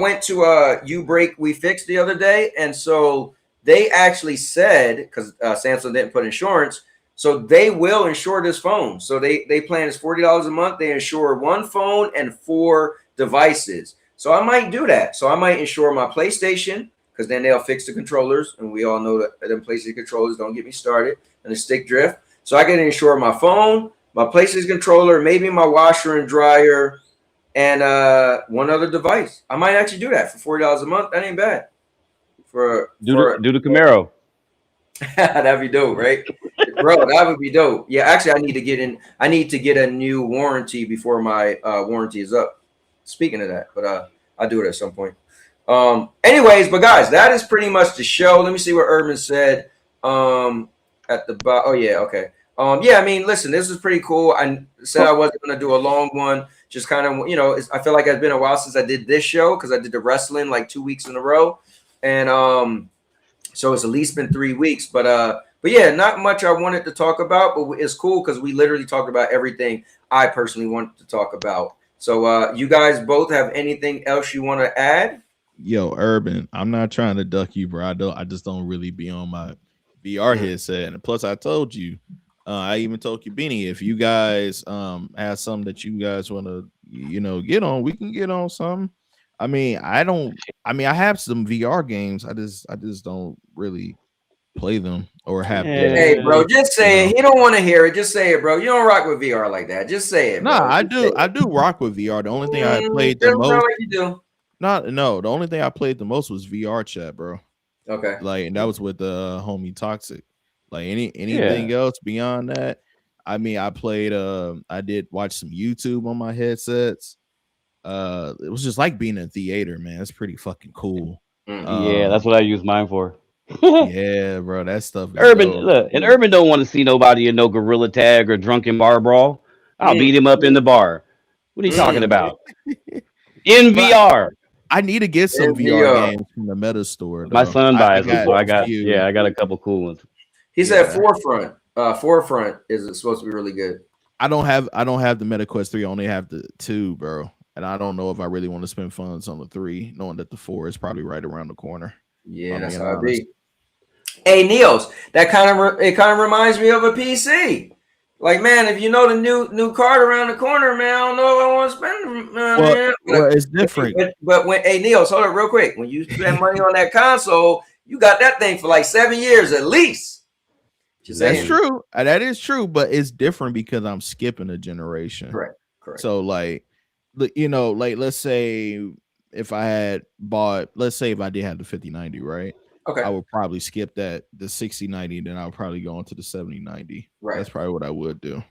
went to Ubreak We Fixed the other day, and so they actually said because Samsung didn't put insurance. So they will insure this phone. So they plan is $40 a month. They insure 1 phone and 4 devices. So I might do that. So I might insure my PlayStation because then they'll fix the controllers. And we all know that them PlayStation controllers don't get me started and the stick drift. So I can insure my phone, my PlayStation controller, maybe my washer and dryer, and 1 other device. I might actually do that for $40 a month. That ain't bad. Do the Camaro. That'd be dope, right? Bro, that would be dope. Yeah, actually, I need to get a new warranty before my warranty is up. Speaking of that, but I'll do it at some point. Anyways, but guys, that is pretty much the show. Let me see what Urban said. At the bottom. Oh yeah, okay. Yeah, I mean, listen, this is pretty cool. I said I wasn't gonna do a long one. Just kind of, I feel like it's been a while since I did this show because I did the wrestling like 2 weeks in a row, and so it's at least been 3 weeks. But yeah, not much I wanted to talk about, but it's cool because we literally talked about everything I personally wanted to talk about. So you guys both have anything else you want to add? Yo, Urban, I'm not trying to duck you, bro. I just don't really be on my VR headset. And plus, I told you, I even told you, Beanie, if you guys have something that you guys want to, get on, we can get on something. I mean, I have some VR games. I just don't really play them or have. Hey, bro, just say it. He don't want to hear it. Just say it, bro. You don't rock with VR like that. Just say it. No, I do. I do rock with VR. The only thing I played the most. You do. No. The only thing I played the most was VR chat, bro. Okay. Like, and that was with the homie Toxic. Like anything else beyond that, I mean, I played. I did watch some YouTube on my headsets. It was just like being in a theater, man. It's pretty fucking cool. Yeah, that's what I use mine for. Yeah, bro, that stuff. Urban, look, and Urban don't want to see nobody in no gorilla tag or drunken bar brawl. I'll beat him up in the bar. What are you talking about? In VR. I need to get some And VR games from the Meta store. My Though. son buys them, so I a got few. I got a couple cool ones. He said Forefront. Forefront is supposed to be really good. I don't have the Meta Quest 3. I only have the 2, bro. And I don't know if I really want to spend funds on the 3, knowing that the 4 is probably right around the corner. Yeah, that's how it be. Hey, Neos, it kind of reminds me of a PC. Like, man, if you know the new card around the corner, man, I don't know if I want to spend. Well, it's different. But when Neos, hold up real quick. When you spend money on that console, you got that thing for like 7 years at least. That's true. That is true, but it's different because I'm skipping a generation. Correct. So, like, you know, like let's say if I had bought, let's say if I did have the 5090, right? Okay. I would probably skip the 6090, then I would probably go into the 7090. Right. That's probably what I would do.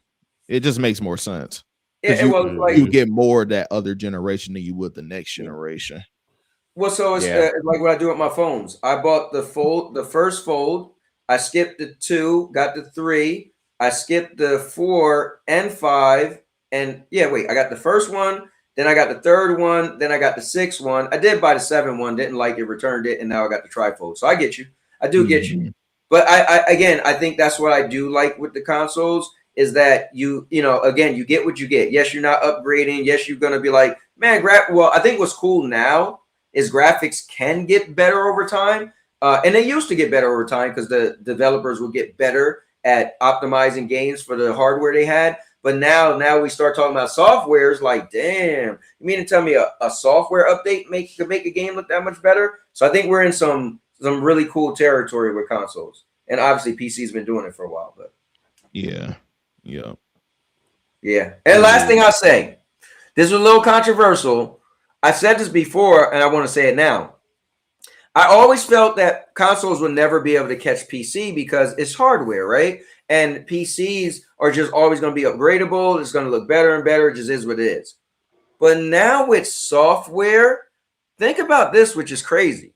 It just makes more sense. Yeah, you get more of that other generation than you would the next generation. Well, so it's like what I do with my phones. I bought the first fold. I skipped the 2, got the 3. I skipped the 4 and 5. And I got the first one. Then I got the third one. Then I got the 6th one. I did buy the 7th one. Didn't like it. Returned it. And now I got the trifold. So I get you. I do get you. But I think that's what I do like with the consoles is that you get what you get. Yes, you're not upgrading. Yes, you're going to be like, man, well, I think what's cool now is graphics can get better over time. And they used to get better over time because the developers would get better at optimizing games for the hardware they had. But now we start talking about software. It's like, damn, you mean to tell me a software update could make a game look that much better? So I think we're in some really cool territory with consoles. And obviously PC's been doing it for a while, but yeah. And last thing I'll say, this was a little controversial. I said this before, and I want to say it now. I always felt that consoles would never be able to catch PC because it's hardware, right? And PCs are just always going to be upgradable. It's going to look better and better. It just is what it is. But now with software, think about this, which is crazy.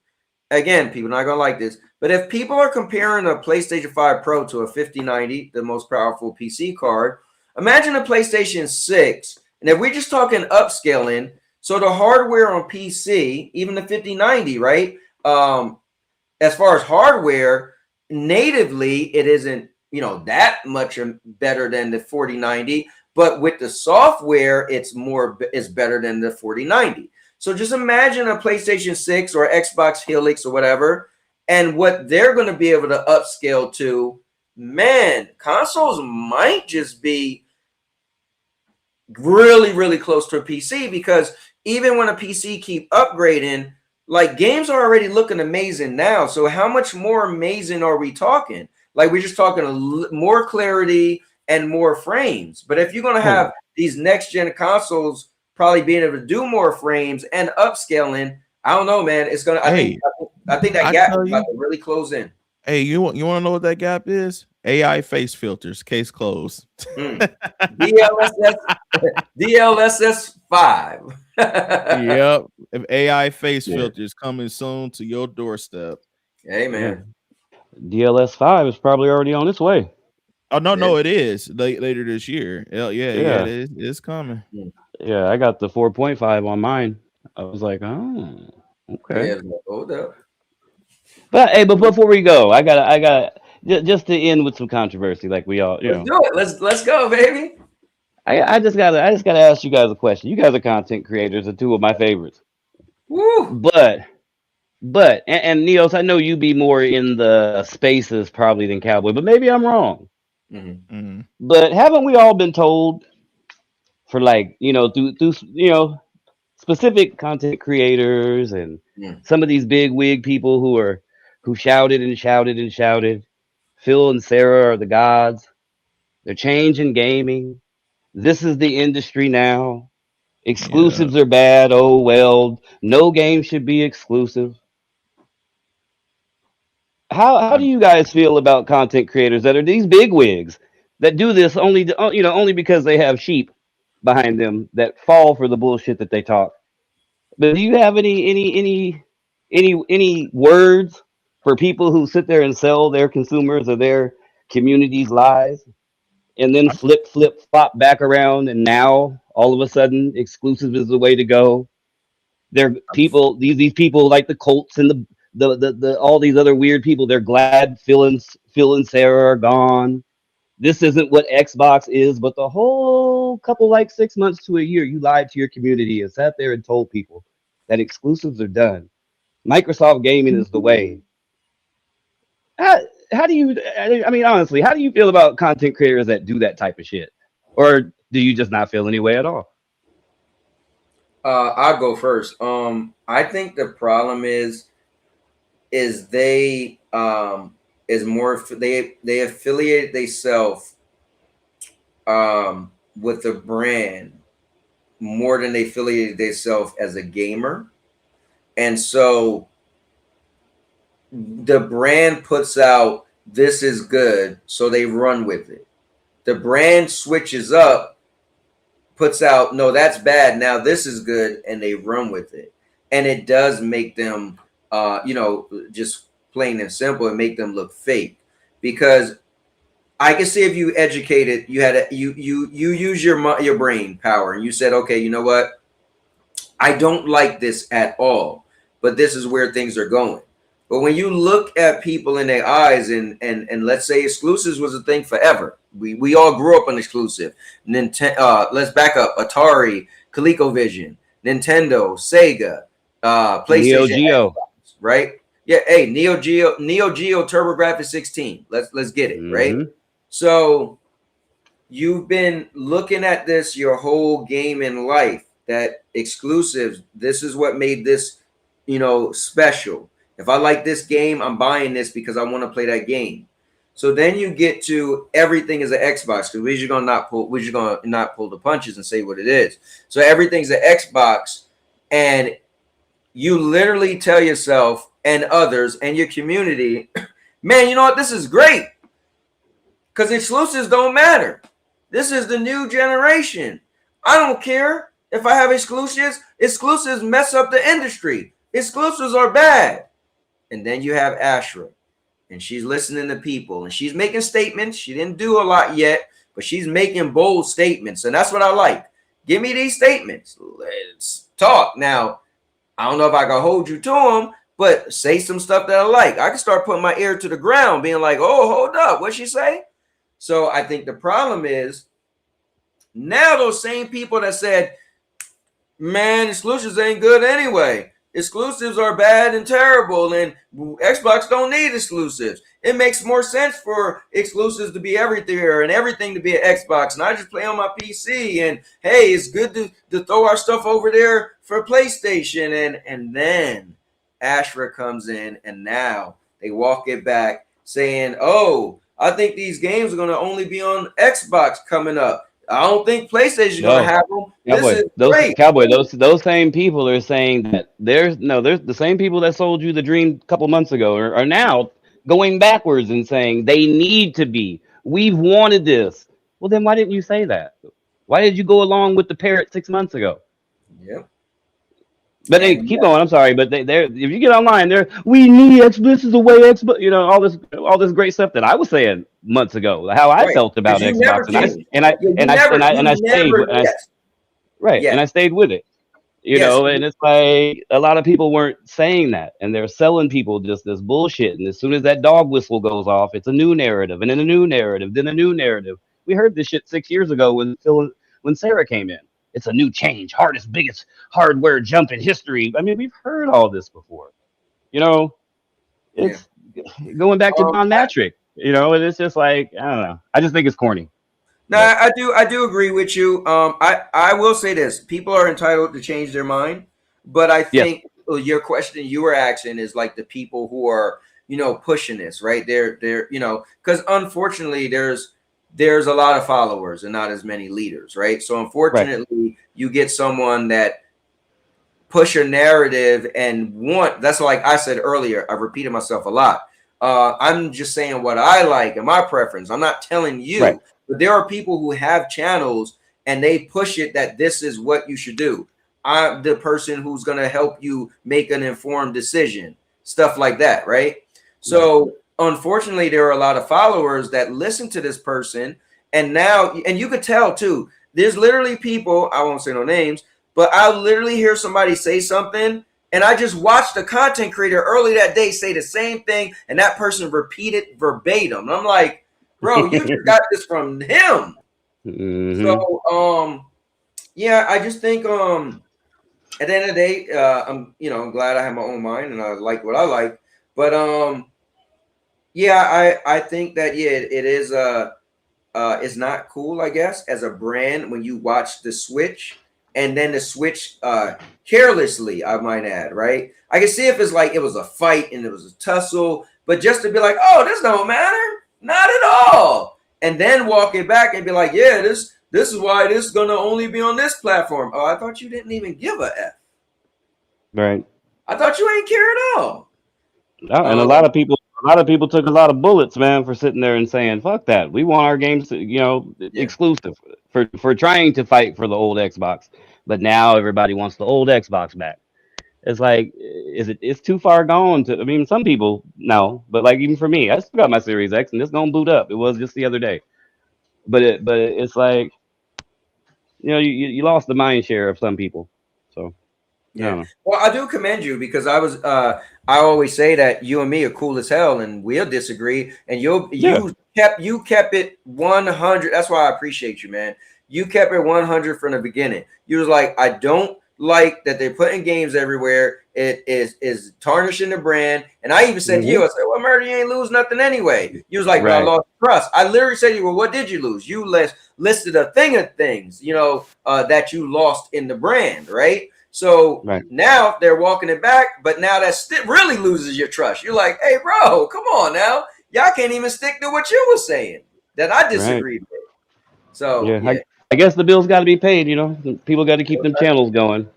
Again, people are not going to like this. But if people are comparing a PlayStation 5 Pro to a 5090, the most powerful PC card, imagine a PlayStation 6. And if we're just talking upscaling, so the hardware on PC, even the 5090, right? As far as hardware, natively, it isn't, that much better than the 4090, but with the software, it's better than the 4090. So just imagine a PlayStation 6 or Xbox Helix or whatever, and what they're going to be able to upscale to. Man, consoles might just be really, really close to a PC because even when a PC keep upgrading, like games are already looking amazing now. So how much more amazing are we talking? Like we're just talking more clarity and more frames. But if you're going to have these next gen consoles probably being able to do more frames and upscaling, I don't know, man. It's going to, I think that gap is about to really close in. Hey, you want to know what that gap is? AI face filters, case closed. DLSS 5. Yep. If AI face filters coming soon to your doorstep. Hey, man. DLS 5 is probably already on its way. Oh no, it is later this year. Yeah, it's coming. Yeah, I got the 4.5 on mine. I was like, oh, okay. Hold up. But hey, but before we go, I got just to end with some controversy, like we all, Let's do it. Let's go, baby. I just gotta ask you guys a question. You guys are content creators, are two of my favorites. Woo. But and Neos, I know you be more in the spaces probably than Cowboy, but maybe I'm wrong. Mm-hmm. But haven't we all been told for through specific content creators and some of these big wig people who shouted and shouted and shouted, Phil and Sarah are the gods. They're changing gaming. This is the industry now. Exclusives are bad. Oh, well, no game should be exclusive. How do you guys feel about content creators that are these big wigs that do this only because they have sheep behind them that fall for the bullshit that they talk? But do you have any words for people who sit there and sell their consumers or their communities lies and then flip flop back around and now all of a sudden exclusive is the way to go? They're people, these people like the Colts and the all these other weird people. They're glad Phil and Sarah are gone. This isn't what Xbox is, but the whole couple, like 6 months to a year, you lied to your community and sat there and told people that exclusives are done. Microsoft gaming is the way. How do you, I mean, honestly, how do you feel about content creators that do that type of shit? Or do you just not feel any way at all? I'll go first. I think the problem is they is more they affiliate themselves with the brand more than they affiliated themselves as a gamer, and so the brand puts out this is good, so they run with it. The brand switches up, puts out no, that's bad, now this is good, and they run with it, and it does make them just plain and simple, and make them look fake. Because I can see if you educated, you use your brain power, and you said, okay, you know what, I don't like this at all, but this is where things are going. But when you look at people in their eyes, and let's say exclusives was a thing forever. We all grew up on exclusive. Nintendo, let's back up. Atari, ColecoVision, Nintendo, Sega, PlayStation, Neo Geo, Xbox, right? Yeah, hey, Neo Geo TurboGrafx 16. Let's get it, right? So you've been looking at this your whole game in life, that exclusives, this is what made this, special. If I like this game, I'm buying this because I want to play that game. So then you get to everything is an Xbox, because we're just gonna not pull the punches and say what it is. So everything's an Xbox, and you literally tell yourself and others and your community, man, you know what? This is great, because exclusives don't matter. This is the new generation. I don't care if I have exclusives. Exclusives mess up the industry. Exclusives are bad. And then you have Ashra, and she's listening to people, and she's making statements. She didn't do a lot yet, but she's making bold statements, and that's what I like. Give me these statements. Let's talk. Now, I don't know if I can hold you to them, but say some stuff that I like. I can start putting my ear to the ground, being like, oh, hold up, what'd she say? So I think the problem is now those same people that said, man, exclusives ain't good anyway. Exclusives are bad and terrible, and Xbox don't need exclusives. It makes more sense for exclusives to be everywhere and everything to be an Xbox, and I just play on my PC, and hey, it's good to throw our stuff over there for PlayStation. And then Ashra comes in, and now they walk it back saying, oh, I think these games are going to only be on Xbox coming up. I don't think PlayStation's going to have them. Cowboy, those same people are saying that there's the same people that sold you the dream a couple months ago are now going backwards and saying they need to be. We've wanted this. Well, then why didn't you say that? Why did you go along with the parrot 6 months ago? Yep. But they keep going. I'm sorry, but they're if you get online, we need Xbox. This is the way Xbox. All this great stuff that I was saying months ago, how I felt about Xbox, and I stayed with it. And it's like a lot of people weren't saying that, and they're selling people just this bullshit. And as soon as that dog whistle goes off, it's a new narrative, and then a new narrative, then a new narrative. We heard this shit 6 years ago when Sarah came in. It's a new change, biggest hardware jump in history. I mean, we've heard all this before. It's going back to Don Matrick. And it's just like, I don't know. I just think it's corny. No, I do agree with you. I will say this: people are entitled to change their mind, but I think your question you were asking is like the people who are pushing this, right? They're because unfortunately there's a lot of followers and not as many leaders, right? So unfortunately, you get someone that push a narrative and that's like I said earlier, I've repeated myself a lot. I'm just saying what I like and my preference. I'm not telling you, but there are people who have channels and they push it that this is what you should do. I'm the person who's going to help you make an informed decision, stuff like that, right? So unfortunately, there are a lot of followers that listen to this person, and you could tell too, there's literally people, I won't say no names, but I literally hear somebody say something, and I just watched a content creator early that day say the same thing, and that person repeated verbatim. And I'm like, bro, you just got this from him. Mm-hmm. So, yeah, I just think, at the end of the day, I'm glad I have my own mind and I like what I like. But yeah, I think that it is it's not cool, I guess, as a brand when you watch the switch and then the switch carelessly, I might add, right? I can see if it's like it was a fight and it was a tussle, but just to be like, oh, this don't matter, not at all, and then walk it back and be like, yeah, this is why this is gonna only be on this platform. Oh, I thought you didn't even give a F. Right. I thought you ain't care at all. And a lot of people took a lot of bullets, man, for sitting there and saying, "Fuck that. We want our games, exclusive." For trying to fight for the old Xbox, but now everybody wants the old Xbox back. It's like, it's too far gone to. I mean, some people no, but like even for me, I still got my Series X, and it's gonna boot up. It was just the other day, but it's like, you lost the mind share of some people. So I don't Yeah. know. Well, I do commend you because I always say that you and me are cool as hell and we'll disagree. And you kept it 100. That's why I appreciate you, man. You kept it 100 from the beginning. You was like, I don't like that they're putting games everywhere. It is tarnishing the brand. And I even said to you, I said, well, Murder, you ain't lose nothing anyway. You was like, well, I lost trust. I literally said to you, well, what did you lose? You listed a thing of things, that you lost in the brand, right? So now they're walking it back, but now that really loses your trust. You're like, hey, bro, come on now. Y'all can't even stick to what you were saying that I disagreed with. So, yeah. I guess the bills got to be paid. People got to keep them channels going.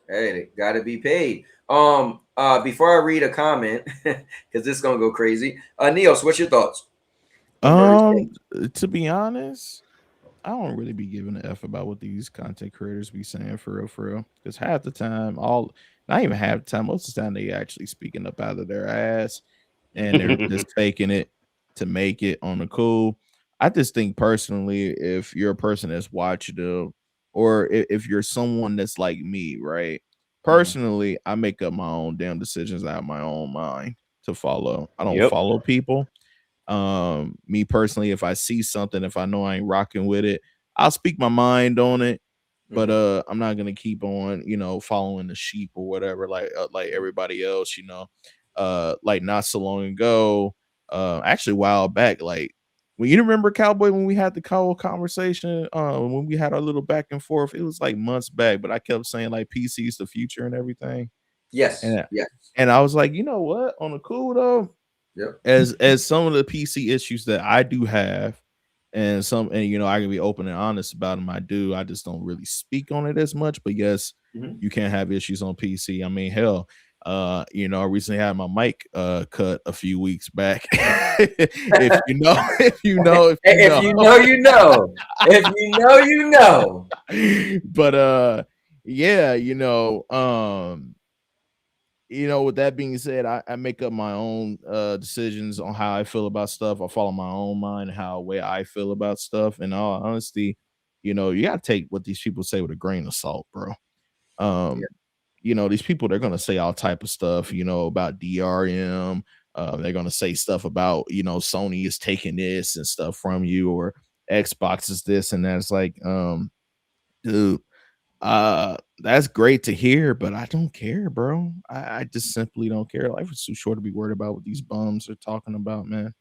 Hey, they got to be paid. Before I read a comment, because this is gonna go crazy. Neos, what's your thoughts? To be honest, I don't really be giving a F about what these content creators be saying for real. Because half the time, not even half the time, most of the time they actually speaking up out of their ass and they're just taking it to make it on the cool. I just think personally, if you're a person that's watching them, or if you're someone that's like me, right? Personally, I make up my own damn decisions out of my own mind to follow. I don't follow people. Me personally, if I see something, if I know I ain't rocking with it, I'll speak my mind on it, but I'm not gonna keep on following the sheep or whatever, like everybody else. Like not so long ago, actually a while back, like when you remember Cowboy, when we had the whole conversation, when we had our little back and forth, it was like months back, but I kept saying like PC's the future and everything. Yes. And I was like, you know what, on the cool though, as some of the PC issues that I do have, and I can be open and honest about them. I just don't really speak on it as much. But yes, you can have issues on PC. I mean, hell, I recently had my mic cut a few weeks back. if you know, you know. But yeah, with that being said, I make up my own decisions on how I feel about stuff. I follow my own mind, way I feel about stuff. In all honesty, you gotta take what these people say with a grain of salt, bro. These people, they're gonna say all type of stuff, about DRM. They're gonna say stuff about, Sony is taking this and stuff from you, or Xbox is this and that. It's like, dude, that's great to hear, but I don't care, bro. I just simply don't care. Life is too short to be worried about what these bums are talking about, man.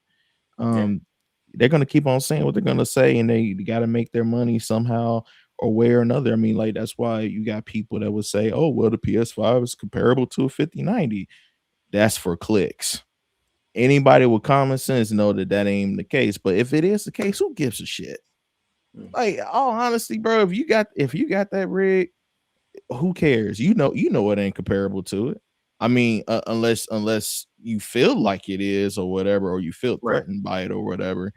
They're gonna keep on saying what they're gonna say, and they gotta make their money somehow or way or another. I mean, like, that's why you got people that would say, oh, well, the PS5 is comparable to a 5090. That's for clicks. Anybody with common sense know that ain't the case. But if it is the case, who gives a shit? Like, all honesty, bro, if you got that rig, who cares? It ain't comparable to it. I mean, unless you feel like it is or whatever, or you feel threatened by it or whatever.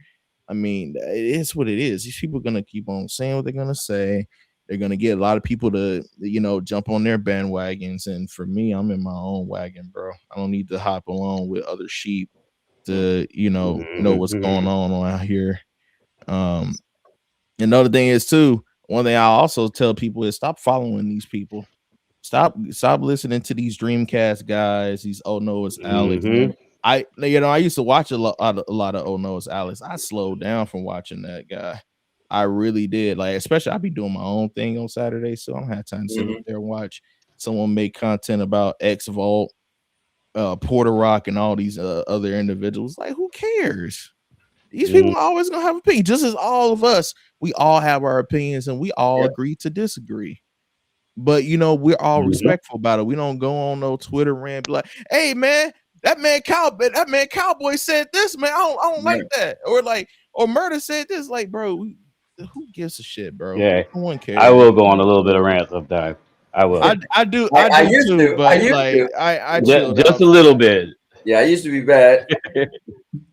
I mean, it is what it is. These people are gonna keep on saying what they're gonna say. They're gonna get a lot of people to, jump on their bandwagons. And for me, I'm in my own wagon, bro. I don't need to hop along with other sheep to, know what's going on out here. Another thing is too, one thing I also tell people is stop following these people. Stop listening to these Dreamcast guys. These Oh No It's Alex. I used to watch a lot of Oh No It's Alex. I slowed down from watching that guy. I really did. Like, especially I be doing my own thing on Saturday, so I don't have time to sit up there and watch someone make content about X Vault, Porter Rock, and all these other individuals. Like, who cares? These people are always gonna have opinions, just as all of us. We all have our opinions, and we all agree to disagree. But we're all respectful about it. We don't go on no Twitter rant, be like, "Hey man, that man Cowboy said this, man. I don't like that," or Murder said this. Like, bro, who gives a shit, bro? Yeah, No one cares. I will go on a little bit of rant sometimes. I will. I do used too, to. but I chilled just out. a little bit. Yeah, I used to be bad.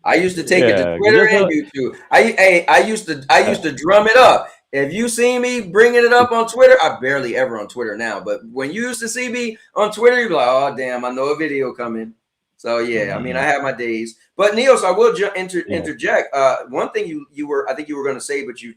I used to take it to Twitter and YouTube. I used to drum it up. If you see me bringing it up on Twitter, I barely ever on Twitter now. But when you used to see me on Twitter, you'd be like, "Oh damn, I know a video coming." So yeah, I mean, I have my days. But Neos, I will interject. One thing I think you were going to say, but you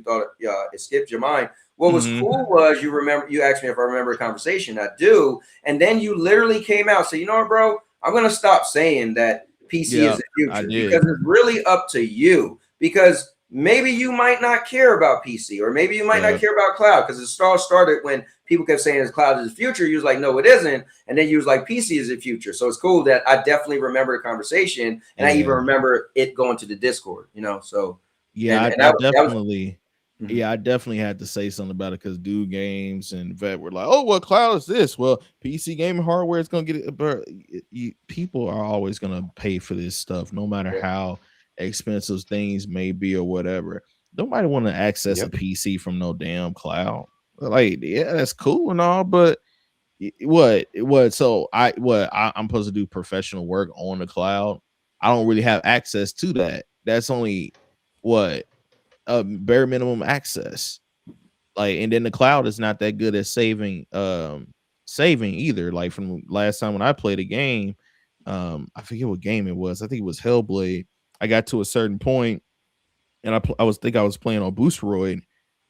thought it skipped your mind. What was cool was you asked me if I remember a conversation. I do, and then you literally came out. So you know what, bro? I'm going to stop saying that PC is the future because it's really up to you. Because maybe you might not care about PC, or maybe you might not care about cloud, because it all started when people kept saying cloud is the future. You was like, no, it isn't. And then you was like, PC is the future. So it's cool that I definitely remember the conversation, and I even remember it going to the Discord, so. Yeah, I definitely had to say something about it, because Dude Games and Vet were like, "Oh, well, cloud is this. Well, PC gaming hardware is going to get it." But people are always going to pay for this stuff, no matter how expensive things may be or whatever. Nobody want to access a PC from no damn cloud. Like, yeah, that's cool and all, but so I'm supposed to do professional work on the cloud. I don't really have access to that. That's only bare minimum access. Like, and then the cloud is not that good at saving either. Like, from last time when I played a game, I forget what game it was. I think it was Hellblade. I got to a certain point, and I was playing on Boosteroid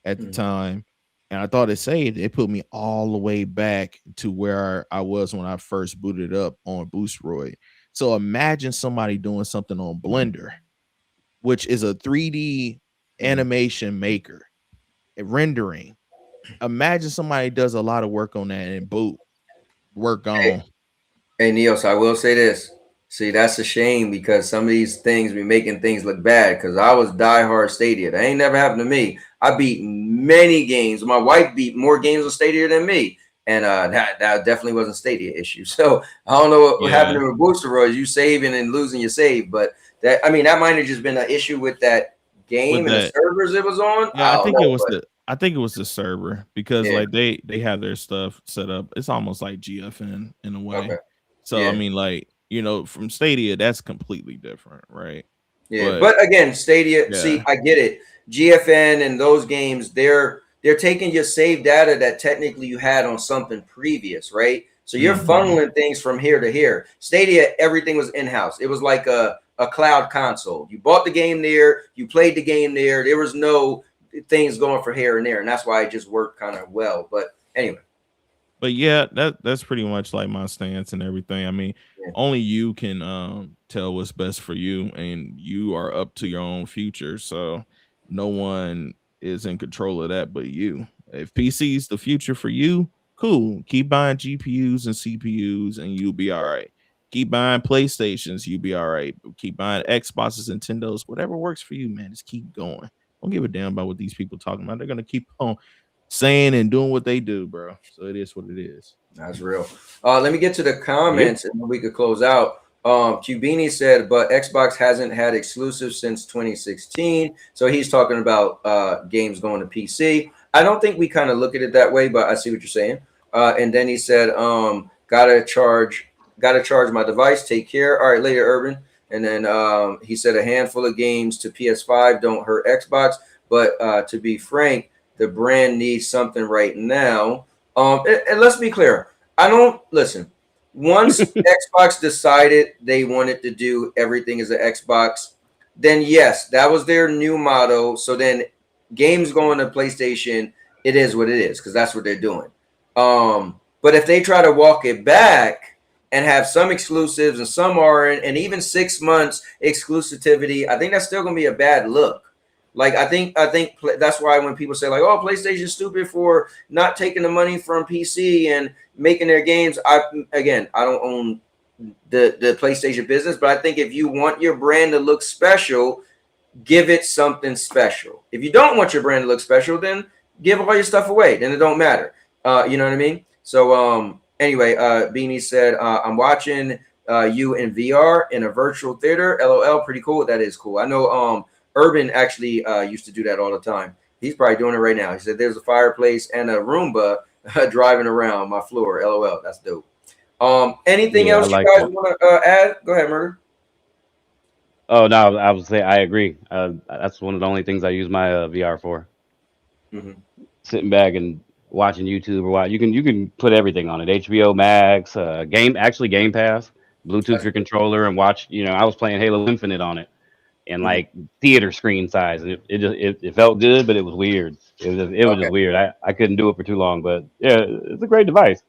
at the time, and I thought it saved. It put me all the way back to where I was when I first booted up on Boosteroid. So imagine somebody doing something on Blender, which is a 3D animation maker, rendering. Imagine somebody does a lot of work on that and boot work on. Hey Neos, I will say this. See, that's a shame, because some of these things be making things look bad. Because I was diehard Stadia. That ain't never happened to me. I beat many games. My wife beat more games on Stadia than me, and that definitely wasn't Stadia issue. So I don't know what happened with Boosteroids. You saving and losing your save, but that might have just been an issue with that game and the servers it was on. Yeah, I think it was the server, because like they have their stuff set up. It's almost like GFN in a way. Okay. So I mean, like, from Stadia, that's completely different, right? Yeah, but again, Stadia. See, I get it. GFN and those games, they're taking your save data that technically you had on something previous, right? So you're funneling things from here to here. Stadia, everything was in-house. It was like a cloud console. You bought the game there, you played the game there. There was no things going for here and there, and that's why it just worked kind of well. But anyway. But yeah, that's pretty much like my stance and everything. I mean, only you can tell what's best for you, and you are up to your own future. So no one is in control of that but you. If PC is the future for you, cool. Keep buying GPUs and CPUs, and you'll be all right. Keep buying PlayStations, you'll be all right. Keep buying Xboxes, Nintendos, whatever works for you, man. Just keep going. Don't give a damn about what these people talking about. They're gonna keep on saying and doing what they do, bro. So it is what it is. That's real. Let me get to the comments, and then we could close out. Cubini said, but Xbox hasn't had exclusives since 2016. So he's talking about games going to PC. I don't think we kind of look at it that way, but I see what you're saying. And then he said, gotta charge my device. Take care. All right, later, Urban. And then he said a handful of games to PS5 don't hurt Xbox. But to be frank, the brand needs something right now. And let's be clear. I don't listen. Once Xbox decided they wanted to do everything as an Xbox, then yes, that was their new motto. So then games going to PlayStation, it is what it is because that's what they're doing. But if they try to walk it back and have some exclusives and some aren't, and even 6 months exclusivity, I think that's still going to be a bad look. Like I think that's why when people say like, "Oh, PlayStation's stupid for not taking the money from PC and making their games," I don't own the PlayStation business, but I think if you want your brand to look special, give it something special. If you don't want your brand to look special, then give all your stuff away. Then it don't matter. You know what I mean? So anyway, Beanie said, "I'm watching you in VR in a virtual theater. LOL, pretty cool. That is cool. I know Urban actually used to do that all the time. He's probably doing it right now. He said there's a fireplace and a Roomba driving around my floor. LOL, that's dope. Anything else you guys want to add? Go ahead, Murder. Oh no, I would say I agree. That's one of the only things I use my VR for. Sitting back and watching YouTube or what. You can put everything on it. HBO Max, Game Pass, Bluetooth your controller and watch. You know, I was playing Halo Infinite on it, and like theater screen size, and it felt good, but it was weird. It was just weird. I couldn't do it for too long, but yeah, it's a great device.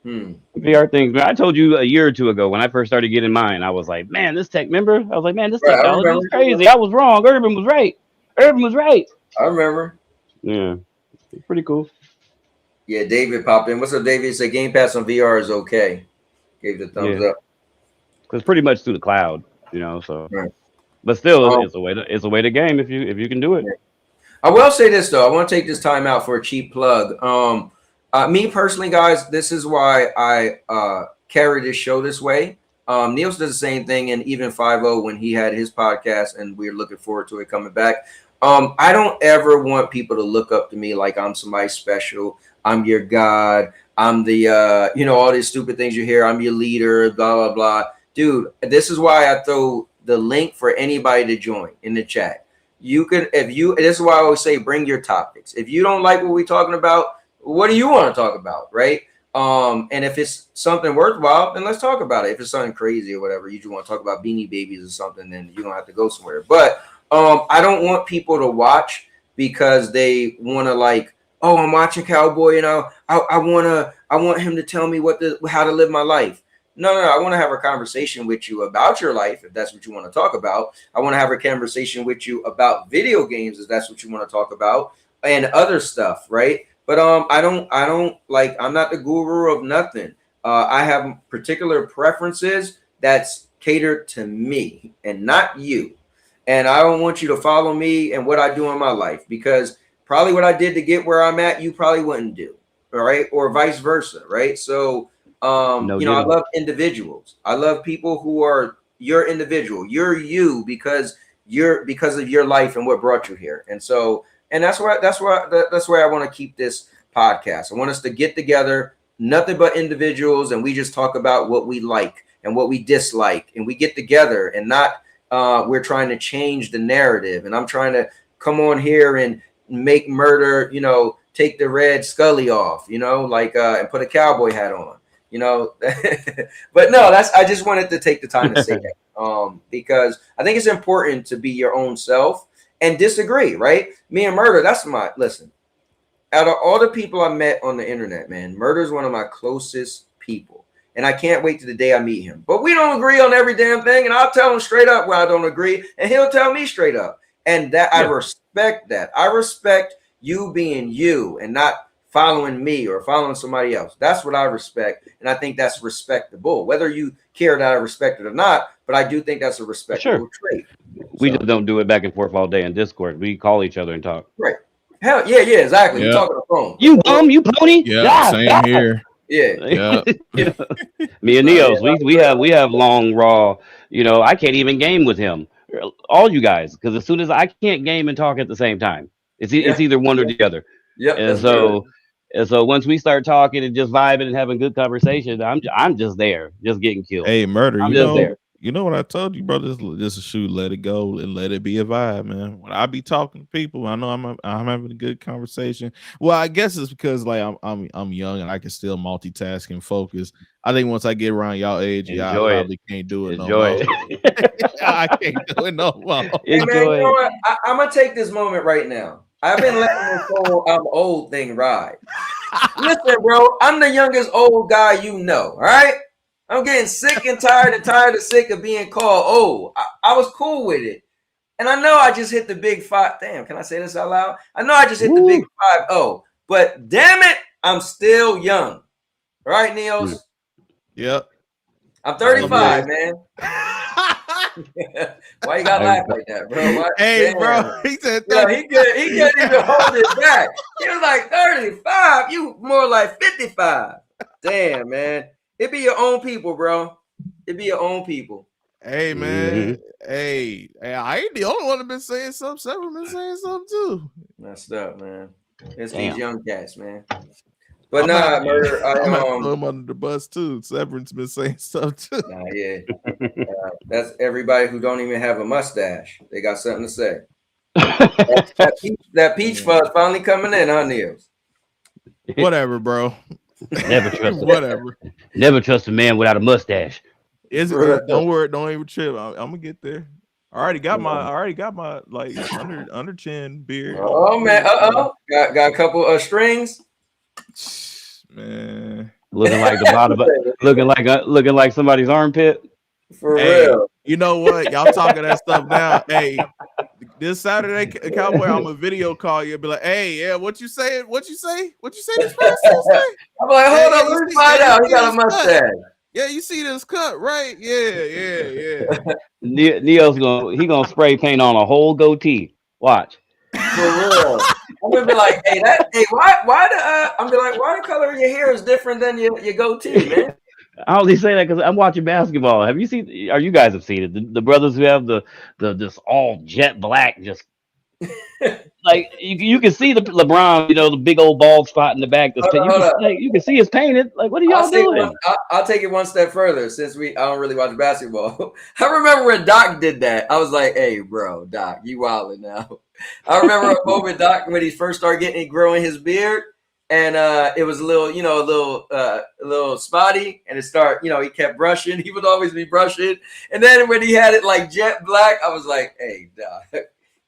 VR things. Man, I told you a year or two ago when I first started getting mine, I was like, man, this tech. Remember? I was like, man, this technology is crazy. I was wrong. Urban was right. Urban was right. I remember. Yeah, it's pretty cool. Yeah, David popped in. What's up, David? He said Game Pass on VR is okay. Gave the thumbs up. Because pretty much through the cloud, you know. So, but still, it's a way to game if you can do it. I will say this though. I want to take this time out for a cheap plug. Me personally, guys, this is why I carry this show this way. Niels does the same thing, and even 5-0 when he had his podcast, and we're looking forward to it coming back. I don't ever want people to look up to me like I'm somebody special. I'm your God. I'm the all these stupid things you hear. I'm your leader, blah, blah, blah. Dude, this is why I throw the link for anybody to join in the chat. You can, this is why I always say, bring your topics. If you don't like what we're talking about, what do you want to talk about? Right. And if it's something worthwhile, then let's talk about it. If it's something crazy or whatever, you just want to talk about Beanie Babies or something, then you don't have to go somewhere. But I don't want people to watch because they want to like, oh, I'm watching Cowboy, and I want him to tell me how to live my life. No, I want to have a conversation with you about your life, if that's what you want to talk about. I want to have a conversation with you about video games, if that's what you want to talk about, and other stuff, right? But I don't like, I'm not the guru of nothing. I have particular preferences that's catered to me and not you. And I don't want you to follow me and what I do in my life, because probably what I did to get where I'm at, you probably wouldn't do. All right. Or vice versa. Right. So, I love individuals. I love people who are your individual. You're you because of your life and what brought you here. And so, and that's why I want to keep this podcast. I want us to get together, nothing but individuals, and we just talk about what we like and what we dislike, and we get together and not we're trying to change the narrative. And I'm trying to come on here and make Murder, take the red Scully off, and put a cowboy hat on, but no, I just wanted to take the time to say that, because I think it's important to be your own self and disagree, right? Me and Murder, listen, out of all the people I met on the internet, man, Murder is one of my closest people. And I can't wait to the day I meet him. But we don't agree on every damn thing. And I'll tell him straight up where I don't agree. And he'll tell me straight up. And that I respect that. I respect you being you and not following me or following somebody else. That's what I respect. And I think that's respectable, whether you care that I respect it or not. But I do think that's a respectable trait. We just don't do it back and forth all day in Discord. We call each other and talk. Right. Hell yeah, exactly. Yep. You talk on the phone. You bum, you pony. Yeah, same here. Yeah. Me and Neos, we have long raw. I can't even game with him. All you guys, because as soon as I can't game and talk at the same time, it's either one or the other. Yeah. And so once we start talking and just vibing and having good conversation, I'm just there, just getting killed. Hey, Murder, I'm just there. You know what I told you, bro? Just shoot, let it go and let it be a vibe, man. When I be talking to people, I know I'm having a good conversation. Well, I guess it's because like I'm young and I can still multitask and focus. I think once I get around y'all age, I probably can't do it no more. I can't do it no more. Hey, man, you know what? I'm gonna take this moment right now. I've been letting this whole I'm old thing ride. Listen, bro, I'm the youngest old guy you know. All right, I'm getting sick and tired and sick of being called old. I was cool with it, and I know I just hit the big 5. Damn, can I say this out loud? I know I just hit the big 5-0, but damn it, I'm still young. Right, Neos? Yep. I'm 35, man. Why you gotta laugh like that, bro? What? Hey, Damn. bro. He said He couldn't even hold it back. He was like 35. You more like 55. Damn, man. It be your own people, bro. It be your own people. Hey, man. Hey, I ain't the only one that been saying something. Several been saying something too. Messed up, man. It's these young cats, man. But Murder, I'm gonna throw him under the bus too. Severance been saying stuff too. Yeah. That's everybody who don't even have a mustache. They got something to say. that peach fuzz finally coming in, huh, Niels? Whatever, bro. Never trust whatever. Never trust a man without a mustache. Is it? Don't worry. Don't even trip. I'm gonna get there. I already got my like under chin beard. Oh man. Got a couple of strings. Man, looking like the bottom, looking like somebody's armpit. For real. You know what? Y'all talking that stuff now. Hey, this Saturday, Cowboy, I'm a video call you. Be like, hey, yeah, what you say? What you say? What you say this person say? I'm like, hold on, let me find out. He got a mustache. Yeah, you see this cut, right? Yeah. Neo's gonna spray paint on a whole goatee. Watch. For real. I'm gonna be like, why the color of your hair is different than your goatee, man? I only say that because I'm watching basketball. Have you seen? Or you guys have seen it? The brothers who have the this all jet black, just like you can see the LeBron, the big old bald spot in the back. You can see it's painted. Like, what are y'all doing? I'll take it one step further. Since I don't really watch basketball, I remember when Doc did that. I was like, hey, bro, Doc, you wildin' now. I remember a moment Doc when he first started growing his beard. And it was a little spotty, and it started, he kept brushing. He would always be brushing. And then when he had it like jet black, I was like, hey, Doc,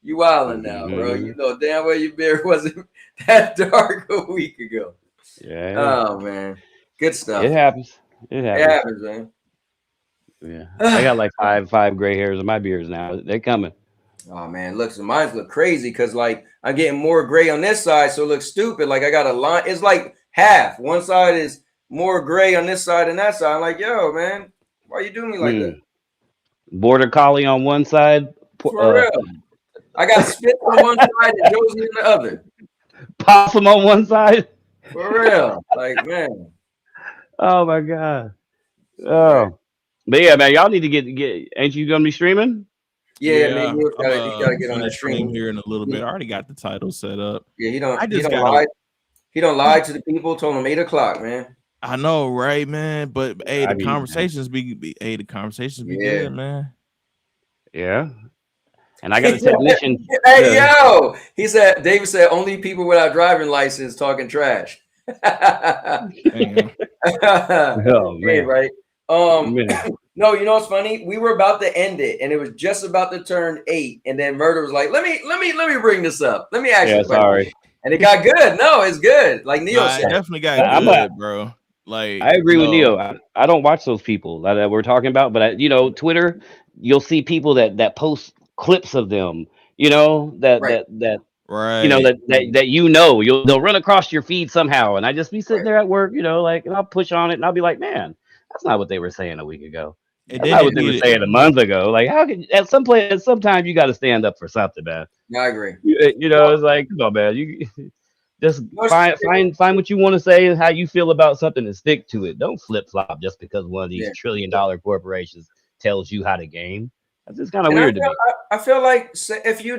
you wildin' now, bro. You know damn well your beard wasn't that dark a week ago. Yeah. Oh, man. Good stuff. It happens. It happens, man. Yeah. I got like five gray hairs in my beards now. They're coming. Oh, man. Look, so mine look crazy because, like, I'm getting more gray on this side, so it looks stupid. Like, I got a line. It's like half. One side is more gray on this side and that side. I'm like, yo, man, why you doing me like that? Border Collie on one side. For real. I got spit on one side and Josie on the other. Possum on one side. For real. Like, man. Oh, my God. Oh. But, yeah, man, y'all need to get ain't you going to be streaming? Yeah, man, you gotta get on the stream here in a little bit. I already got the title set up. Yeah, he don't lie. He don't lie to the people. Told him 8:00, man. I know, right, man? But hey, the conversations be good, man. Yeah. And I got a technician. Hey, yo, David said only people without driving license talking trash. Oh, man. Right. No, you know what's funny? We were about to end it, and it was just about to turn 8, and then Murder was like, "Let me bring this up. Let me ask you." Sorry. And it got good. No, it's good. Like Neo said, it definitely got good, bro. Like, I agree with Neo. I don't watch those people that we're talking about, but Twitter, you'll see people that post clips of them. That they'll run across your feed somehow, and I just be sitting there at work, and I'll push on it, and I'll be like, man, that's not what they were saying a week ago. That's not what they were saying a month ago. Like, how can sometimes you got to stand up for something, man. Yeah, I agree. It's like, come on, man. You just find what you want to say and how you feel about something and stick to it. Don't flip flop just because one of these $1 trillion corporations tells you how to game. That's just kind of weird to me. I feel like if you're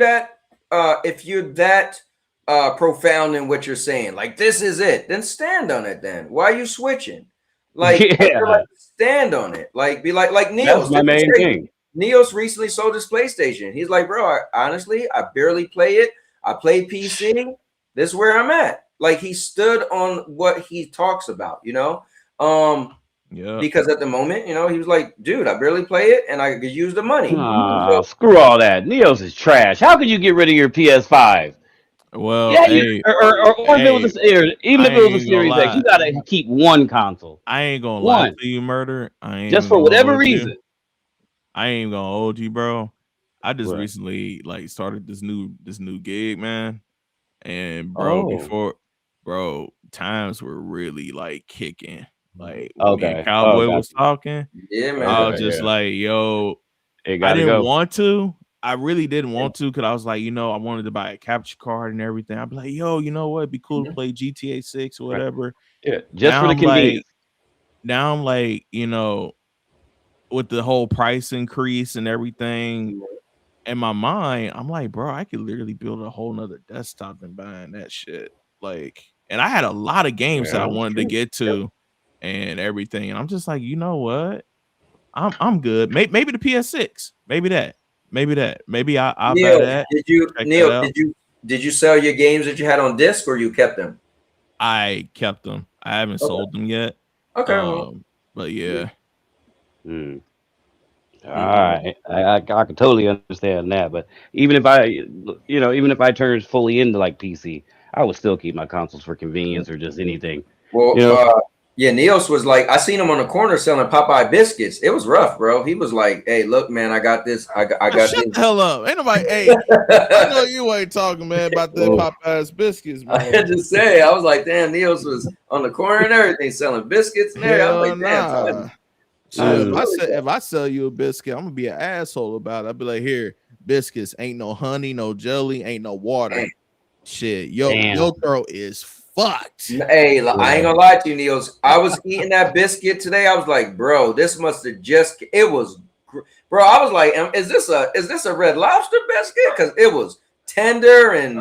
that profound in what you're saying, like this is it, then stand on it. Then why are you switching? Like, stand on it. Like, be like Neos. That's my main thing. Neos recently sold his PlayStation. He's like, bro, honestly, I barely play it. I play PC. This is where I'm at. Like, he stood on what he talks about, because at the moment, he was like, dude, I barely play it and I could use the money. Screw all that. Neos is trash. How could you get rid of your PS5? Well, Yeah, hey, or if it was a series, even I if it was a ain't gonna Series X, lie. you gotta keep one console, I ain't gonna lie one, to you, Murder. I ain't just even for gonna whatever hold you. reason. I ain't gonna hold you, bro. I just What? recently like started this new gig, man. And Oh, bro, times were really like kicking. Like when me and okay. Oh, Cowboy was gotcha. talking, Yeah, man. I was Okay, just yeah, like, yo, it I gotta didn't go. want to. I really didn't want to because I was like, I wanted to buy a capture card and everything. I'd be like, yo, you know what? It'd be cool to play GTA 6 or Right. whatever. Yeah, just for Now the I'm like, convenience. now I'm like, with the whole price increase and everything in my mind, I'm like, bro, I could literally build a whole nother desktop than buying that shit. Like, and I had a lot of games that I Yeah, wanted to True. get to and everything. And I'm just like, you know what? I'm good. Maybe the PS6. Maybe that. Maybe that. Maybe I'll buy Neil, that. Check that Neil, out. did you sell your games that you had on disc or you kept them? I kept them. I haven't Okay. sold them yet. Okay. Well, But yeah. Mm. All mm-mm. right, I can totally understand that. But even if even if I turned fully into like PC, I would still keep my consoles for convenience or just anything. You Well, know, yeah, Neos was like, I seen him on the corner selling Popeye biscuits. It was rough, bro. He was like, "Hey, look, man, I got this. I Oh, got shut this." the hell up. Ain't nobody, hey, I know you ain't talking, man, about that Oh, Popeye's biscuits, I man. had to say, I was like, damn, Neos was on the corner and everything, selling biscuits and everything. I was Hell like, damn, nah. son Shit, is mm, really if I sell you a biscuit, I'm gonna be an asshole about it. I'll be like, here, biscuits, ain't no honey, no jelly, ain't no water. Shit, damn. your throat is fucked. Hey, I ain't Yeah. gonna lie to you, Neos. I was eating that biscuit today. I was like, bro, this must have just. It was, bro. I was like, is this a Red Lobster biscuit? Because it was tender and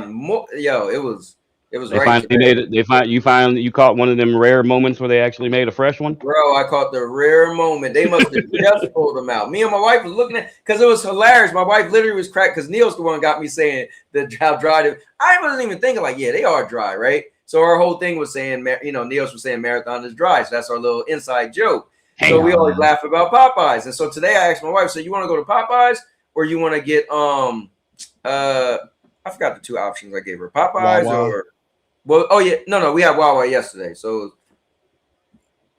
yo, it was They right finally today, made it. You caught one of them rare moments where they actually made a fresh one. bro. I caught the rare moment. They must have just pulled them out. Me and my wife was looking at because it was hilarious. My wife literally was cracked because Neil's the one got me saying that how dry they. I wasn't even thinking like, yeah, they are dry, right? So our whole thing was saying, Neil's was saying marathon is dry. So that's our little inside joke. So we Damn, always man. laugh about Popeyes. And so today I asked my wife, so you want to go to Popeyes or you want to get I forgot the two options I gave her. Popeyes Wawa. oh yeah, no, we had Wawa yesterday. So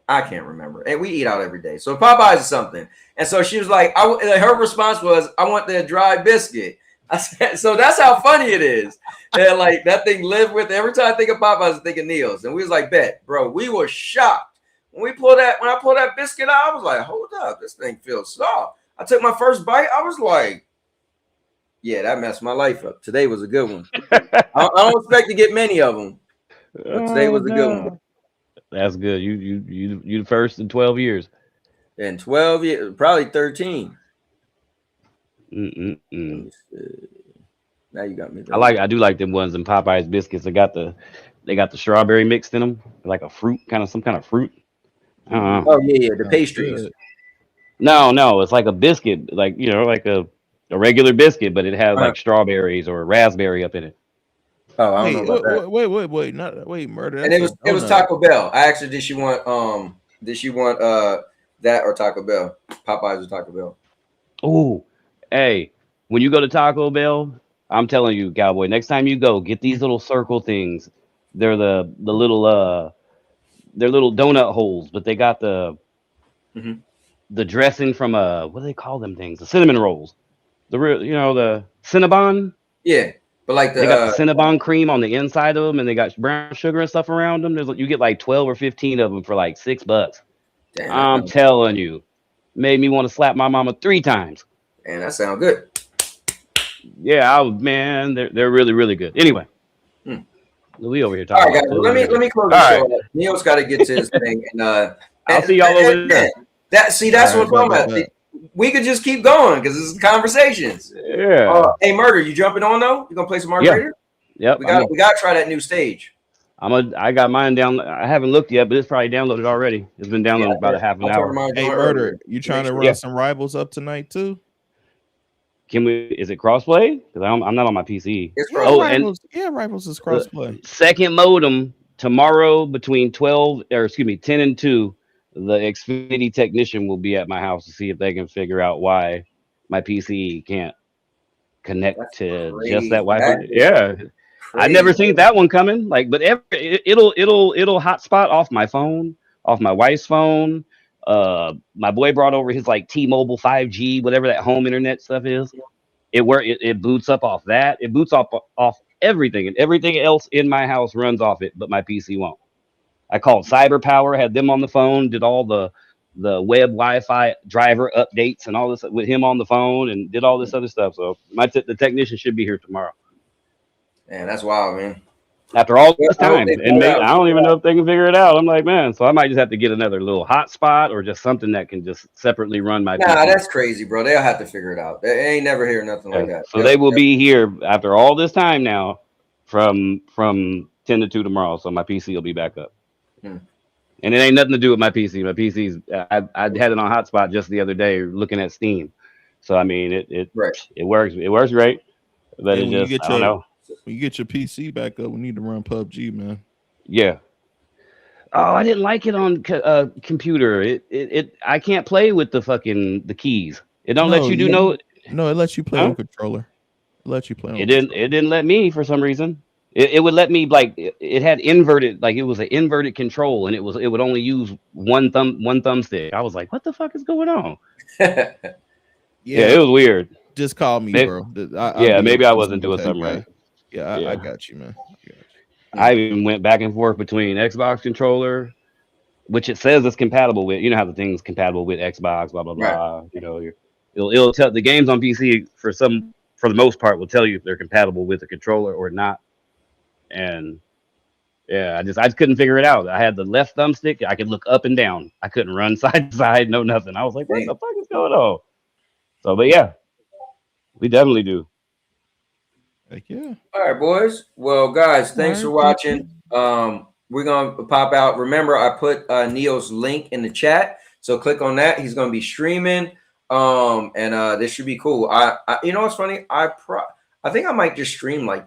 I can't remember. And we eat out every day. So Popeyes is something. And so she was like, her response was, I want the dry biscuit. I said, so that's how funny it is. And like that thing lived with every time I think of Popeyes, I think of Neil's. And we was like, bet, bro, we were shocked. When I pulled that biscuit out, I was like, hold up, this thing feels soft. I took my first bite, I was like, yeah, that messed my life up. Today was a good one. I don't expect to get many of them, but today Oh was a good one. no, that's good. You the first in 12 years. And 12 years, probably 13. Mm-mm-mm. Let me see. Now you got me. I do like them ones in Popeyes biscuits. They got the strawberry mixed in them, like a fruit, some kind of fruit. I don't know. Oh yeah, the Sounds pastries. good. No, it's like a biscuit, like like a regular biscuit, but it has Uh, like strawberries or raspberry up in it. oh, I don't know Wait, about that. wait, murder. And That's a it was donut. Taco Bell. I asked her, did she want that or Taco Bell? Popeyes or Taco Bell? Oh, hey, when you go to Taco Bell, I'm telling you, Cowboy, next time you go, get these little circle things. They're the little they're little donut holes, but they got Mm-hmm. the dressing from what do they call them things? The cinnamon rolls. The real, the Cinnabon. Yeah, but like They got the the Cinnabon cream on the inside of them, and they got brown sugar and stuff around them. You get like 12 or 15 of them for like $6. damn, I'm telling you, made me want to slap my mama 3 times. that sound good. Yeah, man, they're really really good. Anyway, Hmm. we over here All talking right, guys. about Well, food. let me close All the show right, up. Neil's got to get to his thing, I'll see y'all over there. that's All what right, I'm talking about. bet. We could just keep going because this is conversations. Yeah, Hey, Murder, you jumping on though? You gonna play some yeah, margarita? yep. We got to try that new stage. I got mine down. I haven't looked yet, but it's probably downloaded already. It's been Yeah, downloaded about a half an I turned hour. mine Hey, on murder. earlier. You trying Make to sure. run some rivals up tonight too? Can we? Is it crossplay? Because I'm not on my PC. It's Yeah, Oh, crossplay. and rivals is the crossplay. second modem tomorrow between 10 and 2. The Xfinity technician will be at my house to see if they can figure out why my PC can't connect That's to just that crazy. Wi-Fi. That is Yeah, I never seen that one coming. Like, but it'll hotspot off my phone, off my wife's phone. My boy brought over his like T-Mobile 5G, whatever that home internet stuff is. It boots up off that. It boots off everything, and everything else in my house runs off it, but my PC won't. I called Cyber Power, had them on the phone, did all the web Wi-Fi driver updates and all this with him on the phone, and did all this other stuff. So the technician should be here tomorrow. Man, that's wild, man. After all this time, and I don't even know if they can figure it out. I'm like, man, so I might just have to get another little hotspot or just something that can just separately run my. Nah, PC. that's crazy, bro. They'll have to figure it out. They ain't never hear nothing like that. So they will be here after all this time now, from 10 to 2 tomorrow. So my PC will be back up. And it ain't nothing to do with my PC. My PC's I had it on hotspot just the other day looking at Steam. So I mean it works. It works great. But it just I don't know. When you get your PC back up, we need to run PUBG, man. Yeah. Oh, I didn't like it on computer. It I can't play with the keys. It don't let you do no. No, it lets you play on controller. It lets you play on. It didn't let me for some reason. It would let me like it had inverted, like it was an inverted control, and it would only use one thumbstick. I was like, what the fuck is going on? Yeah, it was weird. Just call me, bro. Maybe I wasn't doing something right. Yeah, I got you, man. I even went back and forth between Xbox controller, which it says it's compatible with. You know how the thing's compatible with Xbox, blah blah blah. Right. You know, it'll tell the games on PC for the most part will tell you if they're compatible with the controller or not. And yeah, I just couldn't figure it out. I had the left thumbstick. I could look up and down. I couldn't run side to side, no nothing. I was like, what the fuck is going on? So, but yeah, we definitely do. Heck yeah. All right, boys. Well, guys, thanks for watching. We're gonna pop out. Remember, I put Neo's link in the chat, so click on that. He's gonna be streaming. And this should be cool. I you know what's funny? I think I might just stream like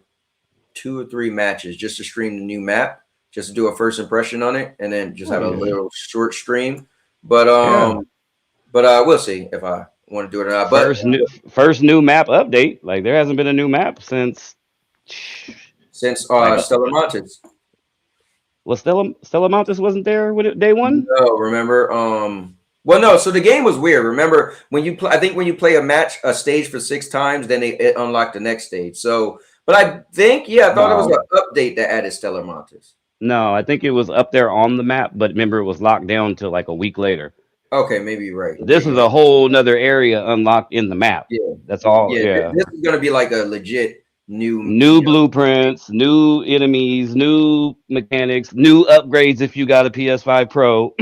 2 or 3 matches just to stream the new map, just to do a first impression on it, and then just have a little short stream. But we'll see if I want to do it or not. But first new map update. Like there hasn't been a new map since Stellar Montes. Well, Stellar Montes wasn't there when day one. No, remember? Well, no. So the game was weird. Remember when you play? I think when you play a stage for 6 times, then it unlocked the next stage. So, but I think I thought it was an update that added Stellar Montes. No, I think it was up there on the map, but remember it was locked down till like a week later. Okay, maybe you're right. This is a whole nother area unlocked in the map. Yeah, that's all. Yeah, this is gonna be like a legit new blueprints, new enemies, new mechanics, new upgrades if you got a PS5 Pro.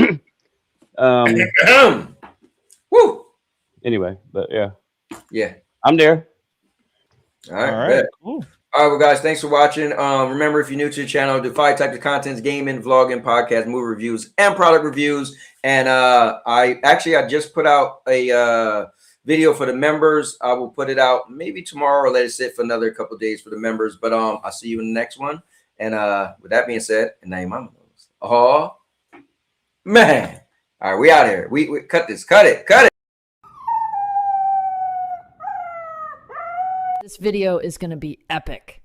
Woo. Anyway, but yeah, I'm there. All right, cool. All right, well, guys, thanks for watching. Remember, if you're new to the channel, do 5 types of contents: gaming, vlogging, podcast, movie reviews, and product reviews. And I just put out a video for the members. I will put it out maybe tomorrow or let it sit for another couple of days for the members. But I'll see you in the next one. And with that being said, and now your mama knows. Oh, man. All right, we out here. We cut this. Cut it. This video is going to be epic.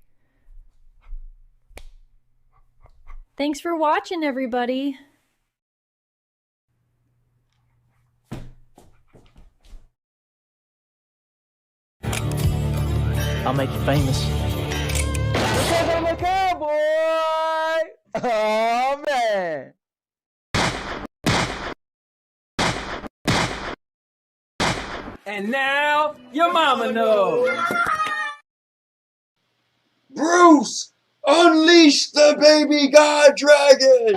Thanks for watching, everybody. I'll make you famous. Because I'm a cowboy! Oh, man! And now, your mama knows. Bruce, unleash the baby god dragon!